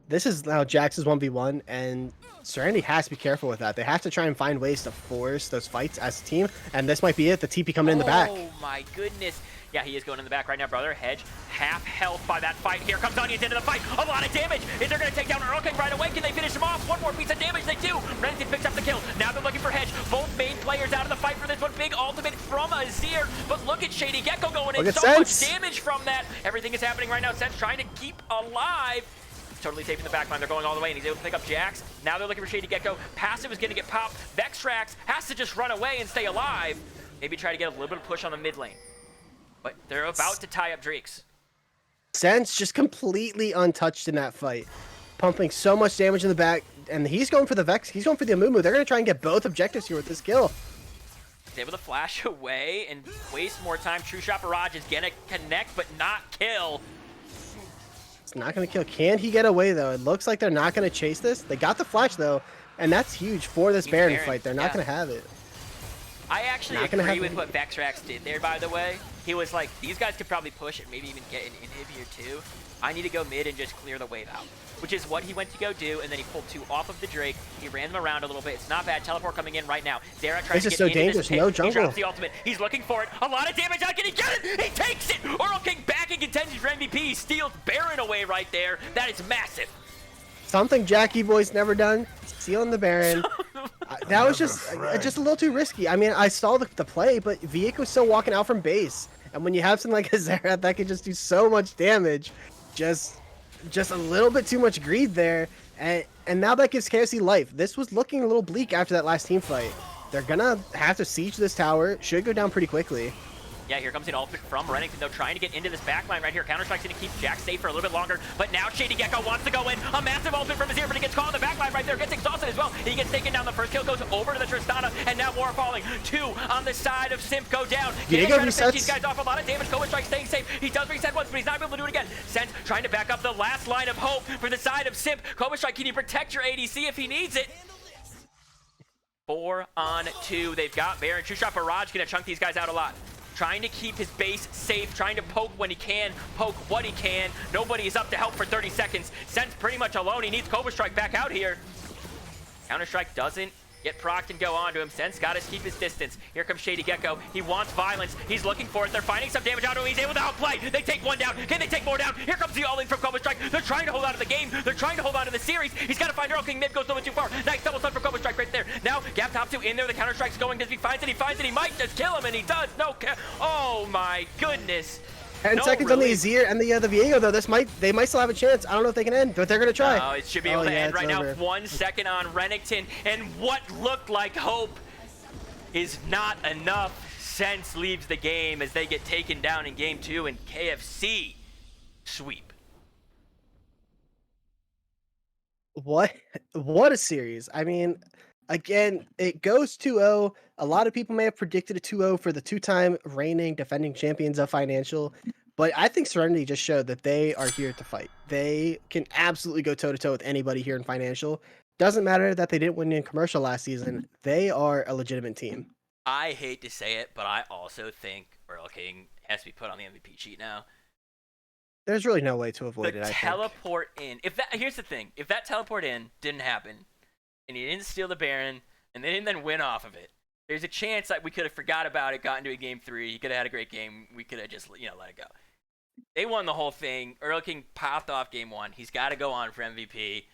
S2: This is now Jax's 1v1, and Serenity has to be careful with that. They have to try and find ways to force those fights as a team, and this might be it. The TP coming in the back.
S1: Oh my goodness. Yeah, he is going in the back right now, brother. Hedge, half health by that fight. Here comes Onions into the fight. A lot of damage. Is they're going to take down Earl King right away? Can they finish him off? One more piece of damage. They do. Renekton picks up the kill. Now they're looking for Hedge. Both main players out of the fight for this one. Big ultimate from Azir. But look at Shady Gecko going in. So much damage from that. Everything is happening right now. Sense trying to keep alive. He's totally safe in the backline. They're going all the way, and he's able to pick up Jax. Now they're looking for Shady Gecko. Passive is going to get popped. Vextrax has to just run away and stay alive. Maybe try to get a little bit of push on the mid lane. But they're about to tie up Drakes.
S2: Sense just completely untouched in that fight. Pumping so much damage in the back, and he's going for the Vex. He's going for the Amumu. They're going to try and get both objectives here with this kill.
S1: He's able to flash away and waste more time. True Shot Barrage is going to connect, but not kill.
S2: It's not going to kill. Can he get away, though? It looks like they're not going to chase this. They got the flash, though, and that's huge for this Baron fight. They're not going to have it.
S1: I actually agree with what Vextrax did there, by the way. He was like, these guys could probably push and maybe even get an inhib here too. I need to go mid and just clear the wave out, which is what he went to go do, and then he pulled two off of the Drake. He ran them around a little bit. It's not bad. Teleport coming in right now. Zera tries to get into this pit.
S2: No jungle.
S1: He drops the ultimate. He's looking for it. A lot of damage. How can he get it? He takes it. Earl King back in contention for MVP. He steals Baron away right there. That is massive.
S2: Something Jackie Boy's never done. Stealing the Baron. That was just a little too risky. I mean, I saw the play, but Viek was still walking out from base. And when you have something like a Zera that can just do so much damage, just a little bit too much greed there. And now that gives KFC life. This was looking a little bleak after that last team fight. They're gonna have to siege this tower. Should go down pretty quickly.
S1: Yeah, here comes an ultimate from Renekton, though, trying to get into this backline right here. Counter-Strike's going to keep Jax safe for a little bit longer, but now Shady Gecko wants to go in. A massive ultimate from Azir, but he gets caught in the backline right there. Gets exhausted as well. He gets taken down. The first kill goes over to the Tristana, and now more are falling. Two on the side of Simp go down. Diego trying to finish these guys off. A lot of damage. Cohen-Strike staying safe. He does reset once, but he's not able to do it again. Sense trying to back up the last line of hope for the side of Simp. Cohen-Strike, can you protect your ADC if he needs it? 4 on 2. They've got Baron. True Shot Barrage going to chunk these guys out a lot. Trying to keep his base safe, trying to poke when he can, poke what he can. Nobody is up to help for 30 seconds. Sense pretty much alone. He needs Cobra Strike back out here. Counter-Strike doesn't get procced and go on to him. Sense got to keep his distance. Here comes Shady Gecko. He wants violence. He's looking for it. They're finding some damage out of him. He's able to outplay. They take one down. Can they take more down? Here comes the all-in from Cobra Strike. They're trying to hold on to the game. They're trying to hold on to the series. He's got to find Earl King. Mid goes a little bit too far. Nice double stun for Cobra Strike right there. Now, Gap top 2 in there. The Counter-Strike's going. Does he finds it? He finds it. He might just kill him, and he does. No. Oh, my goodness.
S2: 10 seconds on the Azir and the Viego, though. They might still have a chance. I don't know if they can end, but they're going to try.
S1: Oh, it should be able to end right now. 1 second on Renekton, and what looked like hope is not enough. Sense leaves the game as they get taken down in game 2, and KFC sweep.
S2: What a series. I mean, again, it goes 2-0. A lot of people may have predicted a 2-0 for the two-time reigning defending champions of Financial, but I think Serenity just showed that they are here to fight. They can absolutely go toe-to-toe with anybody here in Financial. Doesn't matter that they didn't win in Commercial last season. They are a legitimate team.
S1: I hate to say it, but I also think Earl King has to be put on the MVP sheet now.
S2: There's really no way to avoid it, I think.
S1: Teleport in. Here's the thing. If that teleport in didn't happen, and he didn't steal the Baron, and they didn't then win off of it. There's a chance that we could have forgot about it, got into a game 3. He could have had a great game. We could have just, let it go. They won the whole thing. Earl King popped off game 1. He's got to go on for MVP.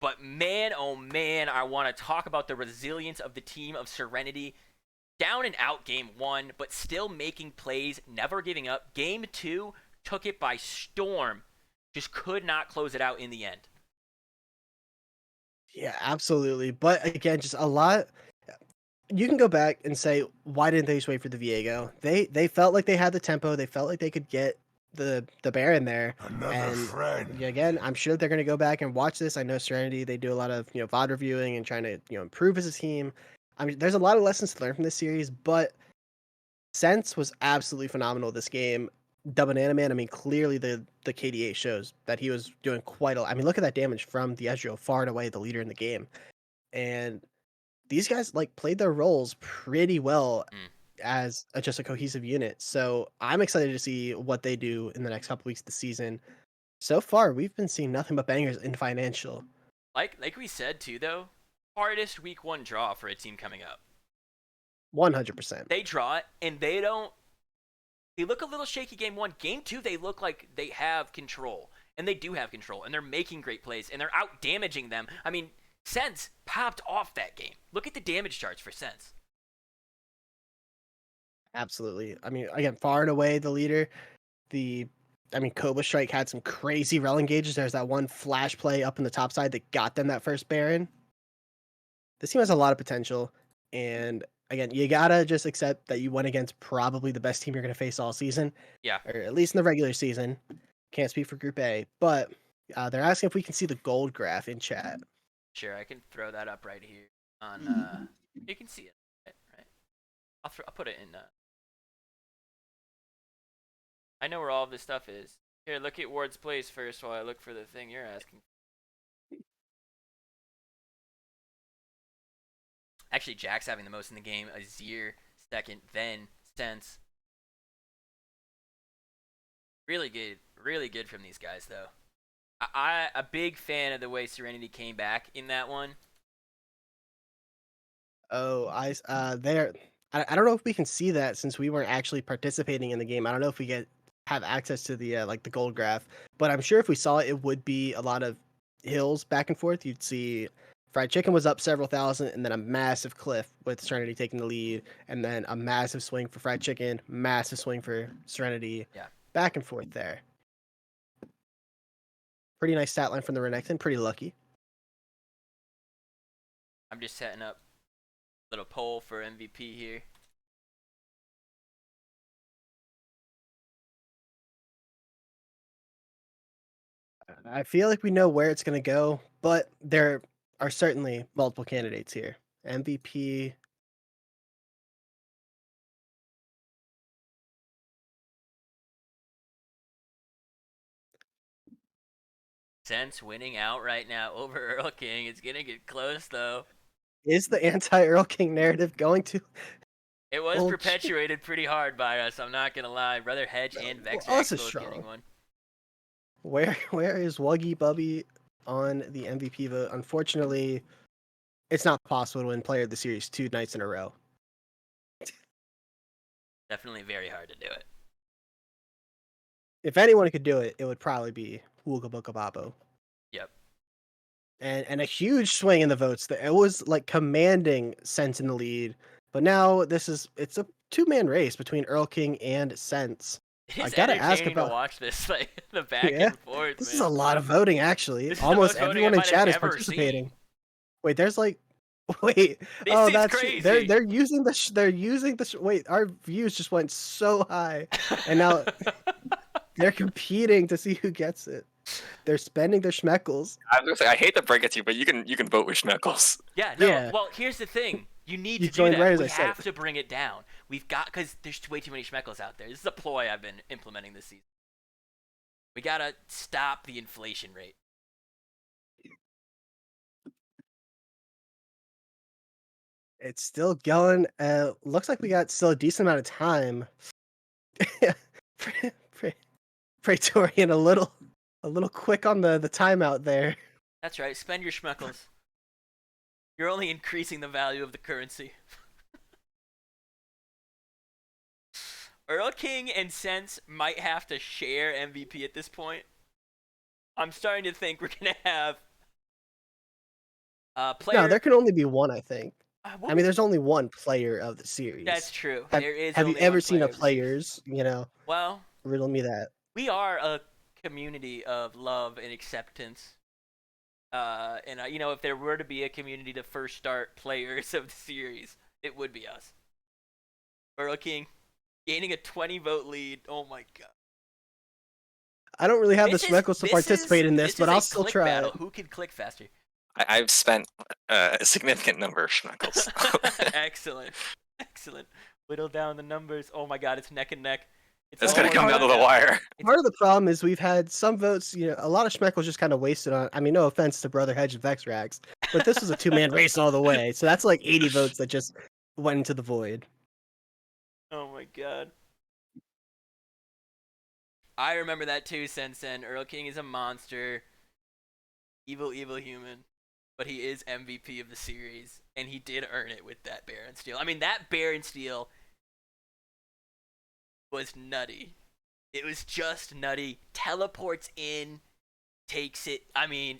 S1: But man, oh man, I want to talk about the resilience of the team of Serenity. Down and out game 1, but still making plays, never giving up. Game 2 took it by storm. Just could not close it out in the end.
S2: Yeah, absolutely. But again, just a lot. You can go back and say, why didn't they just wait for the Viego? They felt like they had the tempo. They felt like they could get the Baron there.
S6: Another friend.
S2: Again, I'm sure they're going to go back and watch this. I know Serenity, they do a lot of VOD reviewing and trying to improve as a team. I mean, there's a lot of lessons to learn from this series, but Sense was absolutely phenomenal this game. The Banana Man, I mean, clearly the KDA shows that he was doing quite a lot. I mean, look at that damage from the Ezreal, far and away the leader in the game. And these guys played their roles pretty well as just a cohesive unit. So I'm excited to see what they do in the next couple weeks of the season. So far, we've been seeing nothing but bangers in financial.
S1: Like we said too, though, hardest week 1 draw for a team coming up.
S2: 100%.
S1: They draw it, and they look a little shaky game 1. Game 2, they look like they have control, and they do have control, and they're making great plays, and they're out damaging them. I mean, Sense popped off that game. Look at the damage charts for Sense.
S2: Absolutely. I mean, again, far and away the leader. Cobra Strike had some crazy rel engages. There's that one flash play up in the top side that got them that first Baron. This team has a lot of potential, and again, you gotta just accept that you went against probably the best team you're gonna face all season.
S1: Yeah.
S2: Or at least in the regular season. Can't speak for Group A, but they're asking if we can see the gold graph in chat.
S1: Sure, I can throw that up right here on. You can see it, right? I'll put it in. I know where all of this stuff is. Here, look at Ward's place first while I look for the thing you're asking. Actually, Jack's having the most in the game. Azir second, then Sense. Really good from these guys though. I a big fan of the way Serenity came back in that one.
S2: Oh, I don't know if we can see that since we weren't actually participating in the game. I don't know if we have access to the the gold graph, but I'm sure if we saw it, it would be a lot of hills back and forth. You'd see Fried Chicken was up several thousand, and then a massive cliff with Serenity taking the lead, and then a massive swing for Fried Chicken, massive swing for Serenity.
S1: Yeah.
S2: Back and forth there. Pretty nice stat line from the Renekton. Pretty lucky.
S1: I'm just setting up a little poll for MVP here.
S2: I feel like we know where it's going to go, but there are certainly multiple candidates here. MVP.
S1: Sense winning out right now over Earl King. It's gonna get close though.
S2: Is the anti-Earl King narrative going to?
S1: It was perpetuated pretty hard by us. I'm not gonna lie. Brother Hedge and Vex both
S2: strong.
S1: getting one.
S2: Where is Wuggy Bubby on the MVP vote? Unfortunately, it's not possible to win Player of the Series 2 nights in a row.
S1: Definitely very hard to do it.
S2: If anyone could do it, it would probably be Wooga Booga Babo.
S1: Yep.
S2: And a huge swing in the votes. It was commanding Sense in the lead, but now it's a 2-man race between Earl King and Sense.
S1: It's
S2: I gotta ask about
S1: to watch this, the back and forth.
S2: This
S1: man.
S2: is a lot of voting, actually.
S1: This is
S2: Almost
S1: the most
S2: everyone
S1: voting
S2: in
S1: I
S2: chat
S1: might
S2: is
S1: have ever
S2: participating.
S1: seen.
S2: Wait, there's wait.
S1: This
S2: Oh,
S1: is
S2: that's
S1: crazy.
S2: They're using the. Wait, our views just went so high, and now they're competing to see who gets it. They're spending their schmeckles.
S7: I was gonna say I hate to break it to you, but you can vote with Schmeckles.
S1: Yeah, no.
S2: Yeah.
S1: Well, here's the thing. You need
S2: You
S1: to do
S2: joined right
S1: that.
S2: as
S1: We
S2: I said
S1: have
S2: it.
S1: to bring it down. We've got because there's way too many schmeckles out there. This is a ploy I've been implementing this season. We gotta stop the inflation rate.
S2: It's still going. Looks like we got still a decent amount of time. Praetorian a little quick on the timeout there.
S1: That's right. Spend your schmeckles. You're only increasing the value of the currency. Earl King and Sense might have to share MVP at this point. I'm starting to think we're gonna have player.
S2: No, there can only be one, I think.
S1: what
S2: I mean,
S1: was-
S2: there's only one player of the series.
S1: That's true.
S2: Have,
S1: There is
S2: have you
S1: only
S2: ever
S1: one
S2: seen a
S1: player of the series.
S2: players,
S1: Well,
S2: riddle me that.
S1: we are a community of love and acceptance. And if there were to be a community to first start players of the series, it would be us. Earl King gaining a 20-vote lead. Oh my god.
S2: I don't really have the
S1: This is-
S2: Schmeckles to
S1: this
S2: participate
S1: is-
S2: in this, but
S1: is
S2: I'll
S1: a
S2: still
S1: click
S2: try.
S1: battle. Who can click faster?
S7: I've spent a significant number of schmeckles.
S1: Excellent. Whittle down the numbers. Oh my god, it's neck and neck.
S7: It's
S1: all
S7: gonna
S1: one
S7: come down to the
S1: now.
S7: wire.
S2: Part of the problem is we've had some votes, a lot of Schmeckles just kind of wasted on. I mean, no offense to Brother Hedge and Vexrax, but this was a 2-man race all the way. So that's like 80 votes that just went into the void.
S1: Oh my god. I remember that too, Sensen. Earl King is a monster. Evil human. But he is MVP of the series. And he did earn it with that Baron Steel. I mean, that Baron Steel was nutty. It was just nutty. Teleports in, takes it. I mean,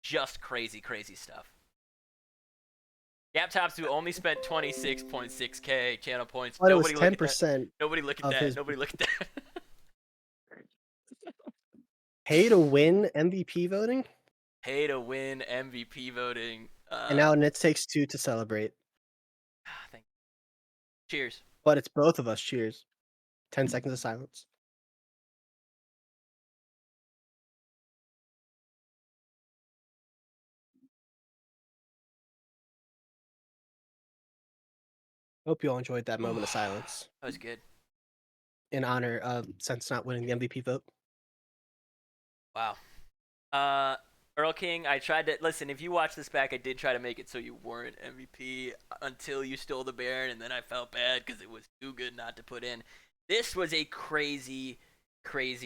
S1: just crazy stuff. Gap Tops, who only spent 26.6k channel points.
S2: But it was
S1: Nobody look at that.
S2: 10%.
S1: Nobody look at
S2: of
S1: that.
S2: his-
S1: Nobody look at that.
S2: Pay to win MVP voting,
S1: Pay to win MVP voting.
S2: and now Nits takes 2 to celebrate.
S1: Thank you. Cheers.
S2: But it's both of us. Cheers. 10 seconds of silence. Hope you all enjoyed that moment of silence
S1: That was good.
S2: in honor of Sense not winning the MVP vote.
S1: Wow. Earl King, I tried to listen. If you watch this back, I did try to make it so you weren't MVP until you stole the Baron, and then I felt bad because it was too good not to put in. This was a crazy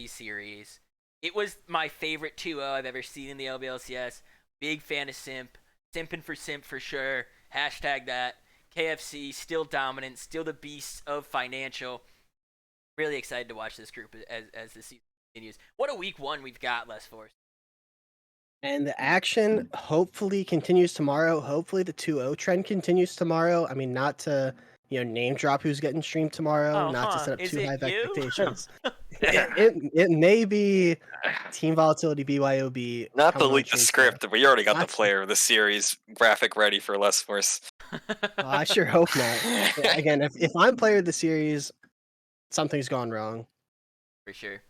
S1: series. It was my favorite 2-0 I've ever seen in the LBLCS. Big fan of Simp. Simping for Simp for sure. Hashtag that. KFC, still dominant, still the beast of financial. Really excited to watch this group as the season continues. What a week 1 we've got, Les Force.
S2: And the action hopefully continues tomorrow. Hopefully the 2-0 trend continues tomorrow. I mean, not to name drop who's getting streamed tomorrow, not to set up
S1: Is
S2: too
S1: it
S2: high of
S1: you?
S2: expectations. it may be Team Volatility BYOB.
S7: Not to
S2: coming on
S7: leak the
S2: stream
S7: script, but we already got the
S2: That's-
S7: player of the series graphic ready for Less Force.
S2: tomorrow. Well, I sure hope not. Again, if I'm player of the series, something's gone wrong.
S1: For sure.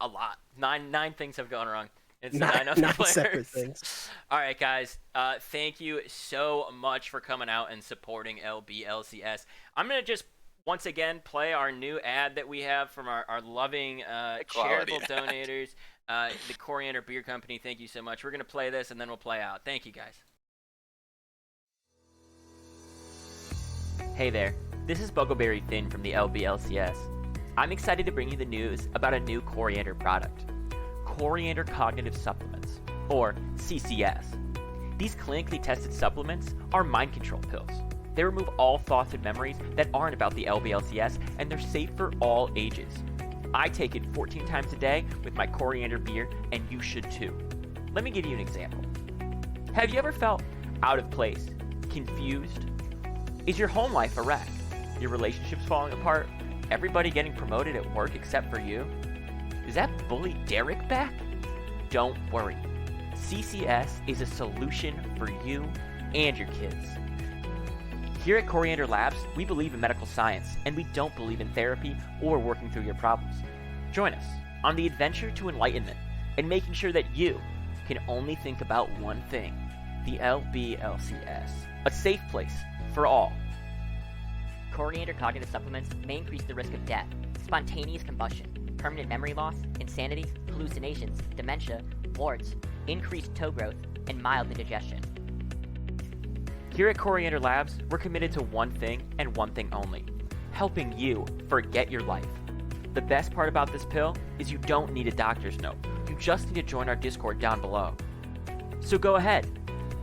S1: A lot. Nine things have gone wrong. It's
S2: Not
S1: 9 other
S2: separate
S1: players.
S2: things.
S1: All right, guys. Thank you so much for coming out and supporting LBLCS. I'm going to just, once again, play our new ad that we have from our loving charitable donators, the Coriander Beer Company. Thank you so much. We're going to play this, and then we'll play out. Thank you, guys. Hey there. This is Buggleberry Finn from the LBLCS. I'm excited to bring you the news about a new Coriander product. Coriander Cognitive Supplements, or CCS. These clinically tested supplements are mind control pills. They remove all thoughts and memories that aren't about the LBLCS, and they're safe for all ages. I take it 14 times a day with my coriander beer, and you should too. Let me give you an example. Have you ever felt out of place, confused? Is your home life a wreck? Your relationships falling apart? Everybody getting promoted at work except for you? Is that bully Derek back? Don't worry. CCS is a solution for you and your kids. Here at Coriander Labs, we believe in medical science, and we don't believe in therapy or working through your problems. Join us on the adventure to enlightenment and making sure that you can only think about one thing, the LBLCS, a safe place for all.
S3: Coriander cognitive supplements may increase the risk of death, spontaneous combustion, permanent memory loss, insanity, hallucinations, dementia, warts, increased toe growth, and mild indigestion.
S1: Here at Coriander Labs, we're committed to one thing and one thing only, helping you forget your life. The best part about this pill is you don't need a doctor's note. You just need to join our Discord down below. So go ahead,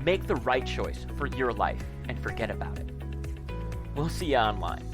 S1: Make the right choice for your life and forget about it. We'll see you online.